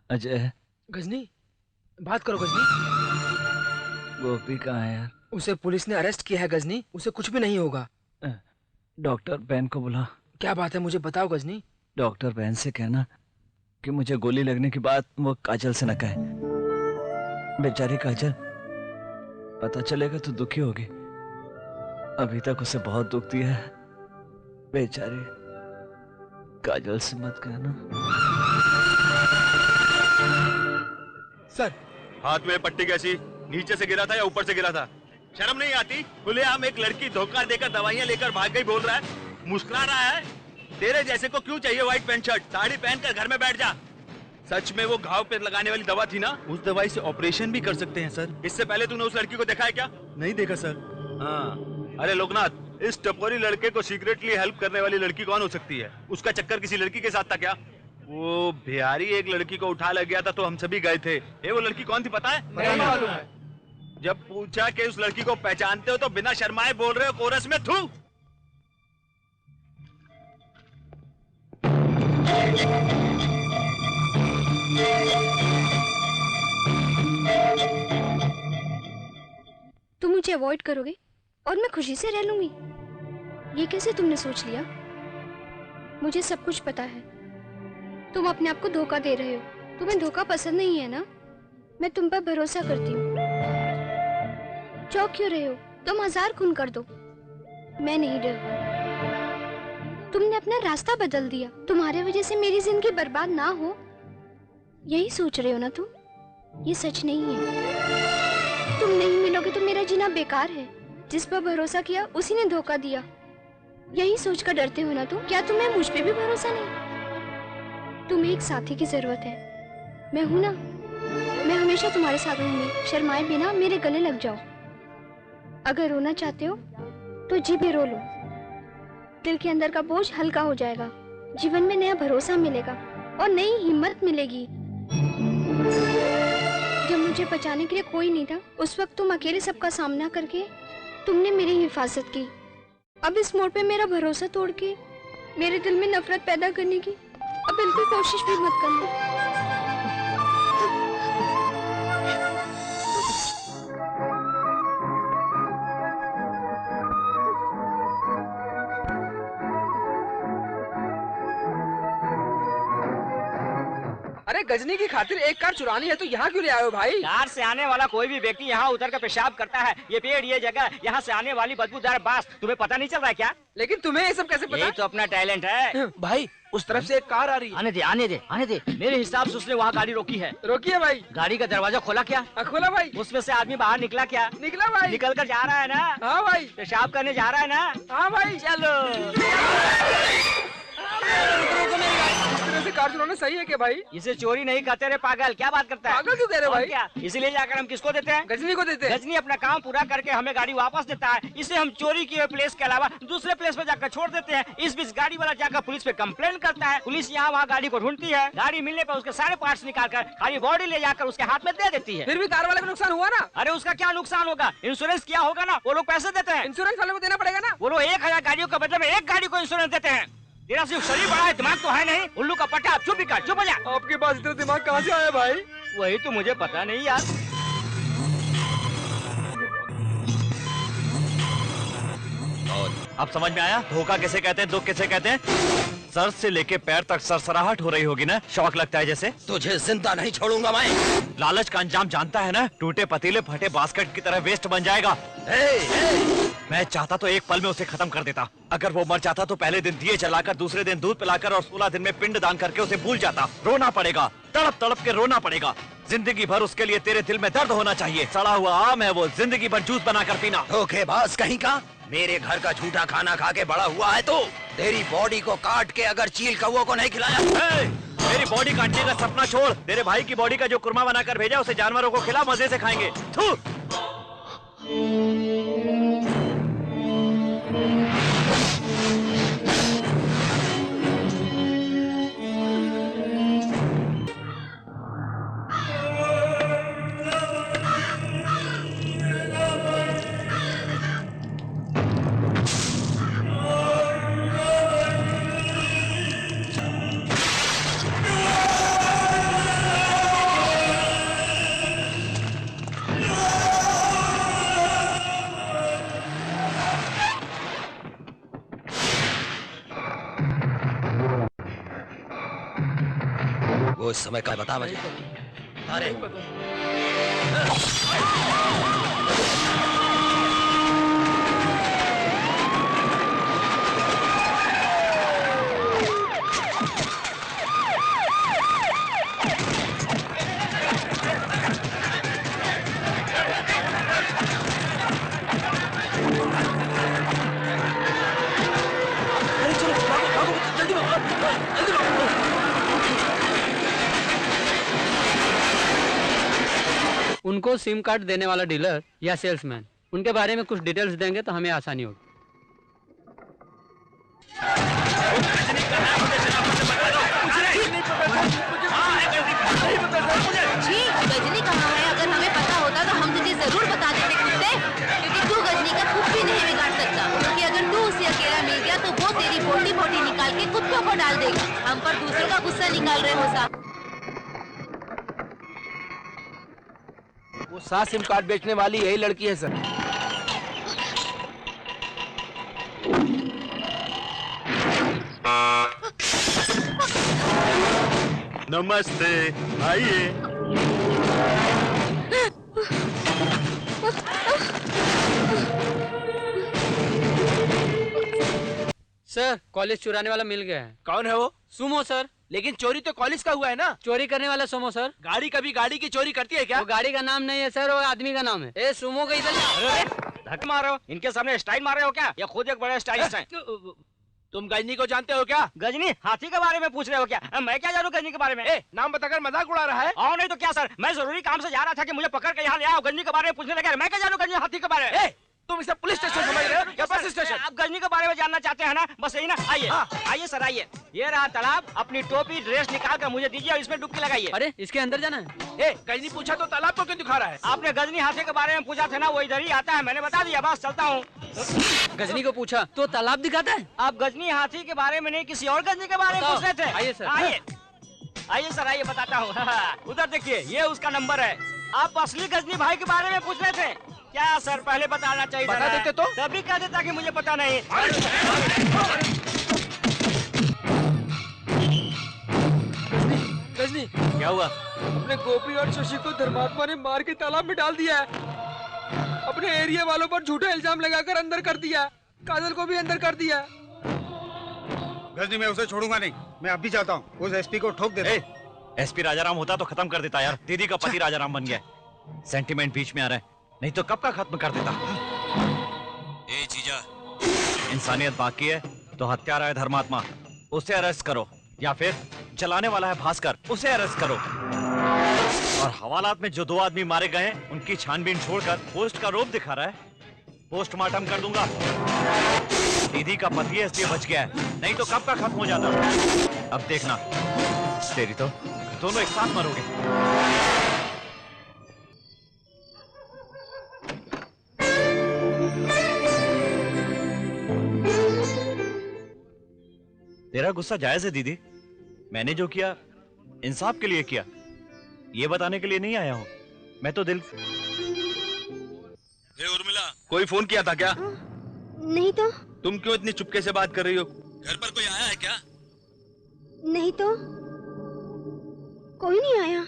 अजय, गजनी, बात करो गजनी। गोपी कहाँ है यार? उसे पुलिस ने अरेस्ट किया है गजनी, उसे कुछ भी नहीं होगा। डॉक्टर बहन को बुला। क्या बात है, मुझे बताओ गजनी। डॉक्टर बहन से कहना कि मुझे गोली लगने की बात वो काजल से न कहे। बेचारी काजल, पता चलेगा तो दुखी होगी। अभी तक उसे बहुत दुख दिया है। बेचारी काजल से मत कहना। सर, हाथ में पट्टी कैसी? नीचे से गिरा था या ऊपर से गिरा था? शर्म नहीं आती? खुलेआम एक लड़की धोखा देकर दवाइयां लेकर भाग गई बोल रहा है, मुस्कुरा रहा है। तेरे जैसे को क्यों चाहिए व्हाइट पैंट शर्ट? साड़ी पहनकर घर में बैठ जा। सच में वो घाव पे लगाने वाली दवा थी ना? उस दवाई से ऑपरेशन भी कर सकते हैं सर। इससे पहले तूने उस लड़की को देखा है क्या? नहीं देखा सर। हाँ, अरे लोकनाथ, इस टपोरी लड़के को सीक्रेटली हेल्प करने वाली लड़की कौन हो सकती है? उसका चक्कर किसी लड़की के साथ था क्या? वो बिहारी एक लड़की को उठा लग गया था तो हम सभी गए थे। वो लड़की कौन थी पता है? नहीं मालूम है। जब पूछा कि उस लड़की को पहचानते हो तो बिना शर्माए बोल रहे हो कोरस में थू। तुम मुझे अवॉइड करोगे और मैं खुशी से रह लूंगी? ये कैसे तुमने सोच लिया? मुझे सब कुछ पता है। तुम अपने आप को धोखा दे रहे हो। तुम्हें धोखा पसंद नहीं है ना? मैं तुम पर भरोसा करती हूँ। चौंक क्यों रहे हो? तुम 1000 खून कर दो, मैं नहीं डर। तुमने अपना रास्ता बदल दिया। तुम्हारे वजह से मेरी जिंदगी बर्बाद ना हो, यही सोच रहे हो ना तुम? ये सच नहीं है। तुम नहीं मिलोगे तो मेरा जीना बेकार है। जिस पर भरोसा किया उसी ने धोखा दिया, यही सोचकर डरते हो ना तुम? क्या तुम्हें मुझ पे भी भरोसा नहीं? तुम्हें एक साथी की जरूरत है। मैं हूं ना, मैं हमेशा तुम्हारे साथ रहूंगी। शर्माए बिना मेरे गले लग जाओ। अगर रोना चाहते हो तो जी भी रो लो। दिल के अंदर का बोझ हल्का हो जाएगा। जीवन में नया भरोसा मिलेगा और नई हिम्मत मिलेगी। जब मुझे बचाने के लिए कोई नहीं था, उस वक्त तुम अकेले सबका सामना करके तुमने मेरी हिफाजत की। अब इस मोड़ पे मेरा भरोसा तोड़ के मेरे दिल में नफरत पैदा करने की अब बिल्कुल कोशिश भी मत करना। अरे गजनी की खातिर एक कार चुरानी है तो यहाँ क्यों ले आए हो भाई? कार से आने वाला कोई भी व्यक्ति यहाँ उतर कर पेशाब करता है। ये पेड़, ये जगह, यहाँ से आने वाली बदबूदार बास तुम्हें पता नहीं चल रहा है क्या? लेकिन तुम्हें ये सब कैसे पता? यही तो अपना टैलेंट है। भाई उस तरफ से एक कार आ रही है। आने दे, आने दे, आने दे। मेरे हिसाब से उसने वहाँ गाड़ी रोकी है। रोकी है भाई? गाड़ी का दरवाजा खोला क्या? खोला भाई। उसमें से आदमी बाहर निकला क्या? निकला भाई। निकल कर जा रहा है ना? हाँ भाई। पेशाब करने जा रहा है ना? हाँ भाई। चलो। से कार चुराना सही है क्या भाई? इसे चोरी नहीं कहते रे पागल। क्या बात करता है? पागल क्यों कह रहे भाई? क्या इसीलिए जाकर हम किसको देते हैं? गजनी को देते हैं। गजनी अपना काम पूरा करके हमें गाड़ी वापस देता है। इसे हम चोरी किए प्लेस के अलावा दूसरे प्लेस पे जाकर छोड़ देते हैं। इस बीच गाड़ी वाला जाकर पुलिस पे कंप्लेन करता है। पुलिस यहाँ वहाँ गाड़ी को ढूंढती है। गाड़ी मिलने पर उसके सारे पार्ट्स निकाल कर खाली बॉडी ले जाकर उसके हाथ में दे देती है। फिर भी कार वाले को नुकसान हुआ ना? अरे उसका क्या नुकसान होगा? इंश्योरेंस किया होगा ना, वो लोग पैसे देते हैं। इंश्योरेंस वाले को देना पड़ेगा ना? वो लोग 1000 गाड़ियों के बदले में एक गाड़ी को इंश्योरेंस देते हैं। तेरा सिर्फ शरीर बड़ा है, दिमाग तो है नहीं। उल्लू का पट्टा। चुप ही कर, चुप हो जा। आपके पास इतना दिमाग कहाँ से आया भाई? वही तो मुझे पता नहीं यार। अब समझ में आया धोखा किसे कहते हैं, दुख किसे कहते हैं? सर से लेके पैर तक सरसराहट हो रही होगी ना? शौक लगता है जैसे? तुझे जिंदा नहीं छोड़ूंगा मैं। लालच का अंजाम जानता है ना? टूटे पतीले फटे बास्केट की तरह वेस्ट बन जाएगा। मैं चाहता तो एक पल में उसे खत्म कर देता। अगर वो मर जाता तो पहले दिन दिए जलाकर, दूसरे दिन दूध पिलाकर और 16 दिन में पिंड दान करके उसे भूल जाता। रोना पड़ेगा, तड़प तड़प के रोना पड़ेगा। जिंदगी भर उसके लिए तेरे दिल में दर्द होना चाहिए। सड़ा हुआ आम है वो, जिंदगी भर जूस बना कर पीना। धोखेबाज कहीं का, मेरे घर का झूठा खाना खा के बड़ा हुआ है तो तेरी बॉडी को काट के अगर चील कौओं को नहीं खिलाया। मेरी बॉडी काटने का सपना छोड़, तेरे भाई की बॉडी का जो कुरमा बनाकर भेजा उसे जानवरों को खिला, मजे से खाएंगे। थू। वो इस समय का बता मुझे। अरे उनको सिम कार्ड देने वाला डीलर या सेल्समैन, उनके बारे में कुछ डिटेल्स देंगे तो हमें आसानी होगी। जी, गजनी कहाँ है? अगर हमें पता होता तो हम तुझे जरूर बता देते कुत्ते, क्योंकि तू गजनी का कुछ भी नहीं बिगाड़ सकता। क्योंकि अगर तू उसे अकेला मिल गया तो वो तेरी बोटी बोटी निकाल के कुत्तों को डाल देगा। हम पर दूसरों का गुस्सा निकाल रहे हो साहब। वो 7 सिम कार्ड बेचने वाली यही लड़की है सर। नमस्ते, आइए। सर, कॉलेज चुराने वाला मिल गया है। कौन है वो? Sumo sir. लेकिन चोरी तो कॉलेज का हुआ है ना। चोरी करने वाला सुमो सर। गाड़ी कभी गाड़ी की चोरी करती है क्या? वो गाड़ी का नाम नहीं है सर, वो आदमी का नाम है। ए सुमो का इधर धक्के मार रहे हो, इनके सामने स्टाइल मार रहे हो क्या? ये खुद एक बड़े स्टाइलिस्ट हैं। तुम गजनी को जानते हो क्या? गजनी हाथी के बारे में पूछ रहे हो क्या? मैं क्या जानूं गजनी के बारे में? नाम बताकर मजाक उड़ा रहा है। आओ नहीं तो क्या सर, मैं जरूरी काम से जा रहा था कि मुझे पकड़ के यहाँ ले आओ। गजनी के बारे में पूछने लगा, मैं क्या जानूं गजनी हाथी के बारे में? तुम इसे पुलिस स्टेशन समझ रहे हो या बस स्टेशन? आप गजनी के बारे में जानना चाहते हैं ना? बस यही ना। आइए आइए सर, आइए। ये रहा तालाब, अपनी टोपी ड्रेस निकाल कर मुझे दीजिए और इसमें डुबकी लगाइए। अरे इसके अंदर जाना है। गजनी पूछा तो तालाब को क्यों दिखा रहा है? आपने गजनी हाथी के बारे में पूछा था ना, वो इधर ही आता है। मैंने बता दिया, बस चलता हूँ। गजनी को पूछा तो तालाब दिखाता है। आप गजनी हाथी के बारे में नहीं, किसी और गजनी के बारे में पूछ रहे थे। आइए सर, आइए आइए सर, आइए बताता हूँ। उधर देखिए, ये उसका नंबर है। आप असली गजनी भाई के बारे में पूछ रहे थे क्या सर? पहले बताना चाहिए। बता देते तो? तभी कह देता कि मुझे पता नहीं। गजनी क्या हुआ? अपने गोपी और शशि को धर्मात्मा ने मार के तालाब में डाल दिया है। अपने एरिया वालों पर झूठा इल्जाम लगाकर अंदर कर दिया। काजल को भी अंदर कर दिया। गजनी मैं उसे छोड़ूंगा नहीं, मैं अब भी चाहता हूँ उस एसपी को ठोक दे। एसपी राजाराम होता तो खत्म कर देता यार। दीदी का पति राजाराम बन गया। सेंटिमेंट बीच में आ रहा है, नहीं तो कब का खत्म कर देता। ए जीजा, इंसानियत बाकी है तो हत्यारा है धर्मात्मा, उसे अरेस्ट करो, या फिर चलाने वाला है भास्कर, उसे अरेस्ट करो। और हवालात में जो 2 आदमी मारे गए हैं उनकी छानबीन छोड़कर पोस्ट का रूप दिखा रहा है। पोस्टमार्टम कर दूंगा। दीदी का पति है इसलिए बच गया है, नहीं तो कब का खत्म हो जाता। अब देखना, तेरी तो दोनों एक साथ मरोगे। तेरा गुस्सा जायज है दीदी, मैंने जो किया इंसाफ के लिए किया, ये बताने के लिए नहीं आया हूं। मैं तो दिल। उर्मिला, कोई फोन किया था क्या? नहीं तो। तुम क्यों इतनी चुपके से बात कर रही हो? घर पर कोई आया है क्या? नहीं तो, कोई नहीं आया।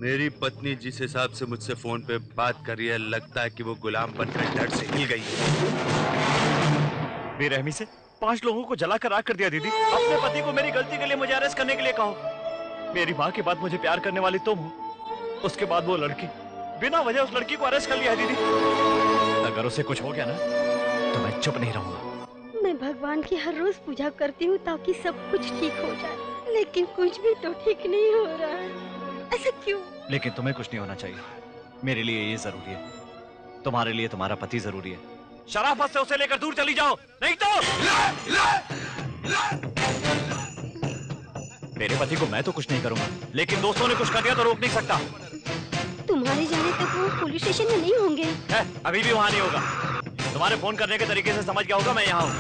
मेरी पत्नी जिस हिसाब से मुझसे फोन पे बात कर रही है, लगता है कि वो गुलाम बनकर डर से हिल गई है। बेरहमी से 5 लोगों को जलाकर राख कर दिया दीदी। अपने पति को मेरी गलती के लिए मुझे अरेस्ट करने के लिए कहो। मेरी माँ के बाद मुझे प्यार करने वाली तुम हो, उसके बाद वो लड़की, बिना वजह उस लड़की को अरेस्ट कर लिया दीदी। अगर उसे कुछ हो गया ना तो मैं चुप नहीं रहूंगा। मैं भगवान की हर रोज पूजा करती हूँ ताकि सब कुछ ठीक हो जाए, लेकिन कुछ भी तो ठीक नहीं हो रहा है। ऐसा क्यों? लेकिन तुम्हें कुछ नहीं होना चाहिए। मेरे लिए ये जरूरी है, तुम्हारे लिए तुम्हारा पति जरूरी है। शराफत से उसे लेकर दूर चली जाओ, नहीं तो मेरे पति को मैं तो कुछ नहीं करूंगा, लेकिन दोस्तों ने कुछ कर दिया तो रोक नहीं सकता। तुम्हारे जाने तक वो पुलिस स्टेशन में नहीं होंगे। अभी भी वहां नहीं होगा। तुम्हारे फोन करने के तरीके से समझ गया होगा मैं यहाँ हूँ।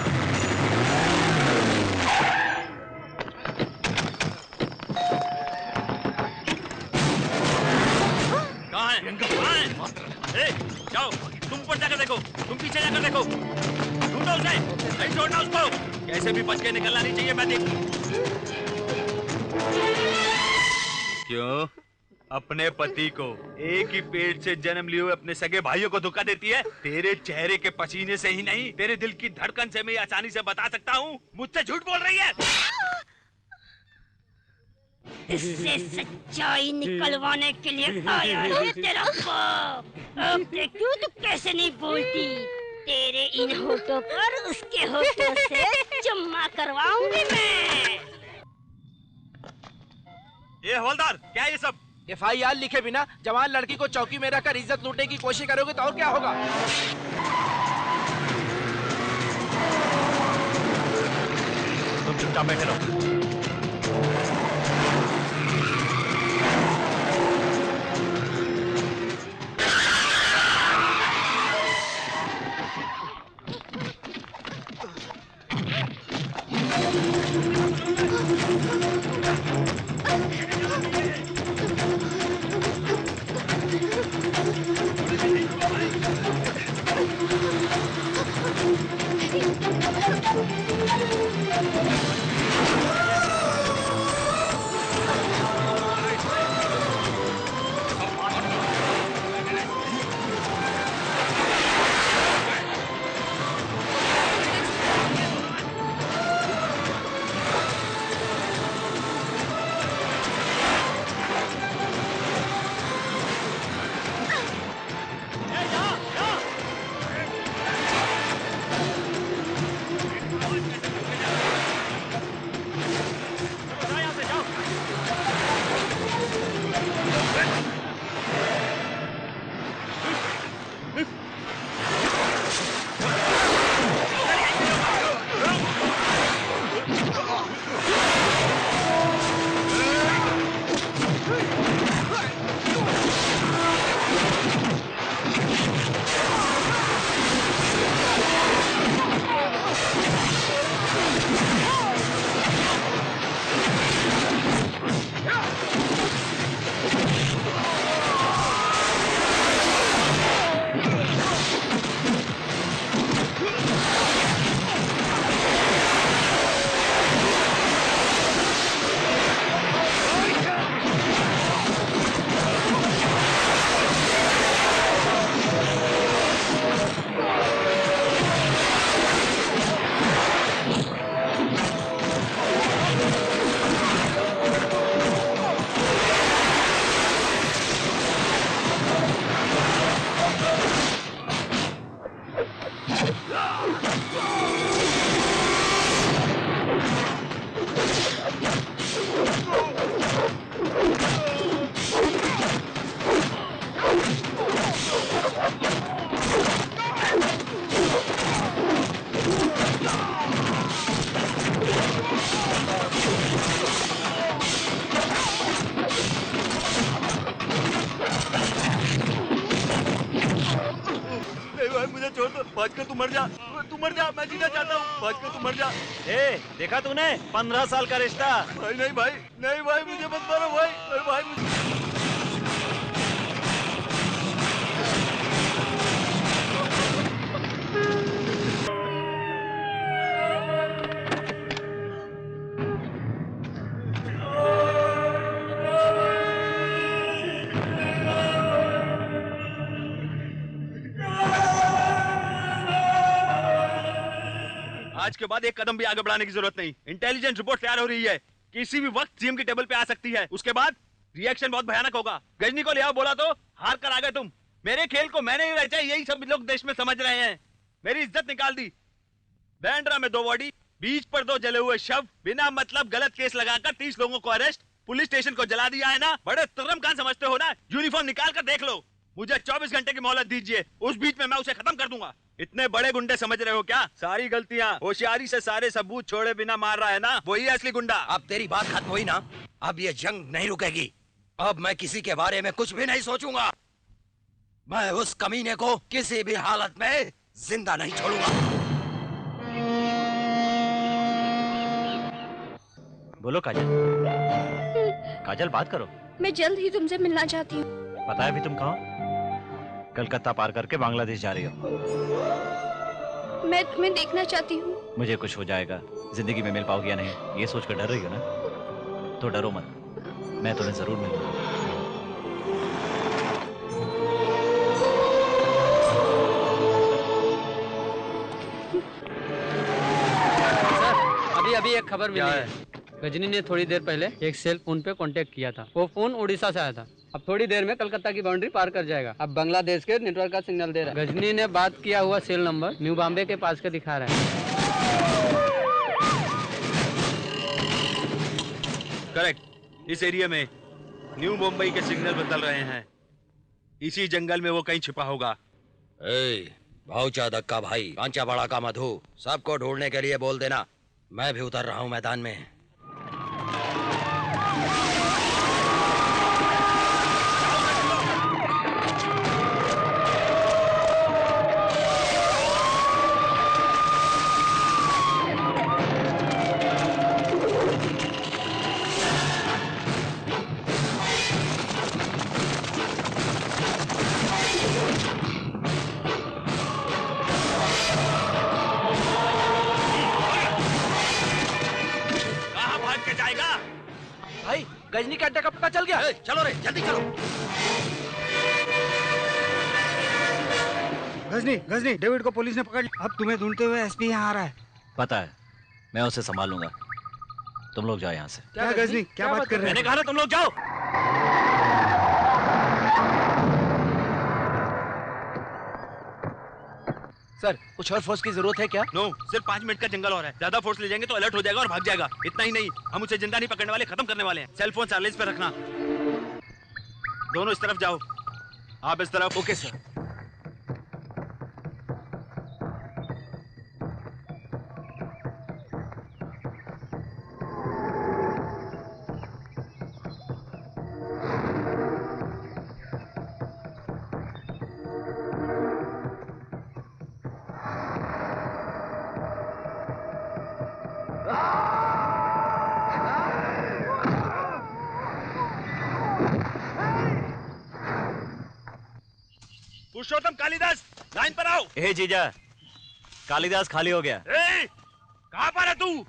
कहाँ है? जाओ, तुम ऊपर जाकर देखो, तुम पीछे जाकर देखो, ढूंढो उसे, नहीं छोड़ना उसको। कैसे भी बच के निकलना नहीं चाहिए, मैं देखूं। क्यों? अपने पति को एक ही पेट से जन्म लिए हुए अपने सगे भाइयों को धोखा देती है? तेरे चेहरे के पसीने से ही नहीं, तेरे दिल की धड़कन से मैं आसानी से बता सकता हूँ मुझसे झूठ बोल रही है। इससे सच्चाई निकलवाने के लिए आया है तेरा बाप। अब देखूं तू कैसे नहीं बोलती। तेरे इन होठों पर उसके होठों से चुम्मा करवाऊंगी मैं। ये हवलदार, क्या है ये सब? FIR लिखे बिना जवान लड़की को चौकी में रखकर इज्जत लूटने की कोशिश करोगे तो और क्या होगा? तुम चुपचाप बैठे रहो। भाजकर तू मर जा, मैं जीना चाहता हूँ। भाजकर तू मर जा। देखा तूने 15 साल का रिश्ता? भाई नहीं भाई, नहीं भाई, मुझे मत मारो भाई। अरे भाई मुझे... आज के बाद एक कदम भी आगे बढ़ाने की जरूरत नहीं। इंटेलिजेंस रिपोर्ट तैयार हो रही है। किसी भी वक्त सीएम की टेबल पे आ सकती है। उसके बाद रिएक्शन बहुत भयानक होगा। गजनी को ले आओ बोला तो हार कर आ गए तुम। मेरे खेल को मैंने ही रचा, यही सब लोग देश में समझ रहे हैं। मेरी इज्जत निकाल दी। बैंड्रा में 2 बॉडी, बीच पर 2 जले हुए शव, बिना मतलब गलत केस लगाकर 30 लोगों को अरेस्ट, पुलिस स्टेशन को जला दिया है ना। बड़े तुर्रम खान समझते हो ना। यूनिफॉर्म निकाल कर देख लो। मुझे 24 घंटे की मोहलत दीजिए, उस बीच में मैं उसे खत्म कर दूंगा। इतने बड़े गुंडे समझ रहे हो क्या? सारी गलतियां होशियारी से सारे सबूत छोड़े बिना मार रहा है ना, वही है असली गुंडा। अब तेरी बात खत्म हुई ना? अब ये जंग नहीं रुकेगी। अब मैं किसी के बारे में कुछ भी नहीं सोचूंगा। मैं उस कमीने को किसी भी हालत में जिंदा नहीं छोड़ूंगा। बोलो काजल। काजल बात करो। मैं जल्द ही तुमसे मिलना चाहती हूँ। पता है अभी तुम कहाँ हो? कलकत्ता पार करके बांग्लादेश जा रही हो। मैं तुम्हें देखना चाहती हूँ। मुझे कुछ हो जाएगा, जिंदगी में मिल पाओगी या नहीं ये सोचकर डर रही हो ना, तो डरो मत, मैं तुम्हें जरूर मिलूंगा। अभी अभी एक खबर मिली है। गजनी ने थोड़ी देर पहले एक सेल फोन पे कांटेक्ट किया था। वो फोन उड़ीसा से आया था। अब थोड़ी देर में कलकत्ता की बाउंड्री पार कर जाएगा। अब बांग्लादेश के नेटवर्क का सिग्नल दे रहा है। गजनी ने बात किया हुआ सेल नंबर न्यू बॉम्बे के पास का दिखा रहा है। करेक्ट। इस एरिया में न्यू मुंबई के सिग्नल बदल रहे हैं। इसी जंगल में वो कहीं छिपा होगा। भाऊचा धक्का भाई, कांचा बड़ा का मधु, सबको ढूंढने के लिए बोल देना। मैं भी उतर रहा हूँ मैदान में। गजनी का अड्डा का पता चल गया। चलो रे जल्दी चलो। गजनी गजनी, डेविड को पुलिस ने पकड़ लिया। अब तुम्हें ढूंढते हुए एसपी यहाँ आ रहा है। पता है, मैं उसे संभाल लूंगा। तुम लोग जाओ यहाँ से। क्या गजनी, क्या बात कर रहे हैं? मैंने कहा ना तुम लोग जाओ। सर कुछ और फोर्स की जरूरत है क्या? नो, सिर्फ 5 मिनट का जंगल और है। ज्यादा फोर्स ले जाएंगे तो अलर्ट हो जाएगा और भाग जाएगा। इतना ही नहीं, हम उसे जिंदा नहीं पकड़ने वाले, खत्म करने वाले हैं। सेल फोन साइलेंस पे रखना। दोनों इस तरफ जाओ, आप इस तरफ। Okay sir. Purushottam Kalidas, line पर आओ। ए जीजा, कालिदास खाली हो गया। कहाँ पर है तू?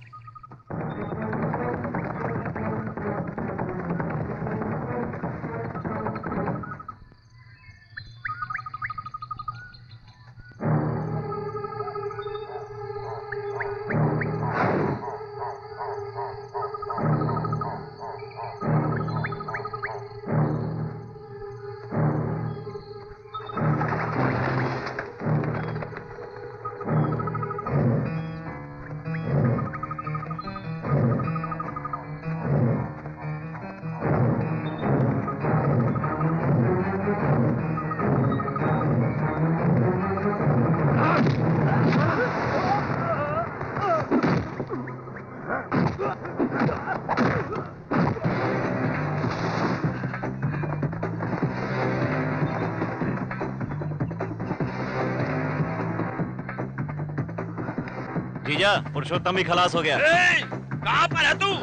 जीजा, पुरुषोत्तम भी खलास हो गया। कहाँ पर है तू?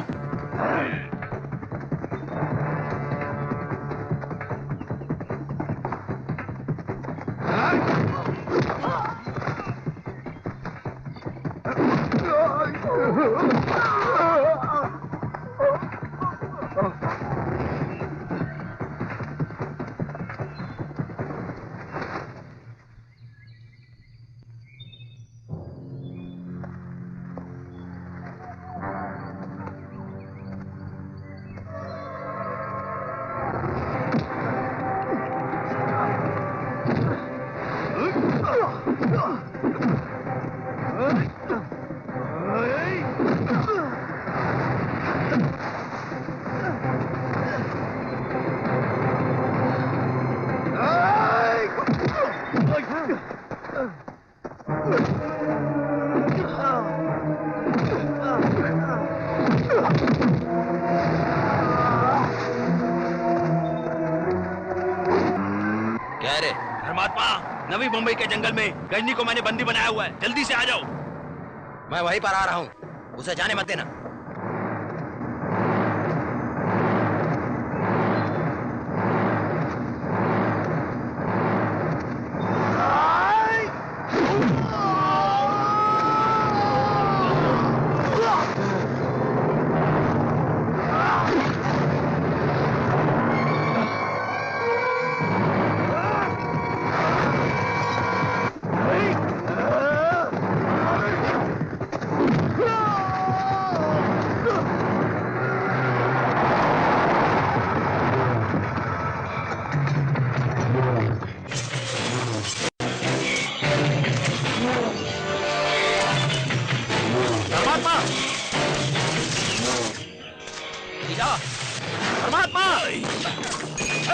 नवी मुंबई के जंगल में गजनी को मैंने बंदी बनाया हुआ है, जल्दी से आ जाओ। मैं वहीं पर आ रहा हूँ, उसे जाने मत देना।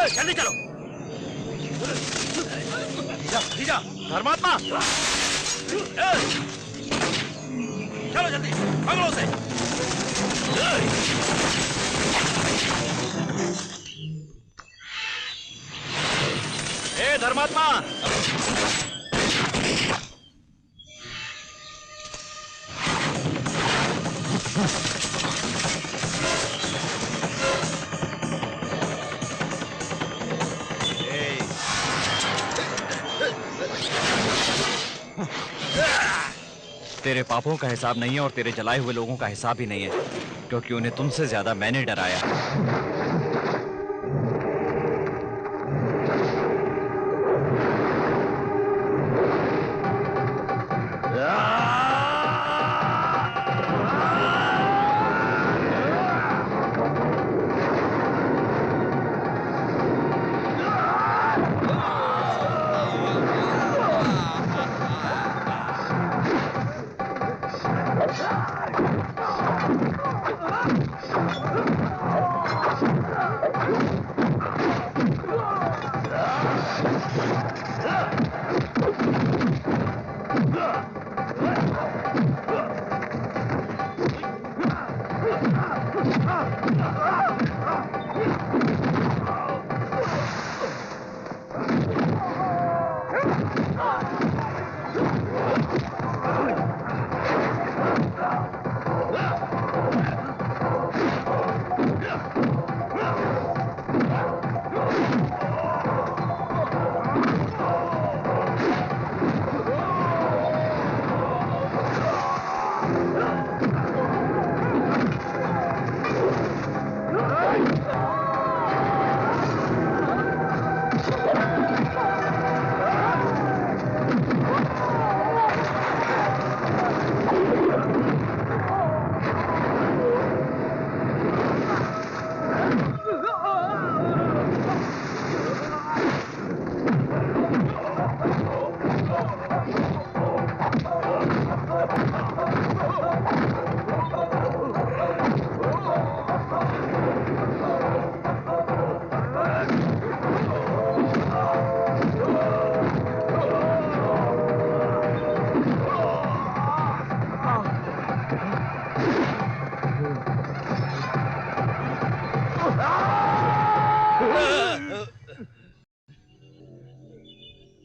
जल्दी चलो। धर्मात्मा, चलो जल्दी, पकड़ो उसे। ए धर्मात्मा, तेरे पापों का हिसाब नहीं है और तेरे जलाए हुए लोगों का हिसाब भी नहीं है, क्योंकि उन्हें तुमसे ज्यादा मैंने डराया।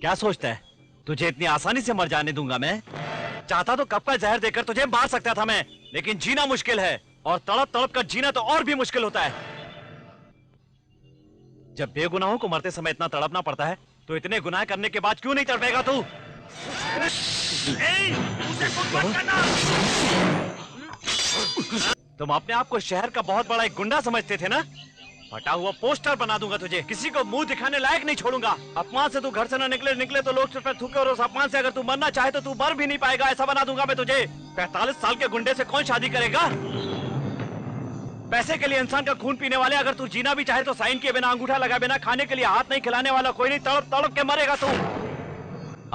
क्या सोचता है तुझे इतनी आसानी से मर जाने दूंगा मैं? चाहता तो कब का जहर देकर तुझे मार सकता था मैं, लेकिन जीना मुश्किल है और तड़प तड़प कर जीना तो और भी मुश्किल होता है। जब बेगुनाहों को मरते समय इतना तड़पना पड़ता है तो इतने गुनाह करने के बाद क्यों नहीं तड़पेगा तू? तुम अपने आप को शहर का बहुत बड़ा एक गुंडा समझते थे ना? फटा हुआ पोस्टर बना दूंगा तुझे, किसी को मुंह दिखाने लायक नहीं छोड़ूंगा। अपमान से तू घर से ना निकले तो लोग सिर्फ थूके और उस अपमान से अगर तू मरना चाहे तो तू मर भी नहीं पाएगा, ऐसा बना दूंगा मैं तुझे। 45 साल के गुंडे से कौन शादी करेगा? पैसे के लिए इंसान का खून पीने वाले अगर तू जीना भी चाहे तो साइन किए बिना, अंगूठा लगाए बिना, खाने के लिए हाथ नहीं खिलाने वाला कोई नहीं, तड़प तड़प के मरेगा तू।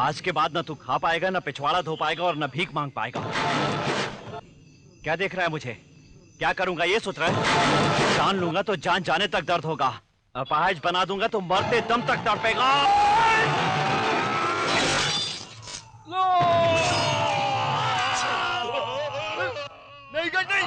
आज के बाद ना तू खा पाएगा, ना पिछवाड़ा धो पाएगा और ना भीख मांग पाएगा। क्या देख रहा है मुझे? क्या करूंगा ये सोच रहा है? जान लूंगा तो जान जाने तक दर्द होगा, अपाहिज बना दूंगा तो मरते दम तक तड़पेगा। नहीं कर नहीं।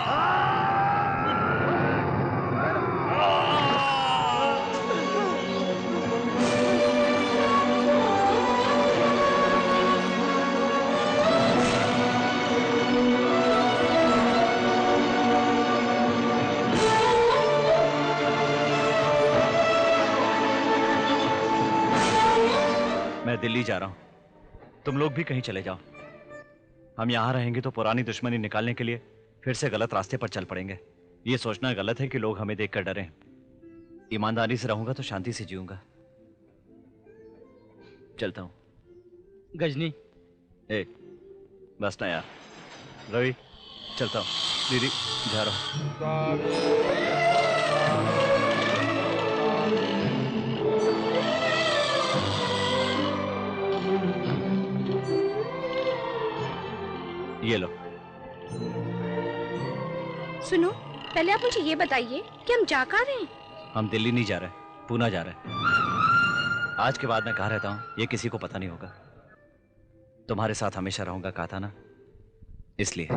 दिल्ली जा रहा हूं। तुम लोग भी कहीं चले जाओ। हम यहां रहेंगे तो पुरानी दुश्मनी निकालने के लिए फिर से गलत रास्ते पर चल पड़ेंगे। ये सोचना गलत है कि लोग हमें देखकर डरें। ईमानदारी से रहूंगा तो शांति से जीऊंगा। चलता हूं। गजनी ए, बस ना यार। रवि, चलता हूं। दीदी, जा रहा हूं। ये लो। सुनो, पहले आप मुझे ये बताइए कि हम जा कहाँ रहे हैं? हम दिल्ली नहीं जा रहे, पूना जा रहे हैं। आज के बाद मैं कहाँ रहता हूँ ये किसी को पता नहीं होगा। तुम्हारे साथ हमेशा रहूंगा कहा था ना, इसलिए।